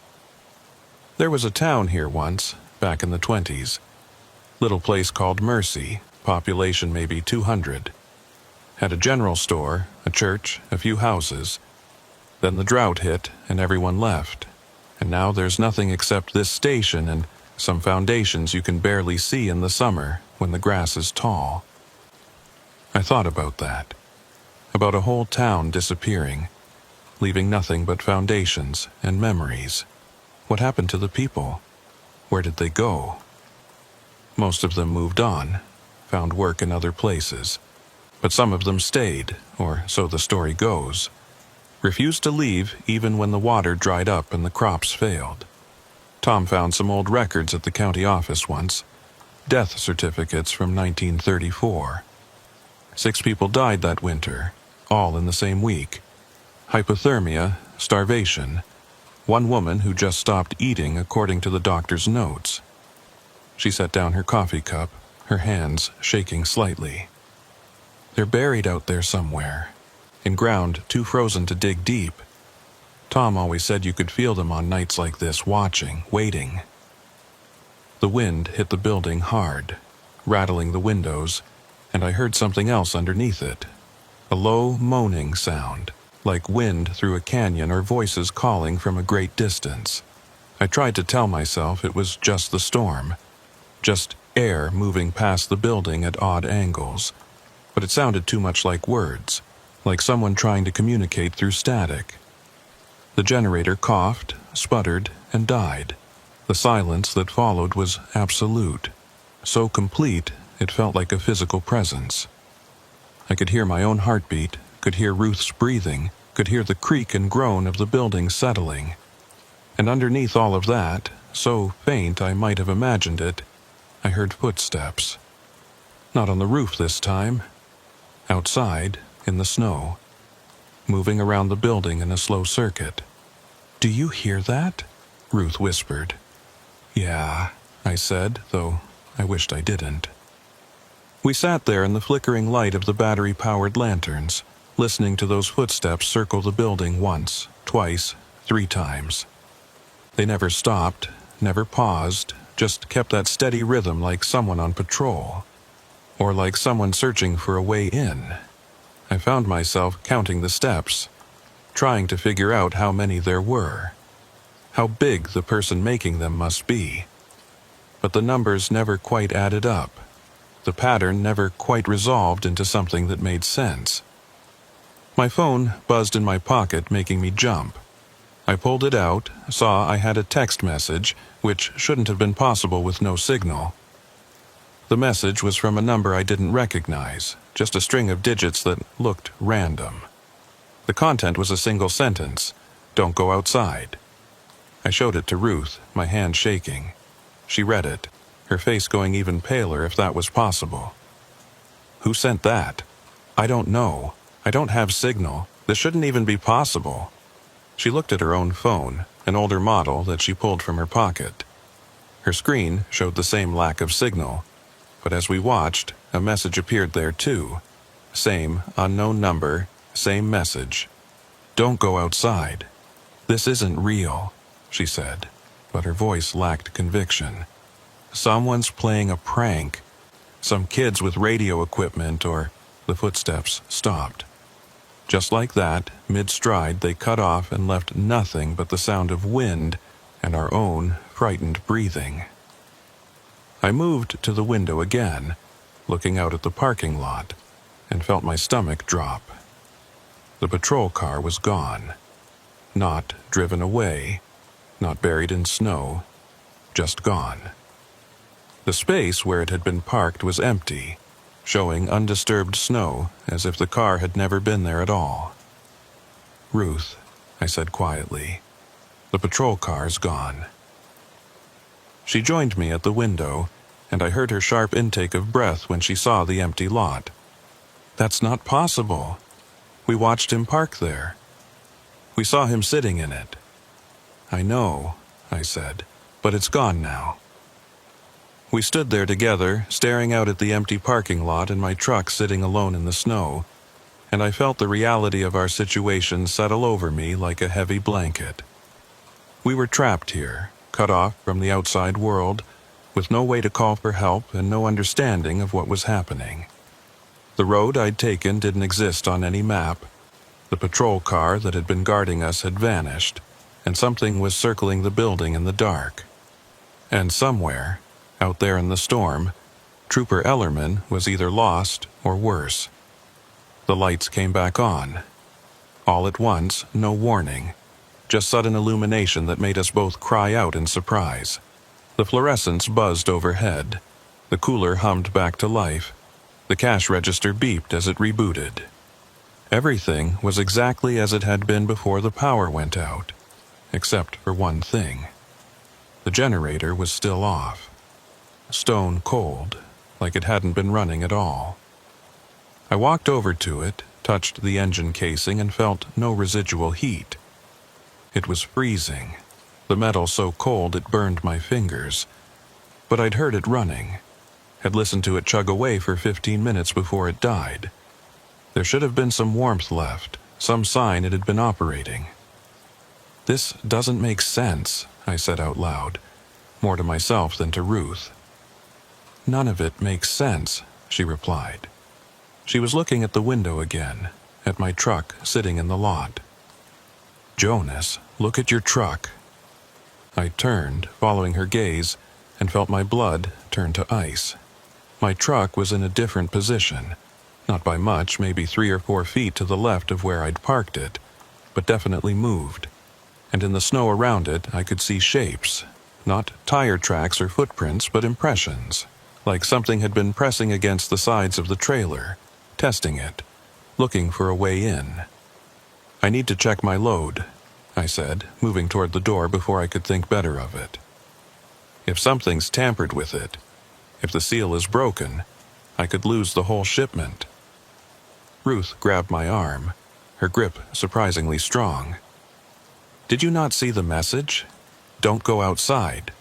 A: There was a town here once, back in the 20s. Little place called Mercy, population maybe 200. Had a general store, a church, a few houses. Then the drought hit and everyone left. And now there's nothing except this station and some foundations you can barely see in the summer when the grass is tall. I thought about that. About a whole town disappearing, leaving nothing but foundations and memories. What happened to the people? Where did they go? Most of them moved on, found work in other places. But some of them stayed, or so the story goes. Refused to leave even when the water dried up and the crops failed. Tom found some old records at the county office once. Death certificates from 1934. 6 people died that winter, all in the same week. Hypothermia, starvation. One woman who just stopped eating according to the doctor's notes. She set down her coffee cup, her hands shaking slightly. They're buried out there somewhere, in ground too frozen to dig deep. Tom always said you could feel them on nights like this, watching, waiting. The wind hit the building hard, rattling the windows, and I heard something else underneath it. A low, moaning sound, like wind through a canyon or voices calling from a great distance. I tried to tell myself it was just the storm, just air moving past the building at odd angles, but it sounded too much like words, like someone trying to communicate through static. The generator coughed, sputtered, and died. The silence that followed was absolute, so complete it felt like a physical presence. I could hear my own heartbeat, could hear Ruth's breathing, could hear the creak and groan of the building settling. And underneath all of that, so faint I might have imagined it, I heard footsteps. Not on the roof this time. Outside, in the snow. Moving around the building in a slow circuit. "Do you hear that?" Ruth whispered. "Yeah," I said, though I wished I didn't. We sat there in the flickering light of the battery-powered lanterns, listening to those footsteps circle the building once, twice, 3 times. They never stopped, never paused, just kept that steady rhythm like someone on patrol, or like someone searching for a way in. I found myself counting the steps, trying to figure out how many there were, how big the person making them must be. But the numbers never quite added up. The pattern never quite resolved into something that made sense. My phone buzzed in my pocket, making me jump. I pulled it out, saw I had a text message, which shouldn't have been possible with no signal. The message was from a number I didn't recognize, just a string of digits that looked random. The content was a single sentence, "Don't go outside." I showed it to Ruth, my hand shaking. She read it, her face going even paler if that was possible. "Who sent that?" "I don't know. I don't have signal. This shouldn't even be possible." She looked at her own phone, an older model that she pulled from her pocket. Her screen showed the same lack of signal, but as we watched, a message appeared there too. Same unknown number, same message. "Don't go outside. This isn't real," she said, but her voice lacked conviction. "Someone's playing a prank. Some kids with radio equipment or..." The footsteps stopped. Just like that, mid-stride, they cut off and left nothing but the sound of wind and our own frightened breathing. I moved to the window again, looking out at the parking lot, and felt my stomach drop. The patrol car was gone. Not driven away, not buried in snow, just gone. The space where it had been parked was empty. showing undisturbed snow as if the car had never been there at all. "Ruth," I said quietly, "the patrol car's gone." She joined me at the window, and I heard her sharp intake of breath when she saw the empty lot. "That's not possible. We watched him park there. We saw him sitting in it." "I know," I said, "but it's gone now." We stood there together, staring out at the empty parking lot and my truck sitting alone in the snow, and I felt the reality of our situation settle over me like a heavy blanket. We were trapped here, cut off from the outside world, with no way to call for help and no understanding of what was happening. The road I'd taken didn't exist on any map. The patrol car that had been guarding us had vanished, and something was circling the building in the dark. And somewhere, out there in the storm, Trooper Ellerman was either lost or worse. The lights came back on. All at once, no warning, just sudden illumination that made us both cry out in surprise. The fluorescents buzzed overhead. The cooler hummed back to life. The cash register beeped as it rebooted. Everything was exactly as it had been before the power went out, except for one thing. The generator was still off. Stone cold, like it hadn't been running at all. I walked over to it, touched the engine casing, and felt no residual heat. It was freezing, the metal so cold it burned my fingers. But I'd heard it running, had listened to it chug away for 15 minutes before it died. There should have been some warmth left, some sign it had been operating. "This doesn't make sense," I said out loud, more to myself than to Ruth. "None of it makes sense," she replied. She was looking at the window again, at my truck sitting in the lot. "Jonas, look at your truck." I turned, following her gaze, and felt my blood turn to ice. My truck was in a different position, not by much, maybe 3 or 4 feet to the left of where I'd parked it, but definitely moved. And in the snow around it, I could see shapes, not tire tracks or footprints, but impressions, like something had been pressing against the sides of the trailer, testing it, looking for a way in. "I need to check my load," I said, moving toward the door before I could think better of it. "If something's tampered with it, if the seal is broken, I could lose the whole shipment." Ruth grabbed my arm, her grip surprisingly strong. "Did you not see the message? Don't go outside.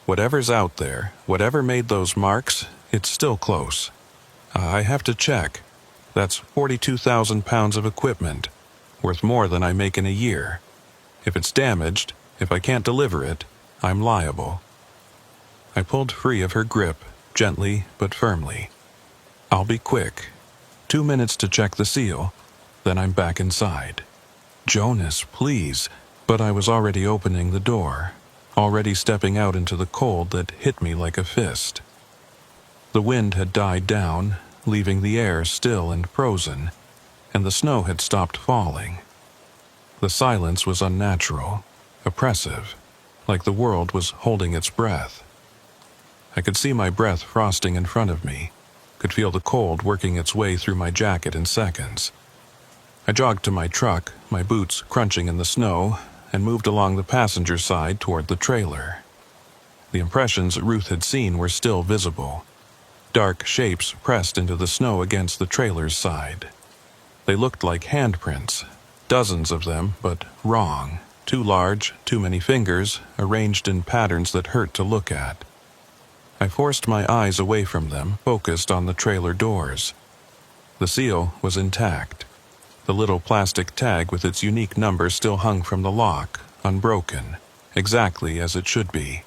A: Whatever's out there, whatever made those marks, it's still close. I have to check. That's 42,000 pounds of equipment, worth more than I make in a year. If it's damaged, if I can't deliver it, I'm liable." I pulled free of her grip, gently but firmly. "I'll be quick. 2 minutes to check the seal, then I'm back inside." "Jonas, please." But I was already opening the door, already stepping out into the cold that hit me like a fist. The wind had died down, leaving the air still and frozen, and the snow had stopped falling. The silence was unnatural, oppressive, like the world was holding its breath. I could see my breath frosting in front of me, could feel the cold working its way through my jacket in seconds. I jogged to my truck, my boots crunching in the snow, and moved along the passenger side toward the trailer. The impressions Ruth had seen were still visible. Dark shapes pressed into the snow against the trailer's side. They looked like handprints, dozens of them, but wrong, too large, too many fingers, arranged in patterns that hurt to look at. I forced my eyes away from them, focused on the trailer doors. The seal was intact. The little plastic tag with its unique number still hung from the lock, unbroken, exactly as it should be.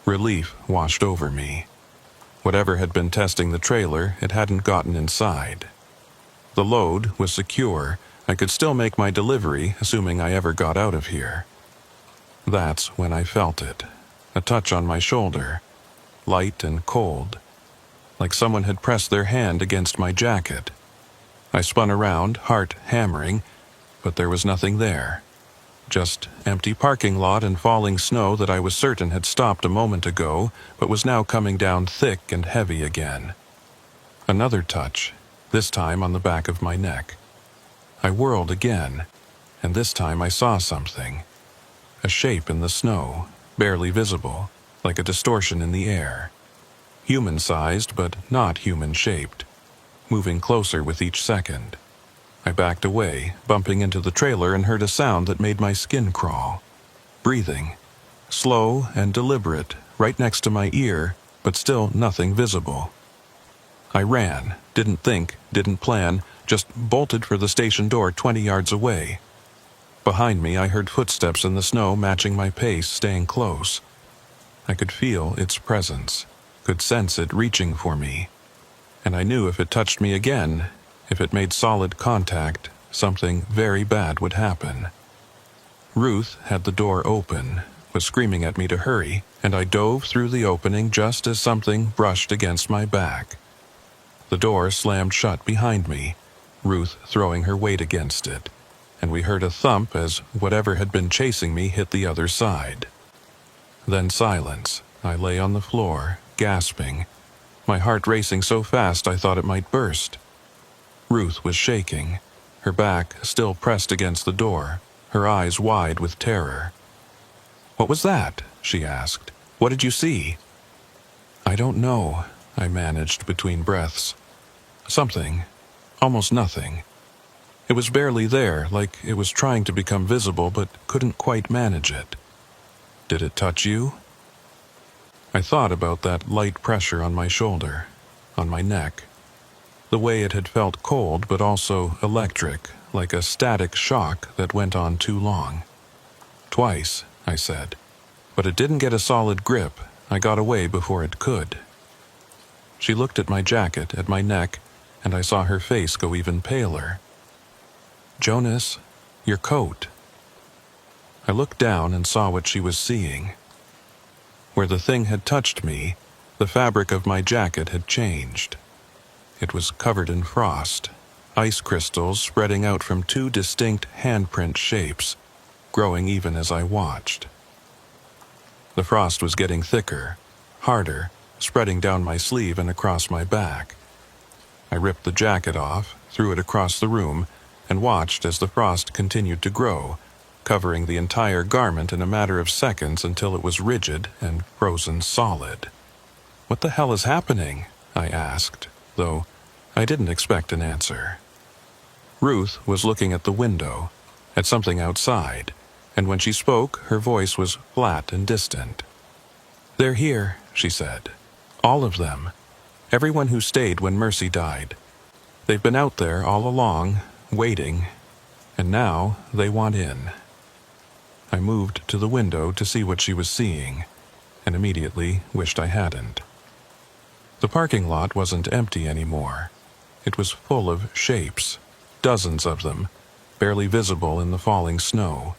A: Relief washed over me. Whatever had been testing the trailer, it hadn't gotten inside. The load was secure. I could still make my delivery, assuming I ever got out of here. That's when I felt it. A touch on my shoulder, light and cold, like someone had pressed their hand against my jacket. I spun around, heart hammering, but there was nothing there. Just empty parking lot and falling snow that I was certain had stopped a moment ago, but was now coming down thick and heavy again. Another touch, this time on the back of my neck. I whirled again, and this time I saw something. A shape in the snow, barely visible, like a distortion in the air. Human-sized, but not human-shaped, moving closer with each second. I backed away, bumping into the trailer, and heard a sound that made my skin crawl. Breathing. Slow and deliberate, right next to my ear, but still nothing visible. I ran, didn't think, didn't plan, just bolted for the station door 20 yards away. Behind me, I heard footsteps in the snow matching my pace, staying close. I could feel its presence, could sense it reaching for me. And I knew if it touched me again, if it made solid contact, something very bad would happen. Ruth had the door open, was screaming at me to hurry, and I dove through the opening just as something brushed against my back. The door slammed shut behind me, Ruth throwing her weight against it, and we heard a thump as whatever had been chasing me hit the other side. Then silence. I lay on the floor, gasping, my heart racing so fast I thought it might burst. Ruth was shaking, her back still pressed against the door, her eyes wide with terror. "What was that?" she asked. "What did you see?" "I don't know," I managed between breaths. "Something. Almost nothing. It was barely there, like it was trying to become visible but couldn't quite manage it." "Did it touch you?" I thought about that light pressure on my shoulder, on my neck. The way it had felt cold but also electric, like a static shock that went on too long. "Twice," I said. "But it didn't get a solid grip. I got away before it could." She looked at my jacket, at my neck, and I saw her face go even paler. "Jonas, your coat." I looked down and saw what she was seeing. Where the thing had touched me, the fabric of my jacket had changed. It was covered in frost, ice crystals spreading out from two distinct handprint shapes, growing even as I watched. The frost was getting thicker, harder, spreading down my sleeve and across my back. I ripped the jacket off, threw it across the room, and watched as the frost continued to grow, covering the entire garment in a matter of seconds until it was rigid and frozen solid. "What the hell is happening?" I asked, though I didn't expect an answer. Ruth was looking at the window, at something outside, and when she spoke, her voice was flat and distant. "They're here," she said. "All of them. Everyone who stayed when Mercy died. They've been out there all along, waiting, and now they want in." I moved to the window to see what she was seeing, and immediately wished I hadn't. The parking lot wasn't empty anymore. It was full of shapes, dozens of them, barely visible in the falling snow.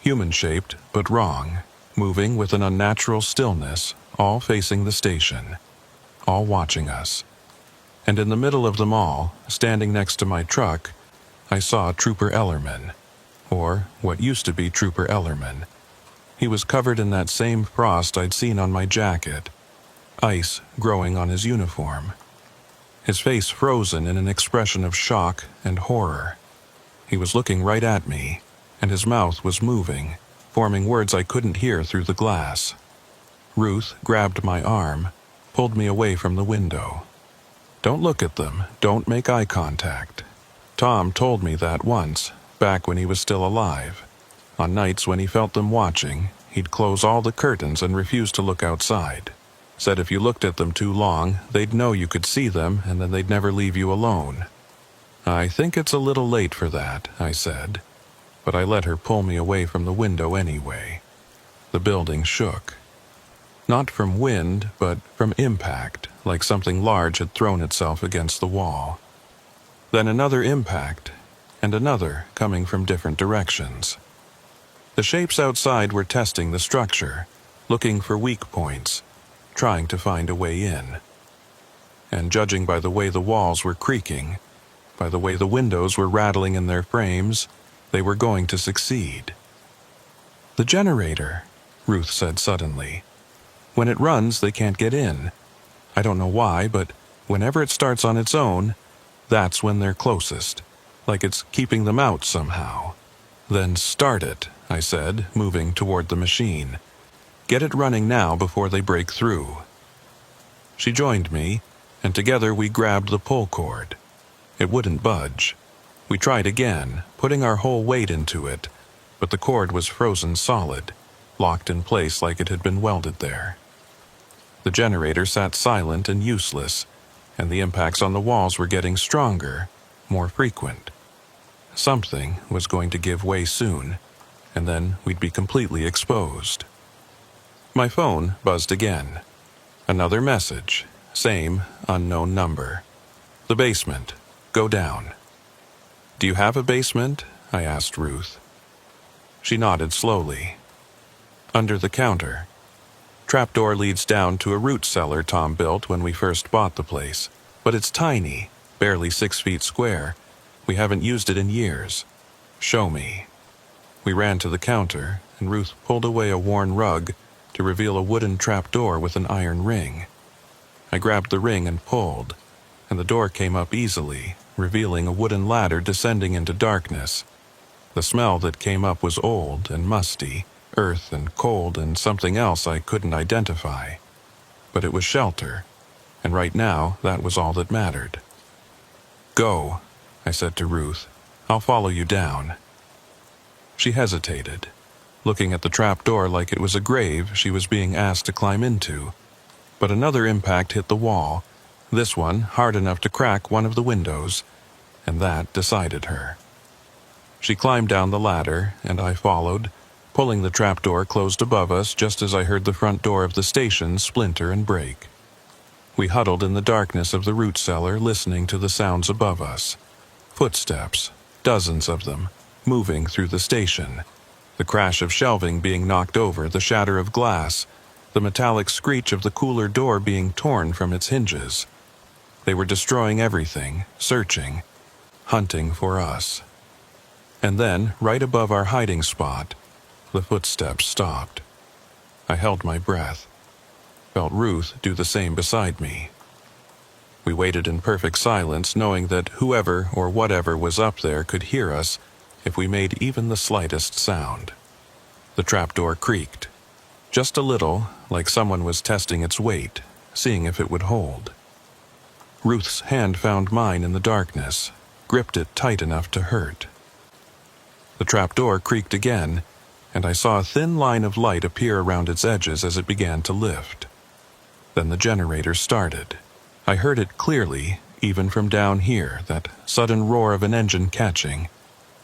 A: Human-shaped, but wrong, moving with an unnatural stillness, all facing the station, all watching us. And in the middle of them all, standing next to my truck, I saw Trooper Ellerman, or what used to be Trooper Ellerman. He was covered in that same frost I'd seen on my jacket, ice growing on his uniform. His face frozen in an expression of shock and horror. He was looking right at me, and his mouth was moving, forming words I couldn't hear through the glass. Ruth grabbed my arm, pulled me away from the window. "Don't look at them, don't make eye contact. Tom told me that once, back when he was still alive. On nights when he felt them watching, he'd close all the curtains and refuse to look outside. Said if you looked at them too long, they'd know you could see them and then they'd never leave you alone." "I think it's a little late for that," I said, but I let her pull me away from the window anyway. The building shook. Not from wind, but from impact, like something large had thrown itself against the wall. Then another impact, and another coming from different directions. The shapes outside were testing the structure, looking for weak points, trying to find a way in. And judging by the way the walls were creaking, by the way the windows were rattling in their frames, they were going to succeed. "The generator," Ruth said suddenly. "When it runs, they can't get in. I don't know why, but Whenever it starts on its own, that's when they're closest, like it's keeping them out somehow. Then start it, I said, moving toward the machine. Get it running now before they break through. She joined me, and together we grabbed the pull cord. It wouldn't budge. We tried again, putting our whole weight into it, but the cord was frozen solid, locked in place like it had been welded there. The generator sat silent and useless, and the impacts on the walls were getting stronger, more frequent. Something was going to give way soon, and then we'd be completely exposed. My phone buzzed again. Another message, same unknown number. The basement. Go down. Do you have a basement? I asked Ruth. She nodded slowly. Under the counter. Trapdoor leads down to a root cellar Tom built when we first bought the place, but it's tiny, barely 6 feet square. We haven't used it in years. Show me. We ran to the counter, and Ruth pulled away a worn rug to reveal a wooden trapdoor with an iron ring. I grabbed the ring and pulled, and the door came up easily, revealing a wooden ladder descending into darkness. The smell that came up was old and musty, earth and cold and something else I couldn't identify. But it was shelter, and right now that was all that mattered. Go, I said to Ruth. I'll follow you down. She hesitated, looking at the trapdoor like it was a grave she was being asked to climb into. But another impact hit the wall, this one hard enough to crack one of the windows, and that decided her. She climbed down the ladder, and I followed, pulling the trapdoor closed above us just as I heard the front door of the station splinter and break. We huddled in the darkness of the root cellar, listening to the sounds above us. Footsteps, dozens of them, moving through the station. The crash of shelving being knocked over, the shatter of glass, the metallic screech of the cooler door being torn from its hinges. They were destroying everything, searching, hunting for us. And then, right above our hiding spot, the footsteps stopped. I held my breath, felt Ruth do the same beside me. We waited in perfect silence, knowing that whoever or whatever was up there could hear us if we made even the slightest sound. The trapdoor creaked, just a little, like someone was testing its weight, seeing if it would hold. Ruth's hand found mine in the darkness, gripped it tight enough to hurt. The trapdoor creaked again, and I saw a thin line of light appear around its edges as it began to lift. Then the generator started. I heard it clearly, even from down here, that sudden roar of an engine catching,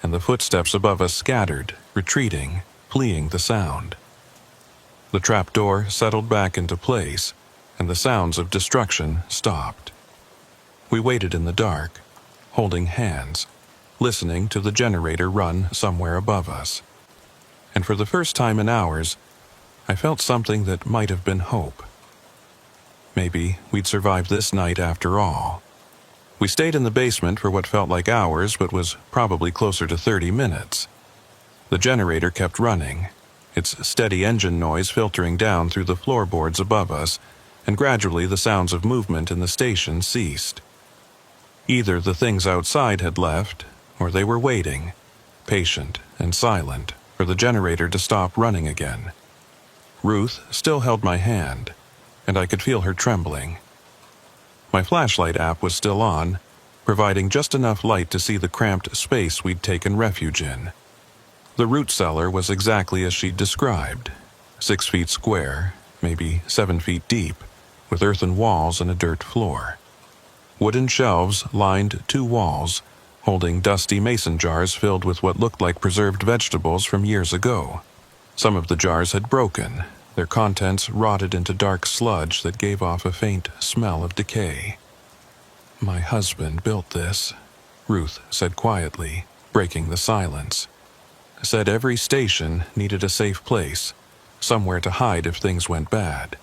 A: and the footsteps above us scattered, retreating, fleeing the sound. The trapdoor settled back into place, and the sounds of destruction stopped. We waited in the dark, holding hands, listening to the generator run somewhere above us. And for the first time in hours, I felt something that might have been hope. Maybe we'd survive this night after all. We stayed in the basement for what felt like hours but was probably closer to 30 minutes. The generator kept running, its steady engine noise filtering down through the floorboards above us, and gradually the sounds of movement in the station ceased. Either the things outside had left, or they were waiting, patient and silent, for the generator to stop running again. Ruth still held my hand, and I could feel her trembling. My flashlight app was still on, providing just enough light to see the cramped space we'd taken refuge in. The root cellar was exactly as she'd described, 6 feet square, maybe 7 feet deep, with earthen walls and a dirt floor. Wooden shelves lined 2 walls, holding dusty mason jars filled with what looked like preserved vegetables from years ago. Some of the jars had broken, their contents rotted into dark sludge that gave off a faint smell of decay. "My husband built this," Ruth said quietly, breaking the silence. "Said every station needed a safe place, somewhere to hide if things went bad.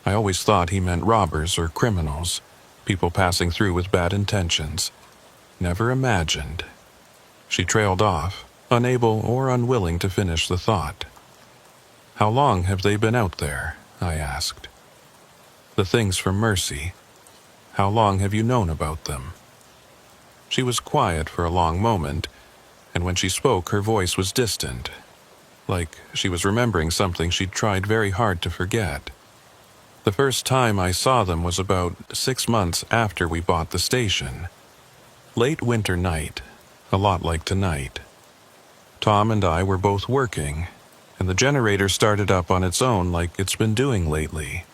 A: I always thought he meant robbers or criminals, people passing through with bad intentions. Never imagined." She trailed off, unable or unwilling to finish the thought. "How long have they been out there?" I asked. "The things from Mercy. How long have you known about them?" She was quiet for a long moment, and when she spoke her voice was distant, like she was remembering something she'd tried very hard to forget. "The first time I saw them was about 6 months after we bought the station. Late winter night, a lot like tonight. Tom and I were both working, and the generator started up on its own like it's been doing lately.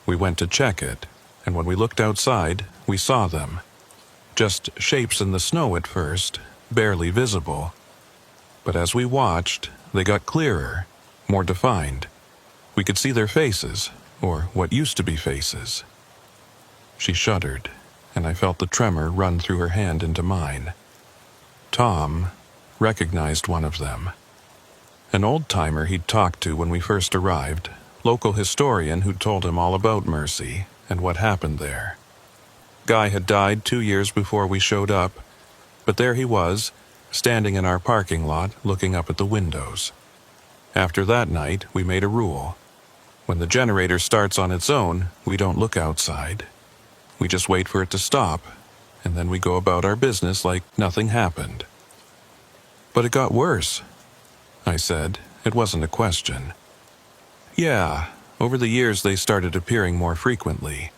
A: We went to check it, and when we looked outside, we saw them. Just shapes in the snow at first, barely visible. But as we watched, they got clearer, more defined. We could see their faces, or what used to be faces." She shuddered, and I felt the tremor run through her hand into mine. Tom recognized one of them. An old-timer he'd talked to when we first arrived, local historian who'd told him all about Mercy and what happened there. Guy had died 2 years before we showed up, but there he was, standing in our parking lot looking up at the windows. After that night, we made a rule. When the generator starts on its own, we don't look outside. We just wait for it to stop, and then we go about our business like nothing happened. "But it got worse," I said. It wasn't a question. "Yeah, over the years they started appearing more frequently.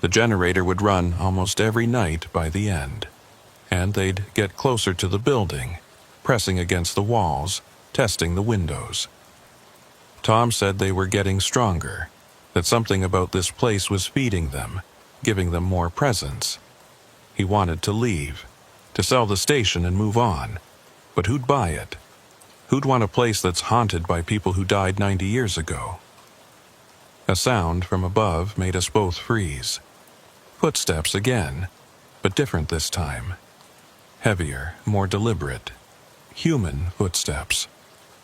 A: The generator would run almost every night by the end, and they'd get closer to the building, pressing against the walls, testing the windows. Tom said they were getting stronger, that something about this place was feeding them, giving them more presence. He wanted to leave, to sell the station and move on. But who'd buy it? Who'd want a place that's haunted by people who died 90 years ago?" A sound from above made us both freeze. Footsteps again, but different this time. Heavier, more deliberate. Human footsteps.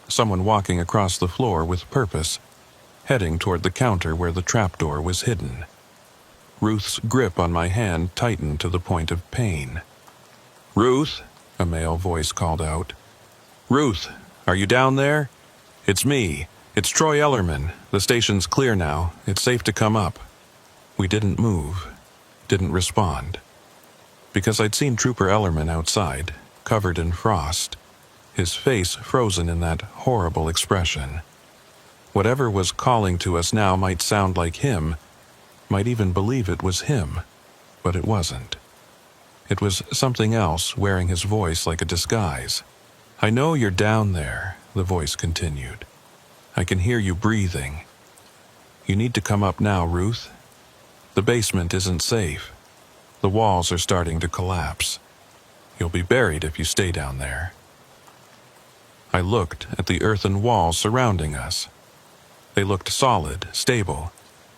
A: Someone walking across the floor with purpose, heading toward the counter where the trapdoor was hidden. Ruth's grip on my hand tightened to the point of pain. "Ruth," a male voice called out. "Ruth, are you down there? It's me. It's Troy Ellerman. The station's clear now. It's safe to come up." We didn't move, didn't respond. Because I'd seen Trooper Ellerman outside, covered in frost, his face frozen in that horrible expression. Whatever was calling to us now might sound like him, might even believe it was him, but it wasn't. It was something else wearing his voice like a disguise. "I know you're down there," the voice continued. "I can hear you breathing. You need to come up now, Ruth. The basement isn't safe. The walls are starting to collapse. You'll be buried if you stay down there." I looked at the earthen walls surrounding us. They looked solid, stable,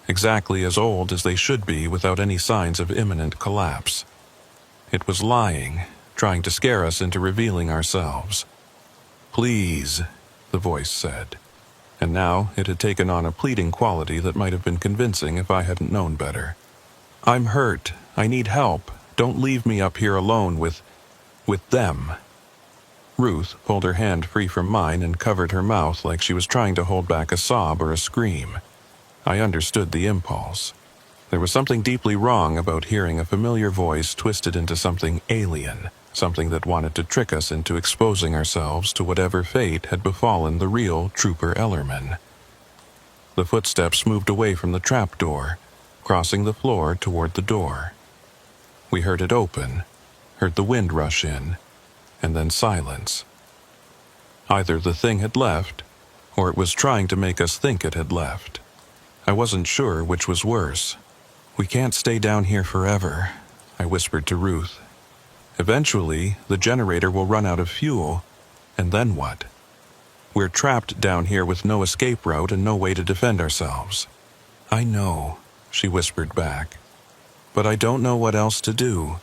A: exactly as old as they should be without any signs of imminent collapse. It was lying, trying to scare us into revealing ourselves. "Please," the voice said, and now it had taken on a pleading quality that might have been convincing if I hadn't known better. "I'm hurt. I need help. Don't leave me up here alone with them." Ruth pulled her hand free from mine and covered her mouth like she was trying to hold back a sob or a scream. I understood the impulse. There was something deeply wrong about hearing a familiar voice twisted into something alien, something that wanted to trick us into exposing ourselves to whatever fate had befallen the real Trooper Ellerman. The footsteps moved away from the trapdoor, crossing the floor toward the door. We heard it open, heard the wind rush in, and then silence. Either the thing had left, or it was trying to make us think it had left. I wasn't sure which was worse. "We can't stay down here forever," I whispered to Ruth. "Eventually, the generator will run out of fuel, and then what? We're trapped down here with no escape route and no way to defend ourselves." "I know," she whispered back, "but I don't know what else to do.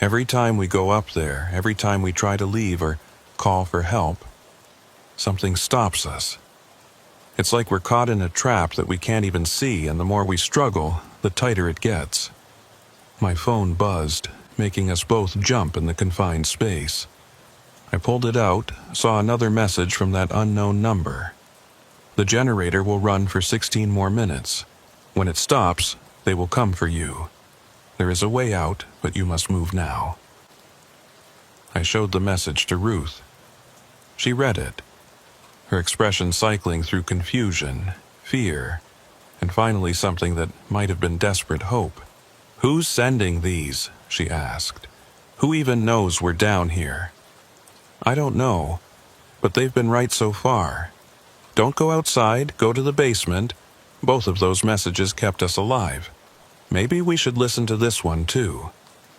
A: Every time we go up there, every time we try to leave or call for help, something stops us. It's like we're caught in a trap that we can't even see, and the more we struggle, the tighter it gets." My phone buzzed, making us both jump in the confined space. I pulled it out, saw another message from that unknown number. "The generator will run for 16 more minutes. When it stops, they will come for you. There is a way out, but you must move now. I showed the message to Ruth. She read it, her expression cycling through confusion, fear, and finally something that might have been desperate hope. "Who's sending these?" she asked. "Who even knows we're down here?" "I don't know, but they've been right so far. Don't go outside, go to the basement." Both of those messages kept us alive. Maybe we should listen to this one too.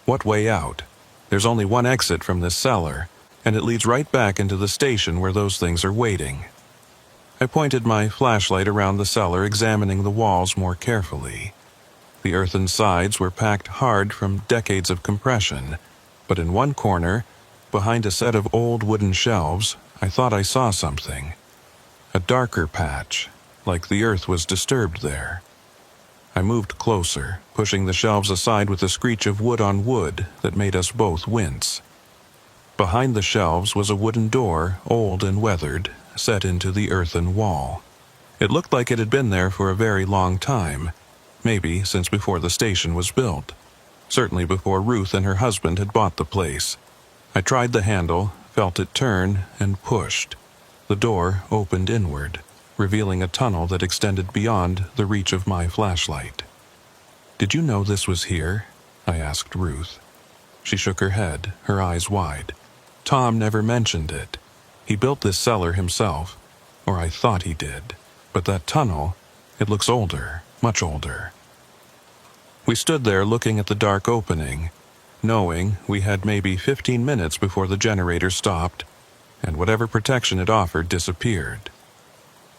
A: What way out? There's only one exit from this cellar, and it leads right back into the station where those things are waiting. I pointed my flashlight around the cellar, examining the walls more carefully. The earthen sides were packed hard from decades of compression, but in one corner, behind a set of old wooden shelves, I thought I saw something. A darker patch, like the earth was disturbed there. I moved closer, pushing the shelves aside with a screech of wood on wood that made us both wince. Behind the shelves was a wooden door, old and weathered, set into the earthen wall. It looked like it had been there for a very long time, maybe since before the station was built. Certainly before Ruth and her husband had bought the place. I tried the handle, felt it turn, and pushed. The door opened inward, revealing a tunnel that extended beyond the reach of my flashlight. "Did you know this was here?" I asked Ruth. She shook her head, her eyes wide. "Tom never mentioned it. He built this cellar himself, or I thought he did. But that tunnel, it looks older, much older." We stood there looking at the dark opening, knowing we had maybe 15 minutes before the generator stopped, and whatever protection it offered disappeared.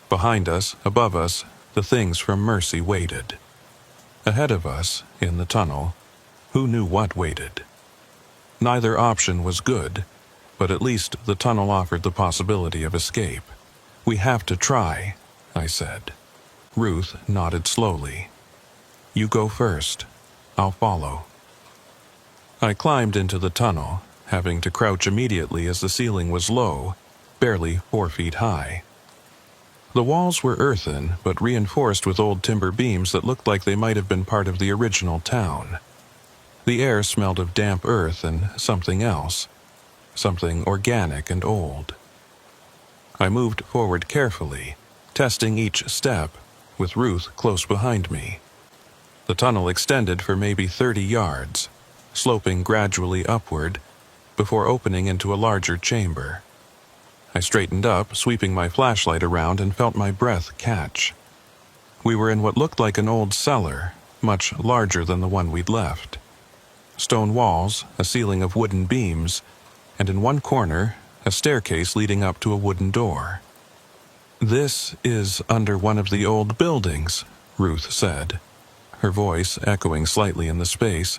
A: Behind us, above us, the things from Mercy waited. Ahead of us, in the tunnel, who knew what waited? Neither option was good, but at least the tunnel offered the possibility of escape. "We have to try," I said. Ruth nodded slowly. "You go first. I'll follow." I climbed into the tunnel, having to crouch immediately as the ceiling was low, barely 4 feet high. The walls were earthen, but reinforced with old timber beams that looked like they might have been part of the original town. The air smelled of damp earth and something else, something organic and old. I moved forward carefully, testing each step, with Ruth close behind me. The tunnel extended for maybe 30 yards, sloping gradually upward, before opening into a larger chamber. I straightened up, sweeping my flashlight around, and felt my breath catch. We were in what looked like an old cellar, much larger than the one we'd left. Stone walls, a ceiling of wooden beams, and in one corner, a staircase leading up to a wooden door. "This is under one of the old buildings," Ruth said, her voice echoing slightly in the space.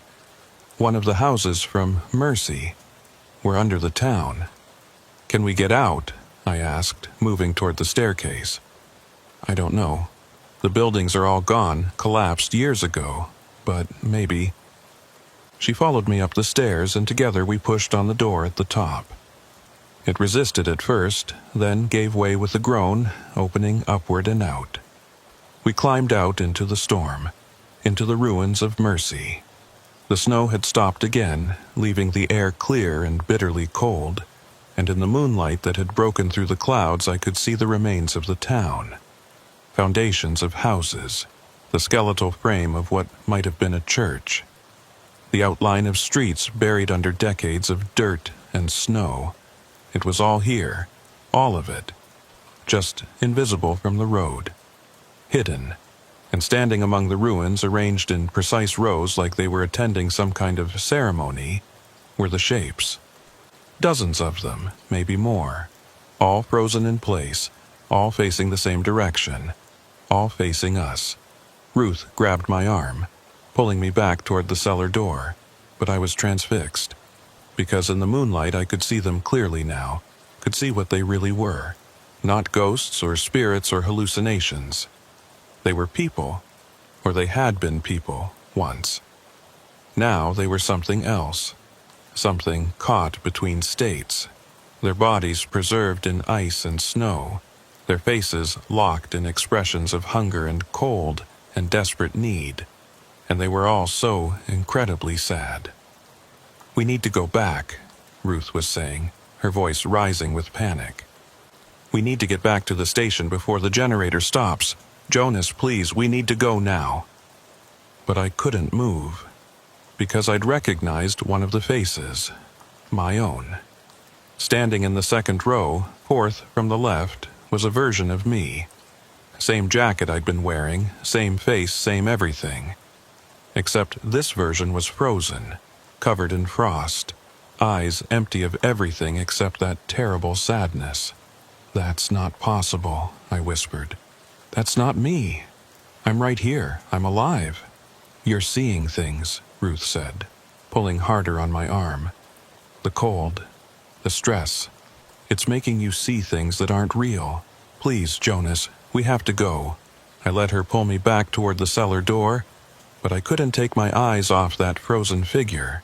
A: "One of the houses from Mercy. We're under the town." "Can we get out?" I asked, moving toward the staircase. "I don't know. The buildings are all gone, collapsed years ago, but maybe." She followed me up the stairs, and together we pushed on the door at the top. It resisted at first, then gave way with a groan, opening upward and out. We climbed out into the storm, into the ruins of Mercy. The snow had stopped again, leaving the air clear and bitterly cold, and in the moonlight that had broken through the clouds I could see the remains of the town. Foundations of houses, the skeletal frame of what might have been a church, the outline of streets buried under decades of dirt and snow. It was all here, all of it, just invisible from the road, hidden, and standing among the ruins arranged in precise rows like they were attending some kind of ceremony, were the shapes. Dozens of them, maybe more, all frozen in place, all facing the same direction, all facing us. Ruth grabbed my arm, pulling me back toward the cellar door, but I was transfixed. Because in the moonlight I could see them clearly now, could see what they really were. Not ghosts or spirits or hallucinations. They were people, or they had been people, once. Now they were something else. Something caught between states, their bodies preserved in ice and snow, their faces locked in expressions of hunger and cold and desperate need. and they were all so incredibly sad. "We need to go back," Ruth was saying, her voice rising with panic. "We need to get back to the station before the generator stops. Jonas, please, we need to go now." But I couldn't move, because I'd recognized one of the faces, my own. Standing in the second row, fourth from the left, was a version of me. Same jacket I'd been wearing, same face, same everything. Except this version was frozen, covered in frost, eyes empty of everything except that terrible sadness. "That's not possible," I whispered. "That's not me. I'm right here. I'm alive." "You're seeing things," Ruth said, pulling harder on my arm. "The cold, the stress, it's making you see things that aren't real. Please, Jonas, we have to go." I let her pull me back toward the cellar door, but I couldn't take my eyes off that frozen figure.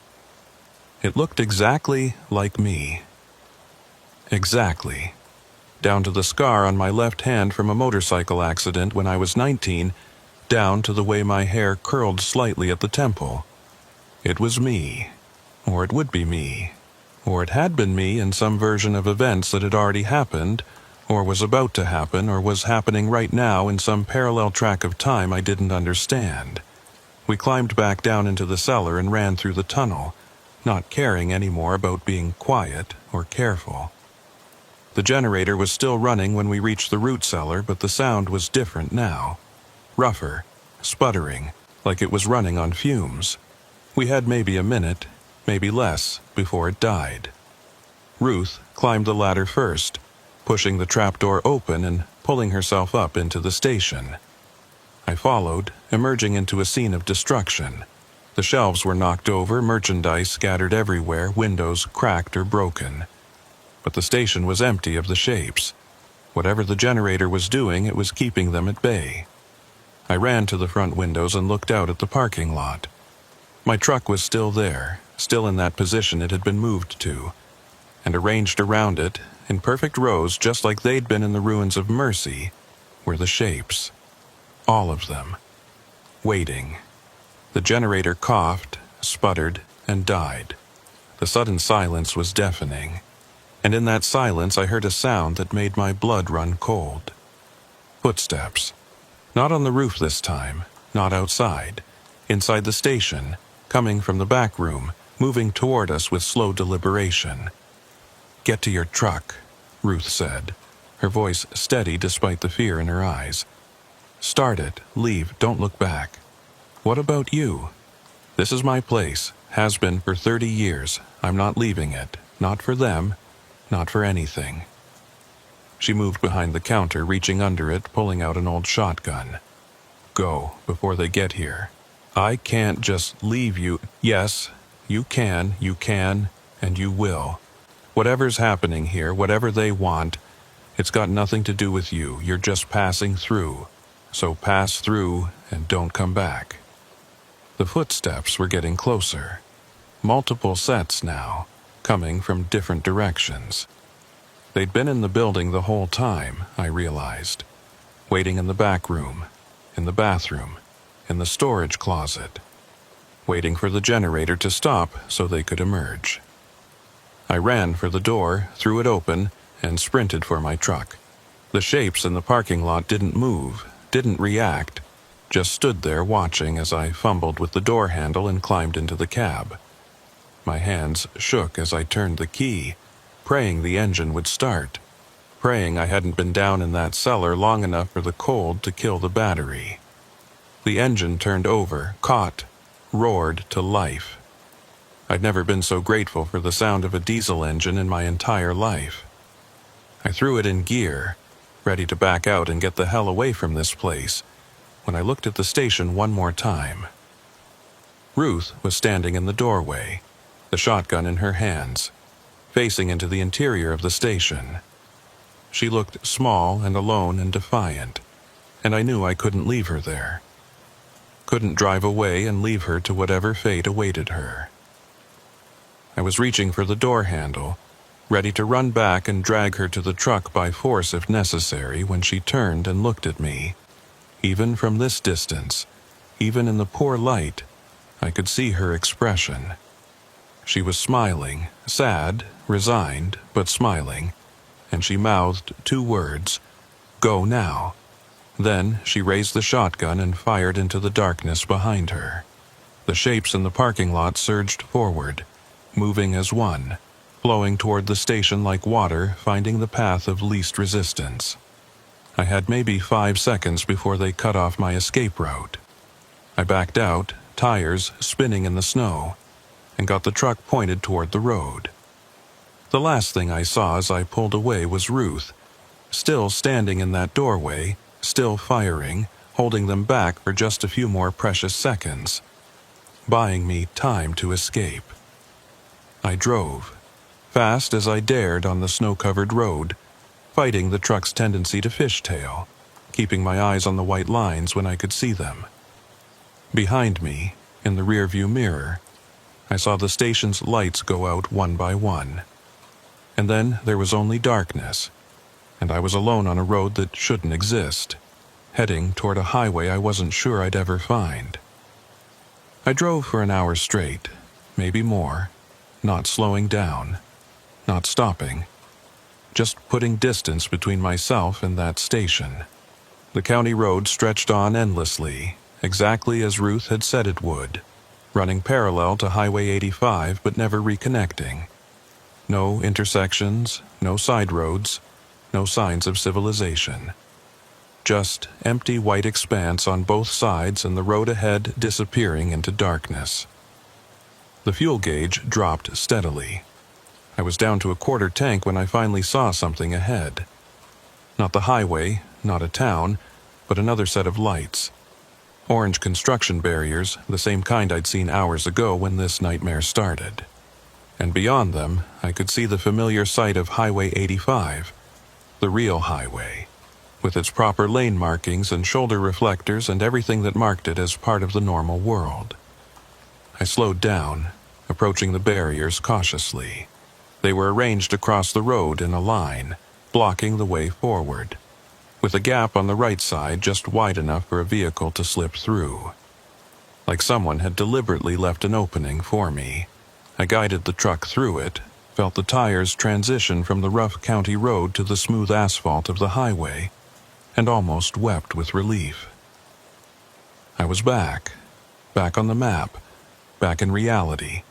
A: It looked exactly like me. Exactly. Down to the scar on my left hand from a motorcycle accident when I was 19, down to the way my hair curled slightly at the temple. It was me. Or it would be me. Or it had been me in some version of events that had already happened, or was about to happen, or was happening right now in some parallel track of time I didn't understand. We climbed back down into the cellar and ran through the tunnel, not caring anymore about being quiet or careful. The generator was still running when we reached the root cellar, but the sound was different now. Rougher, sputtering, like it was running on fumes. We had maybe a minute, maybe less, before it died. Ruth climbed the ladder first, pushing the trapdoor open and pulling herself up into the station. I followed, emerging into a scene of destruction. The shelves were knocked over, merchandise scattered everywhere, windows cracked or broken. But the station was empty of the shapes. Whatever the generator was doing, it was keeping them at bay. I ran to the front windows and looked out at the parking lot. My truck was still there, still in that position it had been moved to, and arranged around it, in perfect rows just like they'd been in the ruins of Mercy, were the shapes. All of them. Waiting. The generator coughed, sputtered, and died. The sudden silence was deafening, and in that silence I heard a sound that made my blood run cold. Footsteps. Not on the roof this time, not outside. Inside the station, coming from the back room, moving toward us with slow deliberation. "Get to your truck," Ruth said, her voice steady despite the fear in her eyes. "Start it, leave, don't look back. What about you? This is my place, has been for 30 years. I'm not leaving it, not for them, not for anything." She moved behind the counter, reaching under it, pulling out an old shotgun. "Go, before they get here. I can't just leave you." "Yes, you can, and you will. Whatever's happening here, whatever they want, it's got nothing to do with you. You're just passing through. So pass through and don't come back." The footsteps were getting closer. Multiple sets now, coming from different directions. They'd been in the building the whole time, I realized. Waiting in the back room, in the bathroom, in the storage closet. Waiting for the generator to stop so they could emerge. I ran for the door, threw it open, and sprinted for my truck. The shapes in the parking lot didn't move, didn't react, just stood there watching as I fumbled with the door handle and climbed into the cab. My hands shook as I turned the key, praying the engine would start, praying I hadn't been down in that cellar long enough for the cold to kill the battery. The engine turned over, caught, roared to life. I'd never been so grateful for the sound of a diesel engine in my entire life. I threw it in gear, ready to back out and get the hell away from this place, when I looked at the station one more time. Ruth was standing in the doorway, the shotgun in her hands, facing into the interior of the station. She looked small and alone and defiant, and I knew I couldn't leave her there. Couldn't drive away and leave her to whatever fate awaited her. I was reaching for the door handle, ready to run back and drag her to the truck by force if necessary, when she turned and looked at me. Even from this distance, even in the poor light, I could see her expression. She was smiling, sad, resigned, but smiling, and she mouthed 2 words, "Go now." Then she raised the shotgun and fired into the darkness behind her. The shapes in the parking lot surged forward, moving as one, flowing toward the station like water finding the path of least resistance. I had maybe 5 seconds before they cut off my escape route. I backed out, tires spinning in the snow, and got the truck pointed toward the road. The last thing I saw as I pulled away was Ruth, still standing in that doorway, still firing, holding them back for just a few more precious seconds, buying me time to escape. I drove, fast as I dared on the snow-covered road, fighting the truck's tendency to fishtail, keeping my eyes on the white lines when I could see them. Behind me, in the rearview mirror, I saw the station's lights go out one by one. And then there was only darkness, and I was alone on a road that shouldn't exist, heading toward a highway I wasn't sure I'd ever find. I drove for an hour straight, maybe more, not slowing down, not stopping, just putting distance between myself and that station. The county road stretched on endlessly, exactly as Ruth had said it would, running parallel to Highway 85 but never reconnecting. No intersections, no side roads, no signs of civilization. Just empty white expanse on both sides and the road ahead disappearing into darkness. The fuel gauge dropped steadily. I was down to a quarter tank when I finally saw something ahead. Not the highway, not a town, but another set of lights. Orange construction barriers, the same kind I'd seen hours ago when this nightmare started. And beyond them, I could see the familiar sight of Highway 85, the real highway, with its proper lane markings and shoulder reflectors and everything that marked it as part of the normal world. I slowed down, approaching the barriers cautiously. They were arranged across the road in a line, blocking the way forward, with a gap on the right side just wide enough for a vehicle to slip through. Like someone had deliberately left an opening for me. I guided the truck through it, felt the tires transition from the rough county road to the smooth asphalt of the highway, and almost wept with relief. I was back on the map, back in reality,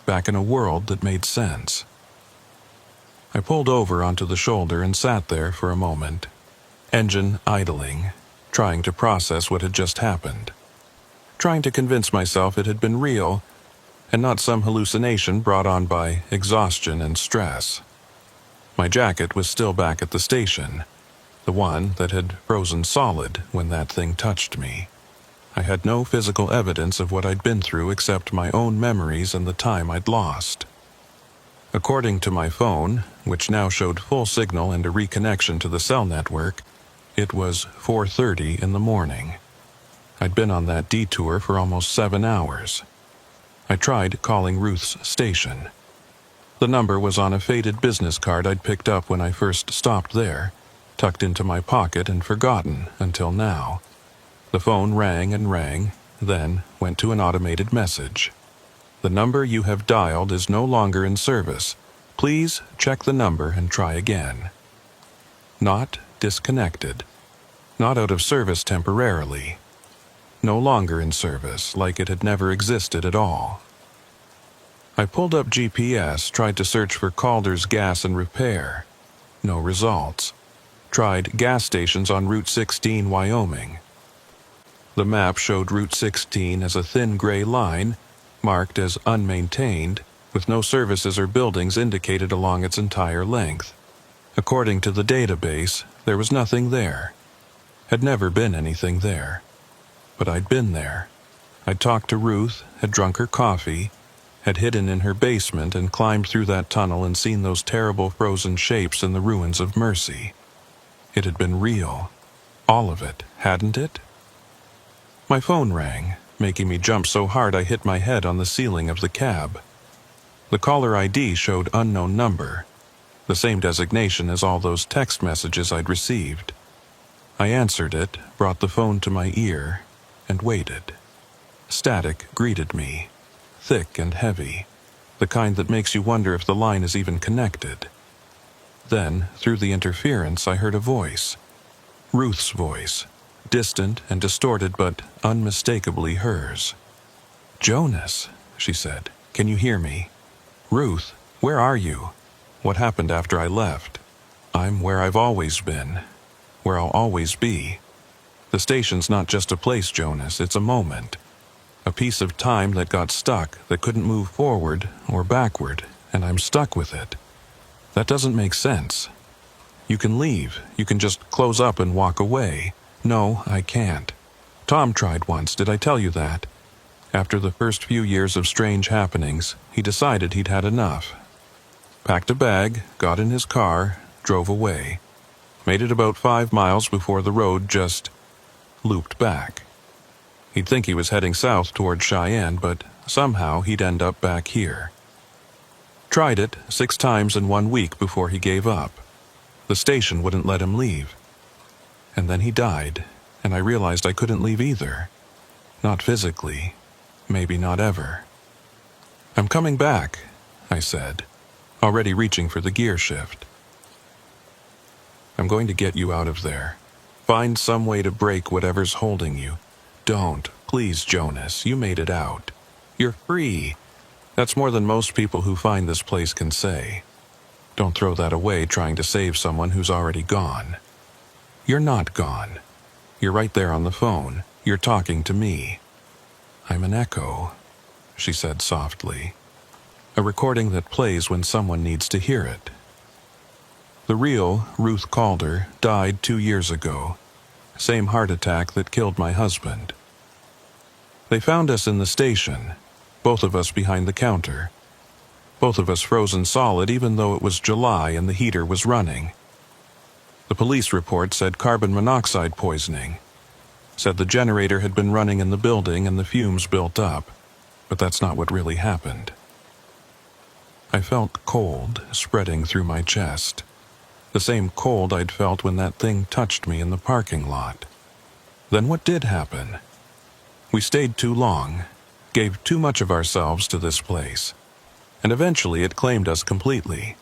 A: back in a world that made sense. I pulled over onto the shoulder and sat there for a moment, engine idling, trying to process what had just happened, trying to convince myself it had been real and not some hallucination brought on by exhaustion and stress. My jacket was still back at the station, the one that had frozen solid when that thing touched me. I had no physical evidence of what I'd been through except my own memories and the time I'd lost. According to my phone, which now showed full signal and a reconnection to the cell network, it was 4:30 in the morning. I'd been on that detour for almost 7 hours. I tried calling Ruth's station. The number was on a faded business card I'd picked up when I first stopped there, tucked into my pocket and forgotten until now. The phone rang and rang, then went to an automated message. The number you have dialed is no longer in service. Please check the number and try again. Not disconnected. Not out of service temporarily. No longer in service, like it had never existed at all. I pulled up GPS, tried to search for Calder's Gas and Repair. No results. Tried gas stations on Route 16, Wyoming. The map showed Route 16 as a thin gray line, marked as unmaintained, with no services or buildings indicated along its entire length. According to the database, there was nothing there. Had never been anything there. But I'd been there. I'd talked to Ruth, had drunk her coffee, had hidden in her basement and climbed through that tunnel and seen those terrible frozen shapes in the ruins of Mercy. It had been real. All of it, hadn't it? My phone rang, making me jump so hard I hit my head on the ceiling of the cab. The caller ID showed unknown number, the same designation as all those text messages I'd received. I answered it, brought the phone to my ear, and waited. Static greeted me, thick and heavy, the kind that makes you wonder if the line is even connected. Then, through the interference, I heard a voice. Ruth's voice, distant and distorted but unmistakably hers. "Jonas," she said, "can you hear me? Ruth, where are you? What happened after I left? I'm where I've always been, where I'll always be. The station's not just a place, Jonas, it's a moment. A piece of time that got stuck, that couldn't move forward or backward, and I'm stuck with it. That doesn't make sense. You can leave, you can just close up and walk away. No, I can't. Tom tried once, did I tell you that? After the first few years of strange happenings, he decided he'd had enough. Packed a bag, got in his car, drove away. Made it about 5 miles before the road just looped back. He'd think he was heading south toward Cheyenne, but somehow he'd end up back here. Tried it 6 times in 1 week before he gave up. The station wouldn't let him leave. And then he died, and I realized I couldn't leave either. Not physically, maybe not ever. "I'm coming back," I said, already reaching for the gear shift. "I'm going to get you out of there. Find some way to break whatever's holding you. Don't, please, Jonas, you made it out. You're free. That's more than most people who find this place can say. Don't throw that away trying to save someone who's already gone. You're not gone. You're right there on the phone. You're talking to me. I'm an echo," she said softly. "A recording that plays when someone needs to hear it." The real Ruth Calder died 2 years ago. Same heart attack that killed my husband. They found us in the station, both of us behind the counter. Both of us frozen solid even though it was July and the heater was running. The police report said carbon monoxide poisoning. Said the generator had been running in the building and the fumes built up, but that's not what really happened. I felt cold spreading through my chest. The same cold I'd felt when that thing touched me in the parking lot. Then what did happen? We stayed too long, gave too much of ourselves to this place, and eventually it claimed us completely.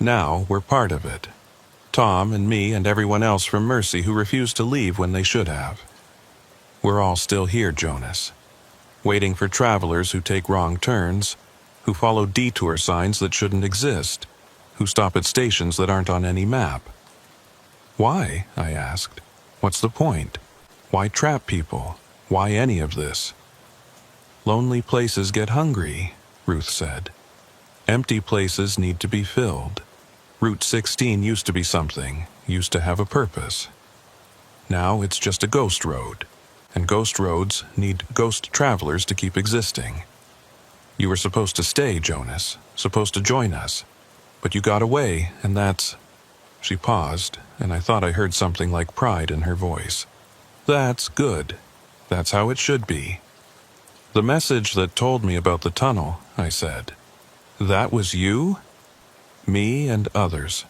A: Now we're part of it. Tom and me and everyone else from Mercy who refused to leave when they should have. We're all still here, Jonas, waiting for travelers who take wrong turns, who follow detour signs that shouldn't exist, who stop at stations that aren't on any map. "Why?" I asked. "What's the point? Why trap people? Why any of this?" "Lonely places get hungry," Ruth said. "Empty places need to be filled. Route 16 used to be something, used to have a purpose. Now it's just a ghost road, and ghost roads need ghost travelers to keep existing. You were supposed to stay, Jonas, supposed to join us, but you got away, and that's—" She paused, and I thought I heard something like pride in her voice. "That's good. That's how it should be." "The message that told me about the tunnel," I said. "That was you?" "Me and others.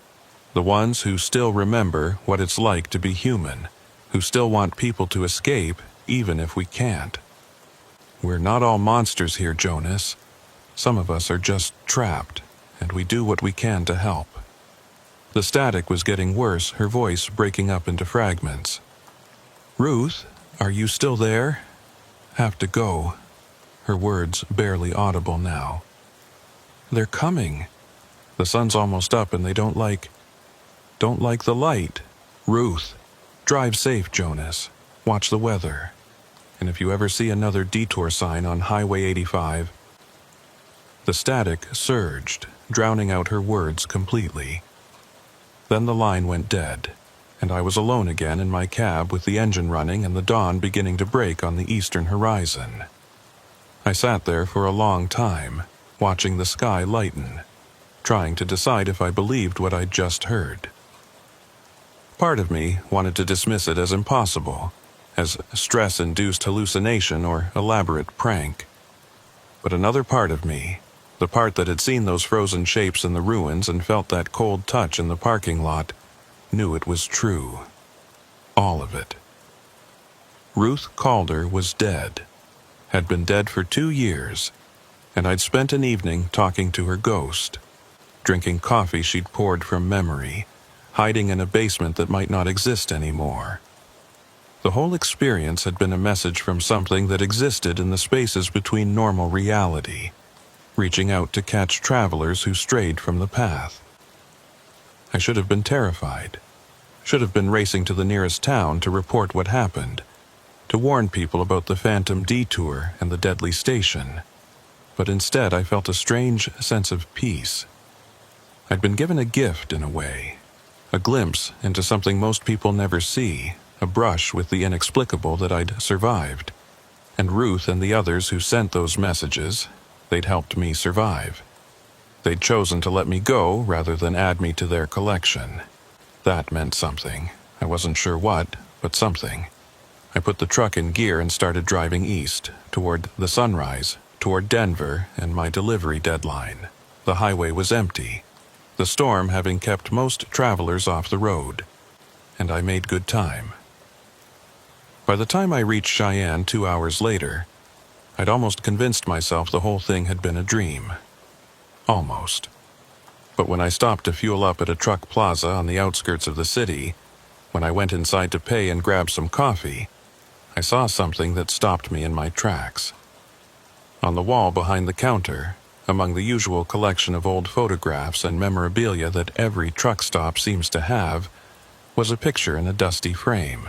A: The ones who still remember what it's like to be human, who still want people to escape even if we can't. We're not all monsters here, Jonas. Some of us are just trapped, and we do what we can to help." The static was getting worse, her voice breaking up into fragments. "Ruth, are you still there?" "Have to go." Her words barely audible now. "They're coming. The sun's almost up and they don't like the light. Ruth, drive safe, Jonas. Watch the weather. And if you ever see another detour sign on Highway 85... The static surged, drowning out her words completely. Then the line went dead, and I was alone again in my cab with the engine running and the dawn beginning to break on the eastern horizon. I sat there for a long time, watching the sky lighten, trying to decide if I believed what I'd just heard. Part of me wanted to dismiss it as impossible, as stress-induced hallucination or elaborate prank. But another part of me, the part that had seen those frozen shapes in the ruins and felt that cold touch in the parking lot, knew it was true. All of it. Ruth Calder was dead. had been dead for 2 years, and I'd spent an evening talking to her ghost, drinking coffee she'd poured from memory, hiding in a basement that might not exist anymore. The whole experience had been a message from something that existed in the spaces between normal reality, reaching out to catch travelers who strayed from the path. I should have been terrified, should have been racing to the nearest town to report what happened, to warn people about the phantom detour and the deadly station. But instead I felt a strange sense of peace. I'd been given a gift in a way, a glimpse into something most people never see, a brush with the inexplicable that I'd survived. And Ruth and the others who sent those messages, they'd helped me survive. They'd chosen to let me go rather than add me to their collection. That meant something. I wasn't sure what, but something. I put the truck in gear and started driving east, toward the sunrise, toward Denver and my delivery deadline. The highway was empty, the storm having kept most travelers off the road, and I made good time. By the time I reached Cheyenne 2 hours later, I'd almost convinced myself the whole thing had been a dream. Almost. But when I stopped to fuel up at a truck plaza on the outskirts of the city, when I went inside to pay and grab some coffee, I saw something that stopped me in my tracks. On the wall behind the counter, among the usual collection of old photographs and memorabilia that every truck stop seems to have, was a picture in a dusty frame.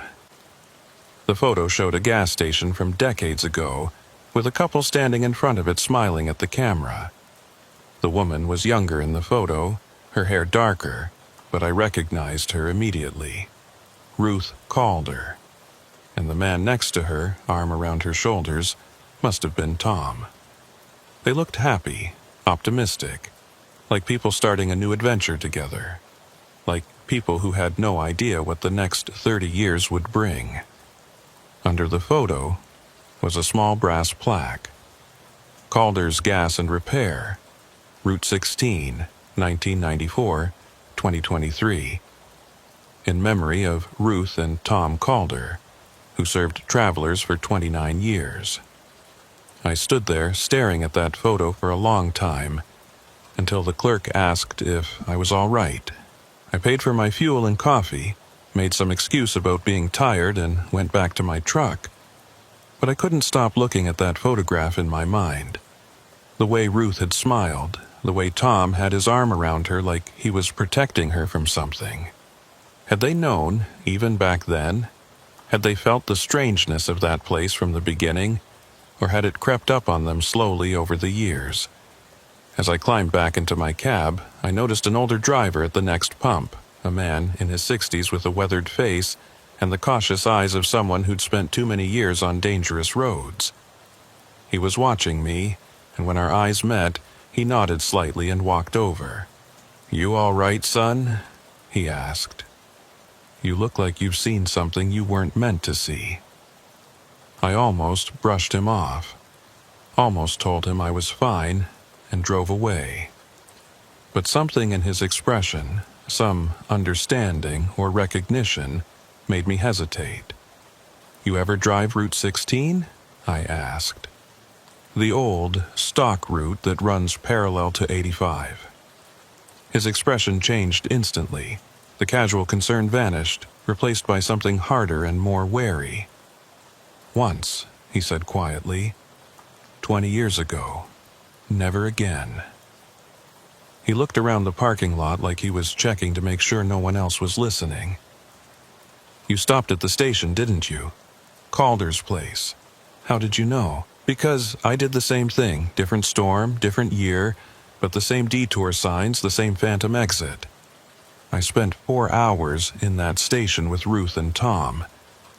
A: The photo showed a gas station from decades ago, with a couple standing in front of it smiling at the camera. The woman was younger in the photo, her hair darker, but I recognized her immediately. Ruth Calder. And the man next to her, arm around her shoulders, must have been Tom. They looked happy, optimistic, like people starting a new adventure together, like people who had no idea what the next 30 years would bring. Under the photo was a small brass plaque. Calder's Gas and Repair, Route 16, 1994, 2023. In memory of Ruth and Tom Calder, who served travelers for 29 years. I stood there staring at that photo for a long time, until the clerk asked if I was all right. I paid for my fuel and coffee, made some excuse about being tired, and went back to my truck. But I couldn't stop looking at that photograph in my mind. The way Ruth had smiled, the way Tom had his arm around her like he was protecting her from something. Had they known, even back then? Had they felt the strangeness of that place from the beginning, or had it crept up on them slowly over the years? As I climbed back into my cab, I noticed an older driver at the next pump, a man in his 60s with a weathered face and the cautious eyes of someone who'd spent too many years on dangerous roads. He was watching me, and when our eyes met, he nodded slightly and walked over. "You all right, son?" he asked. "You look like you've seen something you weren't meant to see." I almost brushed him off, almost told him I was fine, and drove away. But something in his expression, some understanding or recognition, made me hesitate. "You ever drive Route 16?" I asked. The old, stock route that runs parallel to 85. His expression changed instantly. The casual concern vanished, replaced by something harder and more wary. "Once," he said quietly. 20 years ago. Never again." He looked around the parking lot like he was checking to make sure no one else was listening. "You stopped at the station, didn't you? Calder's place. How did you know?" "Because I did the same thing, different storm, different year, but the same detour signs, the same phantom exit. I spent 4 hours in that station with Ruth and Tom,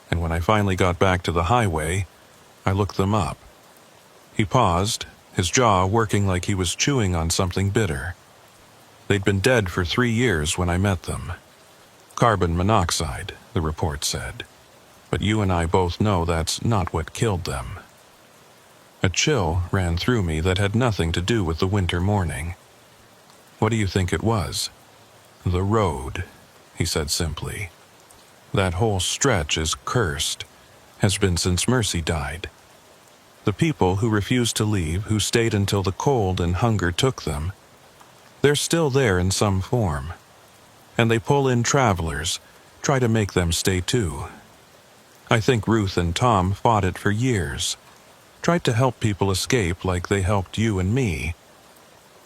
A: and when I finally got back to the highway, I looked them up." He paused, his jaw working like he was chewing on something bitter. "They'd been dead for 3 years when I met them. Carbon monoxide," the report said. "But you and I both know that's not what killed them." A chill ran through me that had nothing to do with the winter morning. "What do you think it was?" "The road," he said simply. "That whole stretch is cursed, has been since Mercy died. The people who refused to leave, who stayed until the cold and hunger took them, they're still there in some form. And they pull in travelers, try to make them stay too. I think Ruth and Tom fought it for years, tried to help people escape like they helped you and me,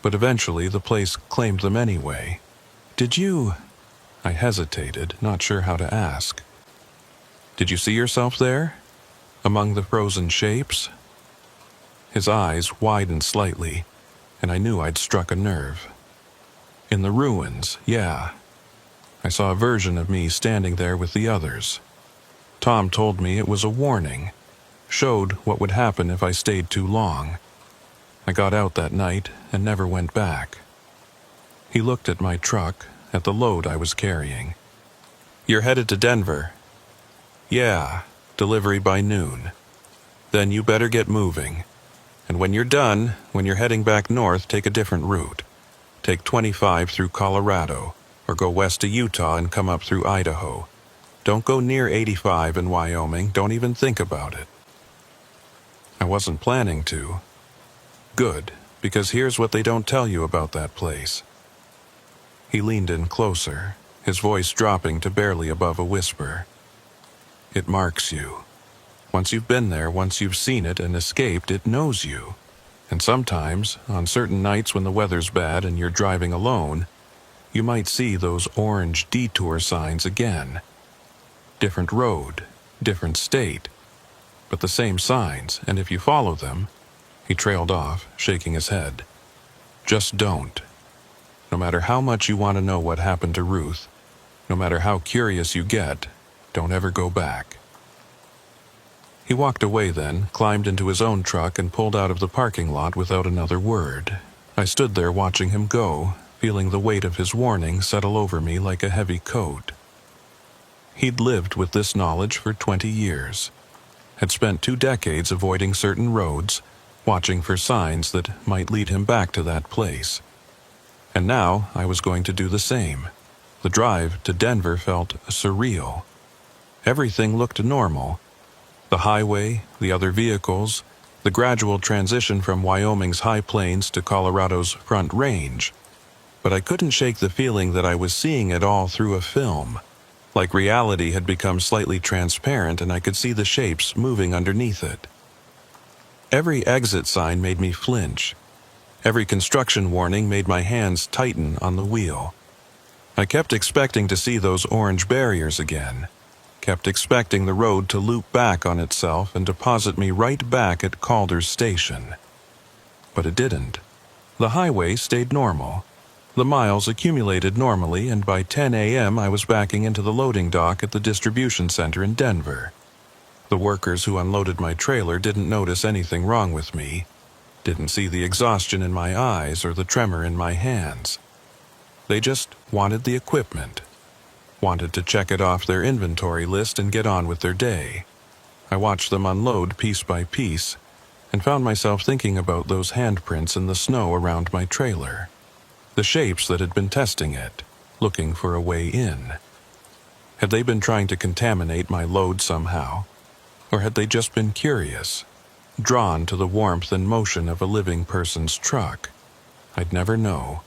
A: but eventually the place claimed them anyway. Did you... I hesitated, not sure how to ask. Did you see yourself there? Among the frozen shapes? His eyes widened slightly, and I knew I'd struck a nerve. In the ruins, yeah. I saw a version of me standing there with the others. Tom told me it was a warning, showed what would happen if I stayed too long. I got out that night and never went back. He looked at my truck, at the load I was carrying. You're headed to Denver. Yeah, delivery by noon. Then you better get moving. And when you're done, when you're heading back north, take a different route. Take 25 through Colorado, or go west to Utah and come up through Idaho. Don't go near 85 in Wyoming, don't even think about it. I wasn't planning to. Good, because here's what they don't tell you about that place. He leaned in closer, his voice dropping to barely above a whisper. It marks you. Once you've been there, once you've seen it and escaped, it knows you. And sometimes, on certain nights when the weather's bad and you're driving alone, you might see those orange detour signs again. Different road, different state, but the same signs, and if you follow them... He trailed off, shaking his head. Just don't. No matter how much you want to know what happened to Ruth, no matter how curious you get, don't ever go back. He walked away then, climbed into his own truck and pulled out of the parking lot without another word. I stood there watching him go, feeling the weight of his warning settle over me like a heavy coat. He'd lived with this knowledge for 20 years, had spent 2 decades avoiding certain roads, watching for signs that might lead him back to that place. And now I was going to do the same. The drive to Denver felt surreal. Everything looked normal. The highway, the other vehicles, the gradual transition from Wyoming's high plains to Colorado's Front Range. But I couldn't shake the feeling that I was seeing it all through a film, like reality had become slightly transparent and I could see the shapes moving underneath it. Every exit sign made me flinch. Every construction warning made my hands tighten on the wheel. I kept expecting to see those orange barriers again, kept expecting the road to loop back on itself and deposit me right back at Calder's station. But it didn't. The highway stayed normal. The miles accumulated normally, and by 10 a.m. I was backing into the loading dock at the distribution center in Denver. The workers who unloaded my trailer didn't notice anything wrong with me, didn't see the exhaustion in my eyes or the tremor in my hands. They just wanted the equipment, wanted to check it off their inventory list and get on with their day. I watched them unload piece by piece and found myself thinking about those handprints in the snow around my trailer, the shapes that had been testing it, looking for a way in. Had they been trying to contaminate my load somehow? Or had they just been curious, drawn to the warmth and motion of a living person's truck? I'd never know.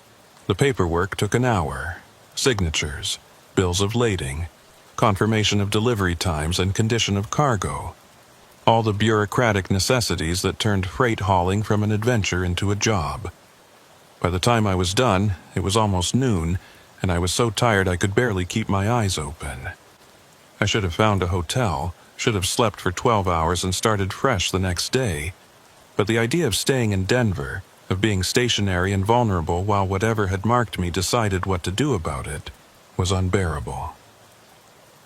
A: The paperwork took an hour. Signatures, bills of lading, confirmation of delivery times and condition of cargo. All the bureaucratic necessities that turned freight hauling from an adventure into a job. By the time I was done, it was almost noon, and I was so tired I could barely keep my eyes open. I should have found a hotel, should have slept for 12 hours and started fresh the next day. But the idea of staying in Denver, of being stationary and vulnerable while whatever had marked me decided what to do about it, was unbearable.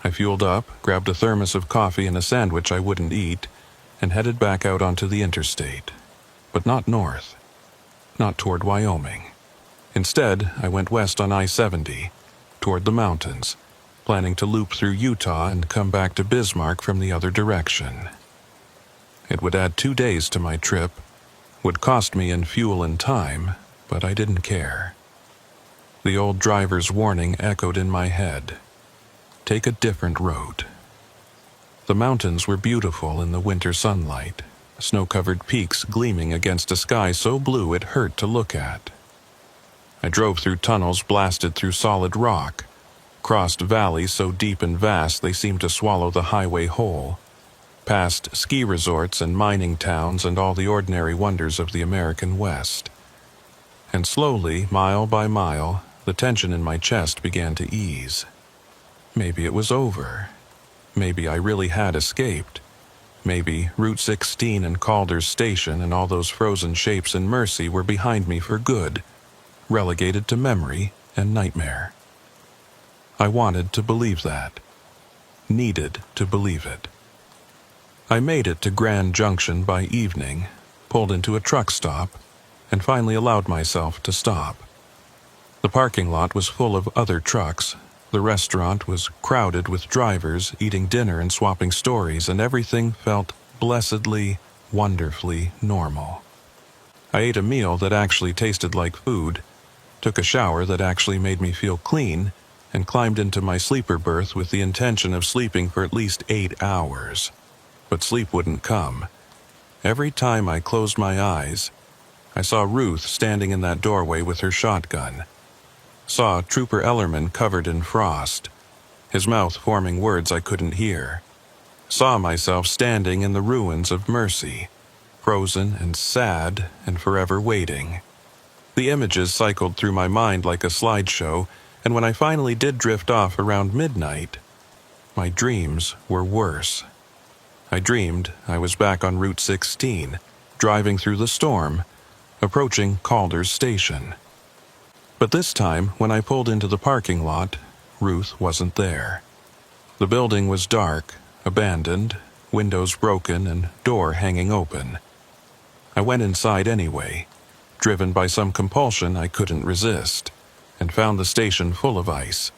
A: I fueled up, grabbed a thermos of coffee and a sandwich I wouldn't eat, and headed back out onto the interstate. But not north. Not toward Wyoming. Instead, I went west on I-70, toward the mountains, planning to loop through Utah and come back to Bismarck from the other direction. It would add 2 days to my trip, would cost me in fuel and time, but I didn't care. The old driver's warning echoed in my head. Take a different road. The mountains were beautiful in the winter sunlight, snow-covered peaks gleaming against a sky so blue it hurt to look at. I drove through tunnels blasted through solid rock, crossed valleys so deep and vast they seemed to swallow the highway whole, past ski resorts and mining towns and all the ordinary wonders of the American West. And slowly, mile by mile, the tension in my chest began to ease. Maybe it was over. Maybe I really had escaped. Maybe Route 16 and Calder's Station and all those frozen shapes in Mercy were behind me for good, relegated to memory and nightmare. I wanted to believe that. Needed to believe it. I made it to Grand Junction by evening, pulled into a truck stop, and finally allowed myself to stop. The parking lot was full of other trucks. The restaurant was crowded with drivers eating dinner and swapping stories, and everything felt blessedly, wonderfully normal. I ate a meal that actually tasted like food, took a shower that actually made me feel clean, and climbed into my sleeper berth with the intention of sleeping for at least 8 hours. But sleep wouldn't come. Every time I closed my eyes, I saw Ruth standing in that doorway with her shotgun. Saw Trooper Ellerman covered in frost, his mouth forming words I couldn't hear. Saw myself standing in the ruins of Mercy, frozen and sad and forever waiting. The images cycled through my mind like a slideshow, and when I finally did drift off around midnight, my dreams were worse. I dreamed I was back on Route 16, driving through the storm, approaching Calder's Station. But this time, when I pulled into the parking lot, Ruth wasn't there. The building was dark, abandoned, windows broken and door hanging open. I went inside anyway, driven by some compulsion I couldn't resist, and found the station full of ice.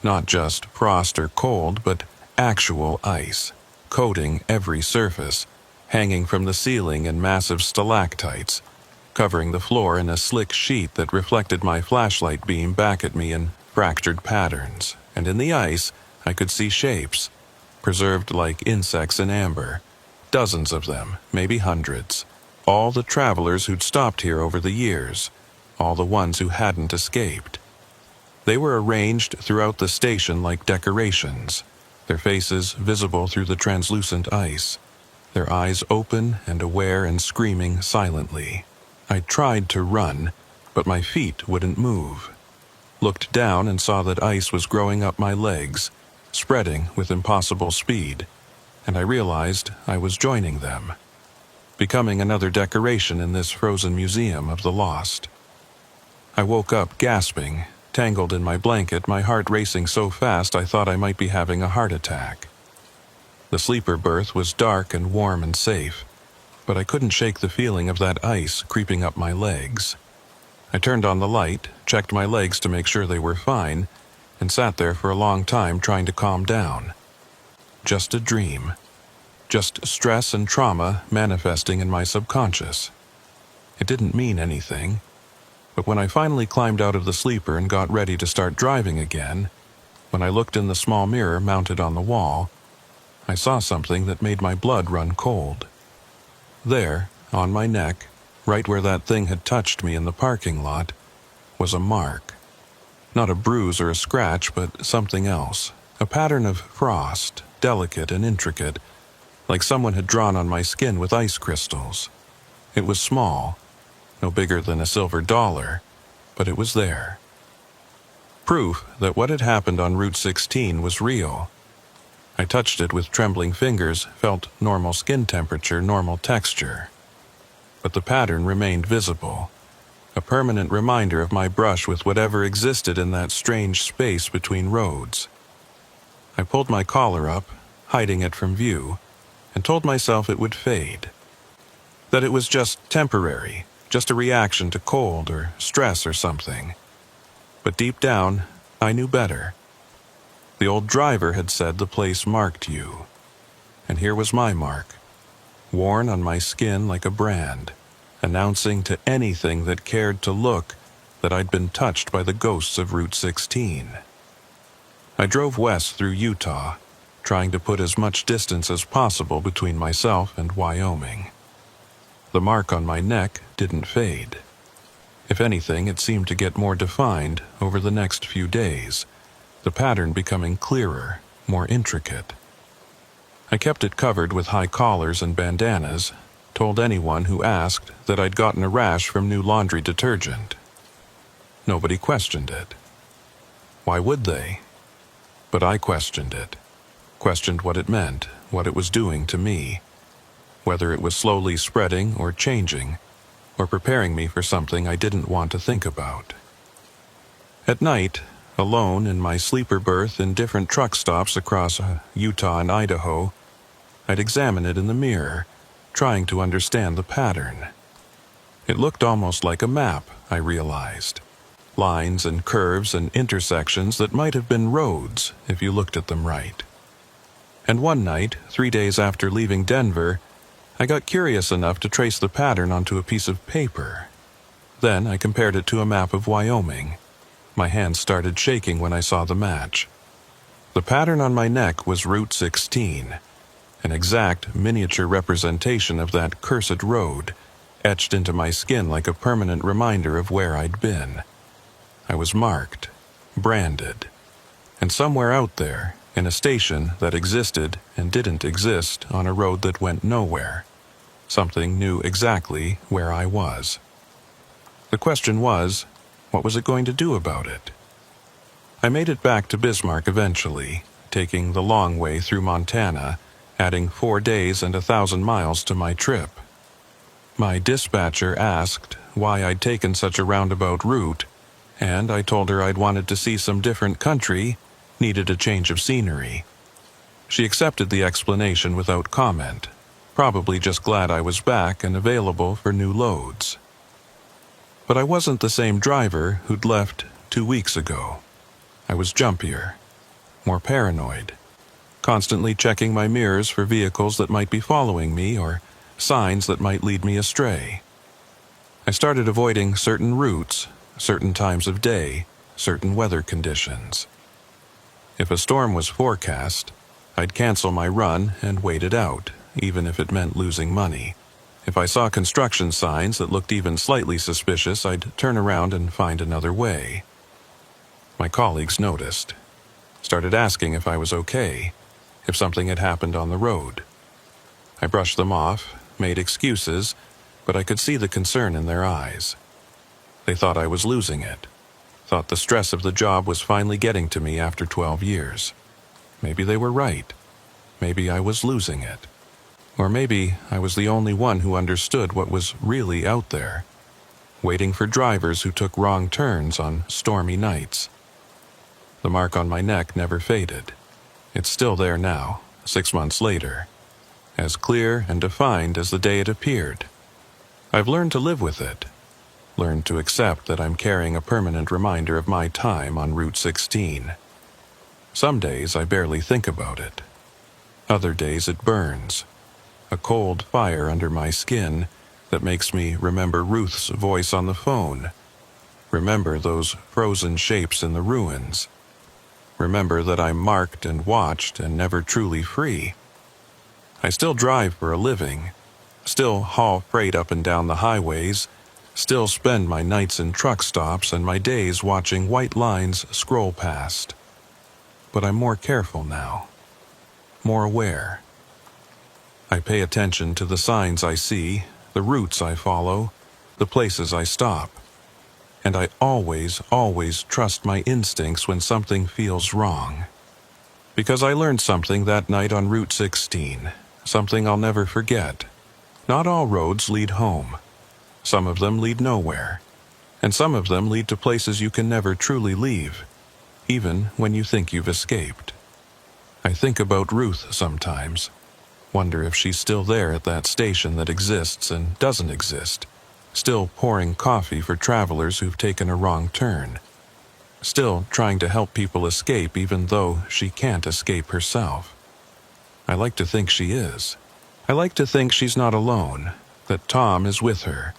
A: Not just frost or cold, but actual ice, coating every surface, hanging from the ceiling in massive stalactites, covering the floor in a slick sheet that reflected my flashlight beam back at me in fractured patterns, and in the ice I could see shapes, preserved like insects in amber, dozens of them, maybe hundreds, all the travelers who'd stopped here over the years, all the ones who hadn't escaped. They were arranged throughout the station like decorations, their faces visible through the translucent ice, their eyes open and aware and screaming silently. I tried to run, but my feet wouldn't move. Looked down and saw that ice was growing up my legs, spreading with impossible speed, and I realized I was joining them, becoming another decoration in this frozen museum of the lost. I woke up gasping, tangled in my blanket, my heart racing so fast I thought I might be having a heart attack. The sleeper berth was dark and warm and safe, but I couldn't shake the feeling of that ice creeping up my legs. I turned on the light, checked my legs to make sure they were fine, and sat there for a long time trying to calm down. Just a dream. Just stress and trauma manifesting in my subconscious. It didn't mean anything. But when I finally climbed out of the sleeper and got ready to start driving again, when I looked in the small mirror mounted on the wall, I saw something that made my blood run cold. There, on my neck, right where that thing had touched me in the parking lot, was a mark. Not a bruise or a scratch, but something else. A pattern of frost, delicate and intricate, like someone had drawn on my skin with ice crystals. It was small, no bigger than a silver dollar, but it was there. Proof that what had happened on Route 16 was real. I touched it with trembling fingers, felt normal skin temperature, normal texture. But the pattern remained visible, a permanent reminder of my brush with whatever existed in that strange space between roads. I pulled my collar up, hiding it from view, and told myself it would fade. That it was just temporary, just a reaction to cold or stress or something. But deep down, I knew better. The old driver had said the place marked you. And here was my mark, worn on my skin like a brand, announcing to anything that cared to look that I'd been touched by the ghosts of Route 16. I drove west through Utah, trying to put as much distance as possible between myself and Wyoming. The mark on my neck didn't fade. If anything, it seemed to get more defined over the next few days, the pattern becoming clearer, more intricate. I kept it covered with high collars and bandanas, told anyone who asked that I'd gotten a rash from new laundry detergent. Nobody questioned it. Why would they? But I questioned it. Questioned what it meant, what it was doing to me. Whether it was slowly spreading or changing, or preparing me for something I didn't want to think about. At night, alone in my sleeper berth in different truck stops across Utah and Idaho, I'd examine it in the mirror, trying to understand the pattern. It looked almost like a map, I realized. Lines and curves and intersections that might have been roads if you looked at them right. And one night, 3 days after leaving Denver, I got curious enough to trace the pattern onto a piece of paper. Then I compared it to a map of Wyoming. My hands started shaking when I saw the match. The pattern on my neck was Route 16, an exact miniature representation of that cursed road, etched into my skin like a permanent reminder of where I'd been. I was marked, branded, and somewhere out there, in a station that existed and didn't exist on a road that went nowhere, something knew exactly where I was. The question was, what was it going to do about it? I made it back to Bismarck eventually, taking the long way through Montana, adding 4 days and 1,000 miles to my trip. My dispatcher asked why I'd taken such a roundabout route, and I told her I'd wanted to see some different country, needed a change of scenery. She accepted the explanation without comment, probably just glad I was back and available for new loads. But I wasn't the same driver who'd left 2 weeks ago. I was jumpier, more paranoid, constantly checking my mirrors for vehicles that might be following me or signs that might lead me astray. I started avoiding certain routes, certain times of day, certain weather conditions. If a storm was forecast, I'd cancel my run and wait it out, even if it meant losing money. If I saw construction signs that looked even slightly suspicious, I'd turn around and find another way. My colleagues noticed, started asking if I was okay, if something had happened on the road. I brushed them off, made excuses, but I could see the concern in their eyes. They thought I was losing it, thought the stress of the job was finally getting to me after 12 years. Maybe they were right. Maybe I was losing it. Or maybe I was the only one who understood what was really out there, waiting for drivers who took wrong turns on stormy nights. The mark on my neck never faded. It's still there now, 6 months later, as clear and defined as the day it appeared. I've learned to live with it, learned to accept that I'm carrying a permanent reminder of my time on Route 16. Some days I barely think about it. Other days it burns, a cold fire under my skin that makes me remember Ruth's voice on the phone, remember those frozen shapes in the ruins, remember that I'm marked and watched and never truly free. I still drive for a living, still haul freight up and down the highways, still spend my nights in truck stops and my days watching white lines scroll past. But I'm more careful now, more aware. I pay attention to the signs I see, the routes I follow, the places I stop. And I always trust my instincts when something feels wrong. Because I learned something that night on Route 16, something I'll never forget. Not all roads lead home. Some of them lead nowhere. And some of them lead to places you can never truly leave, even when you think you've escaped. I think about Ruth sometimes. Wonder if she's still there at that station that exists and doesn't exist. Still pouring coffee for travelers who've taken a wrong turn. Still trying to help people escape even though she can't escape herself. I like to think she is. I like to think she's not alone, that Tom is with her,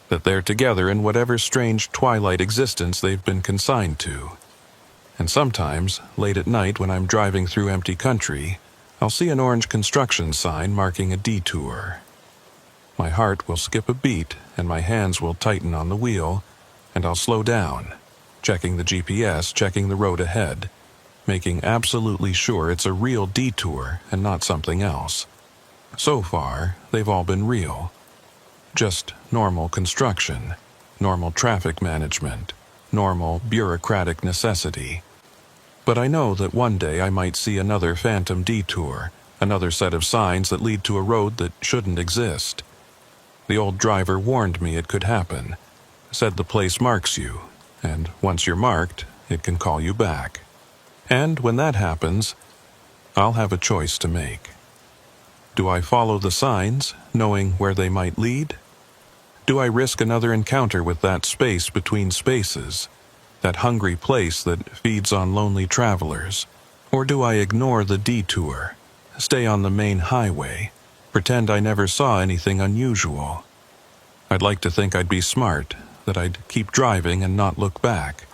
A: that they're together in whatever strange twilight existence they've been consigned to. And sometimes, late at night when I'm driving through empty country, I'll see an orange construction sign marking a detour. My heart will skip a beat and my hands will tighten on the wheel, and I'll slow down, checking the GPS, checking the road ahead, making absolutely sure it's a real detour and not something else. So far, they've all been real. Just normal construction, normal traffic management, normal bureaucratic necessity. But I know that one day I might see another phantom detour, another set of signs that lead to a road that shouldn't exist. The old driver warned me it could happen, said the place marks you, and once you're marked, it can call you back. And when that happens, I'll have a choice to make. Do I follow the signs, knowing where they might lead? Do I risk another encounter with that space between spaces, that hungry place that feeds on lonely travelers? Or do I ignore the detour, stay on the main highway, pretend I never saw anything unusual? I'd like to think I'd be smart, that I'd keep driving and not look back.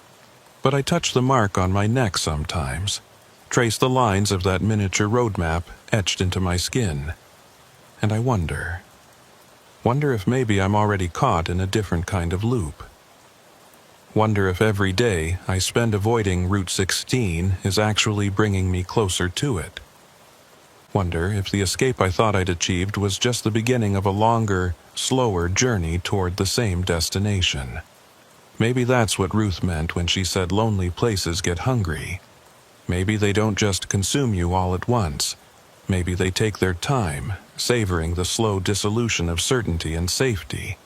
A: But I touch the mark on my neck sometimes, trace the lines of that miniature road map etched into my skin, and I wonder if maybe I'm already caught in a different kind of loop. Wonder if every day I spend avoiding Route 16 is actually bringing me closer to it. Wonder if the escape I thought I'd achieved was just the beginning of a longer, slower journey toward the same destination. Maybe that's what Ruth meant when she said lonely places get hungry. Maybe they don't just consume you all at once. Maybe they take their time, savoring the slow dissolution of certainty and safety,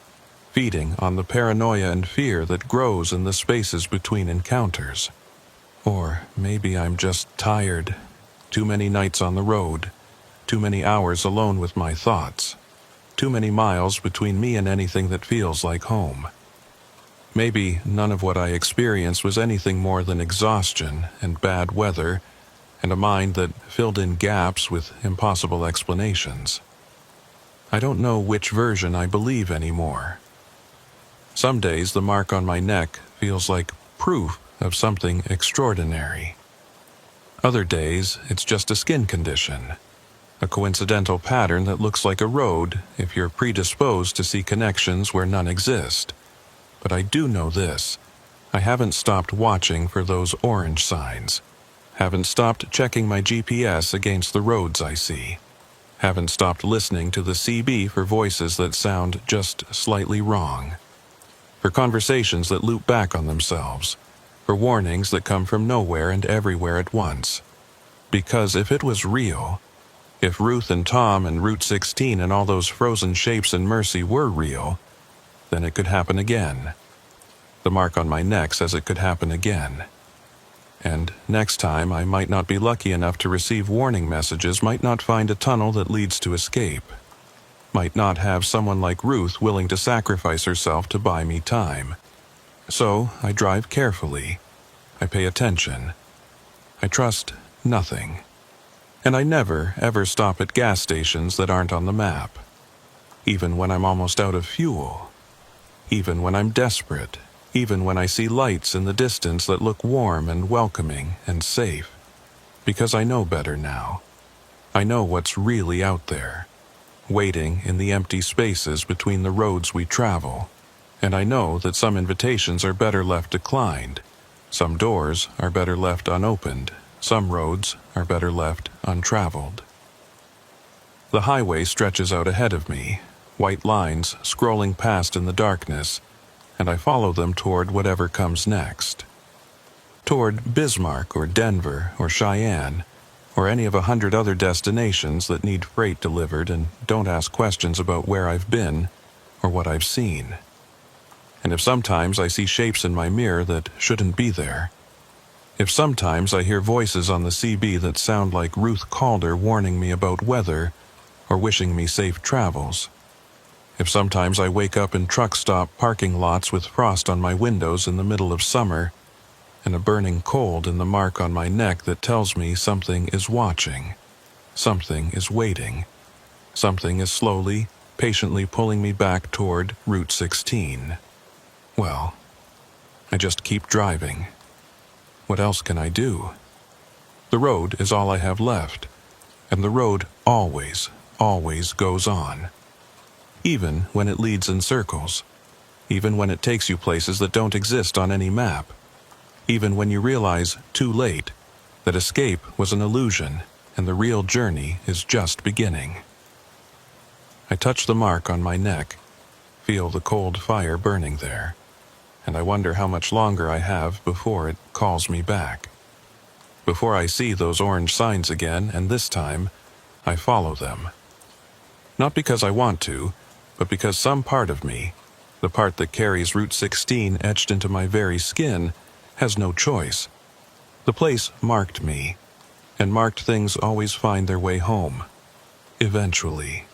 A: feeding on the paranoia and fear that grows in the spaces between encounters. Or maybe I'm just tired. Too many nights on the road, too many hours alone with my thoughts, too many miles between me and anything that feels like home. Maybe none of what I experienced was anything more than exhaustion and bad weather and a mind that filled in gaps with impossible explanations. I don't know which version I believe anymore. Some days the mark on my neck feels like proof of something extraordinary. Other days it's just a skin condition, a coincidental pattern that looks like a road if you're predisposed to see connections where none exist. But I do know this: I haven't stopped watching for those orange signs, haven't stopped checking my GPS against the roads I see, haven't stopped listening to the CB for voices that sound just slightly wrong, for conversations that loop back on themselves, for warnings that come from nowhere and everywhere at once. Because if it was real, if Ruth and Tom and Route 16 and all those frozen shapes in Mercy were real, then it could happen again. The mark on my neck says it could happen again. And next time I might not be lucky enough to receive warning messages, might not find a tunnel that leads to escape, might not have someone like Ruth willing to sacrifice herself to buy me time. So I drive carefully. I pay attention. I trust nothing. And I never, ever stop at gas stations that aren't on the map. Even when I'm almost out of fuel. Even when I'm desperate. Even when I see lights in the distance that look warm and welcoming and safe. Because I know better now. I know what's really out there, waiting in the empty spaces between the roads we travel. And I know that some invitations are better left declined. Some doors are better left unopened. Some roads are better left untraveled. The highway stretches out ahead of me, white lines scrolling past in the darkness, and I follow them toward whatever comes next. Toward Bismarck or Denver or Cheyenne, or any of 100 other destinations that need freight delivered and don't ask questions about where I've been or what I've seen. And if sometimes I see shapes in my mirror that shouldn't be there, if sometimes I hear voices on the CB that sound like Ruth Calder warning me about weather or wishing me safe travels, if sometimes I wake up in truck stop parking lots with frost on my windows in the middle of summer and a burning cold in the mark on my neck that tells me something is watching, something is waiting, something is slowly, patiently pulling me back toward Route 16. Well, I just keep driving. What else can I do? The road is all I have left. And the road always, always goes on. Even when it leads in circles. Even when it takes you places that don't exist on any map. Even when you realize, too late, that escape was an illusion and the real journey is just beginning. I touch the mark on my neck, feel the cold fire burning there, and I wonder how much longer I have before it calls me back. Before I see those orange signs again, and this time, I follow them. Not because I want to, but because some part of me, the part that carries Route 16 etched into my very skin, has no choice. The place marked me, and marked things always find their way home. Eventually.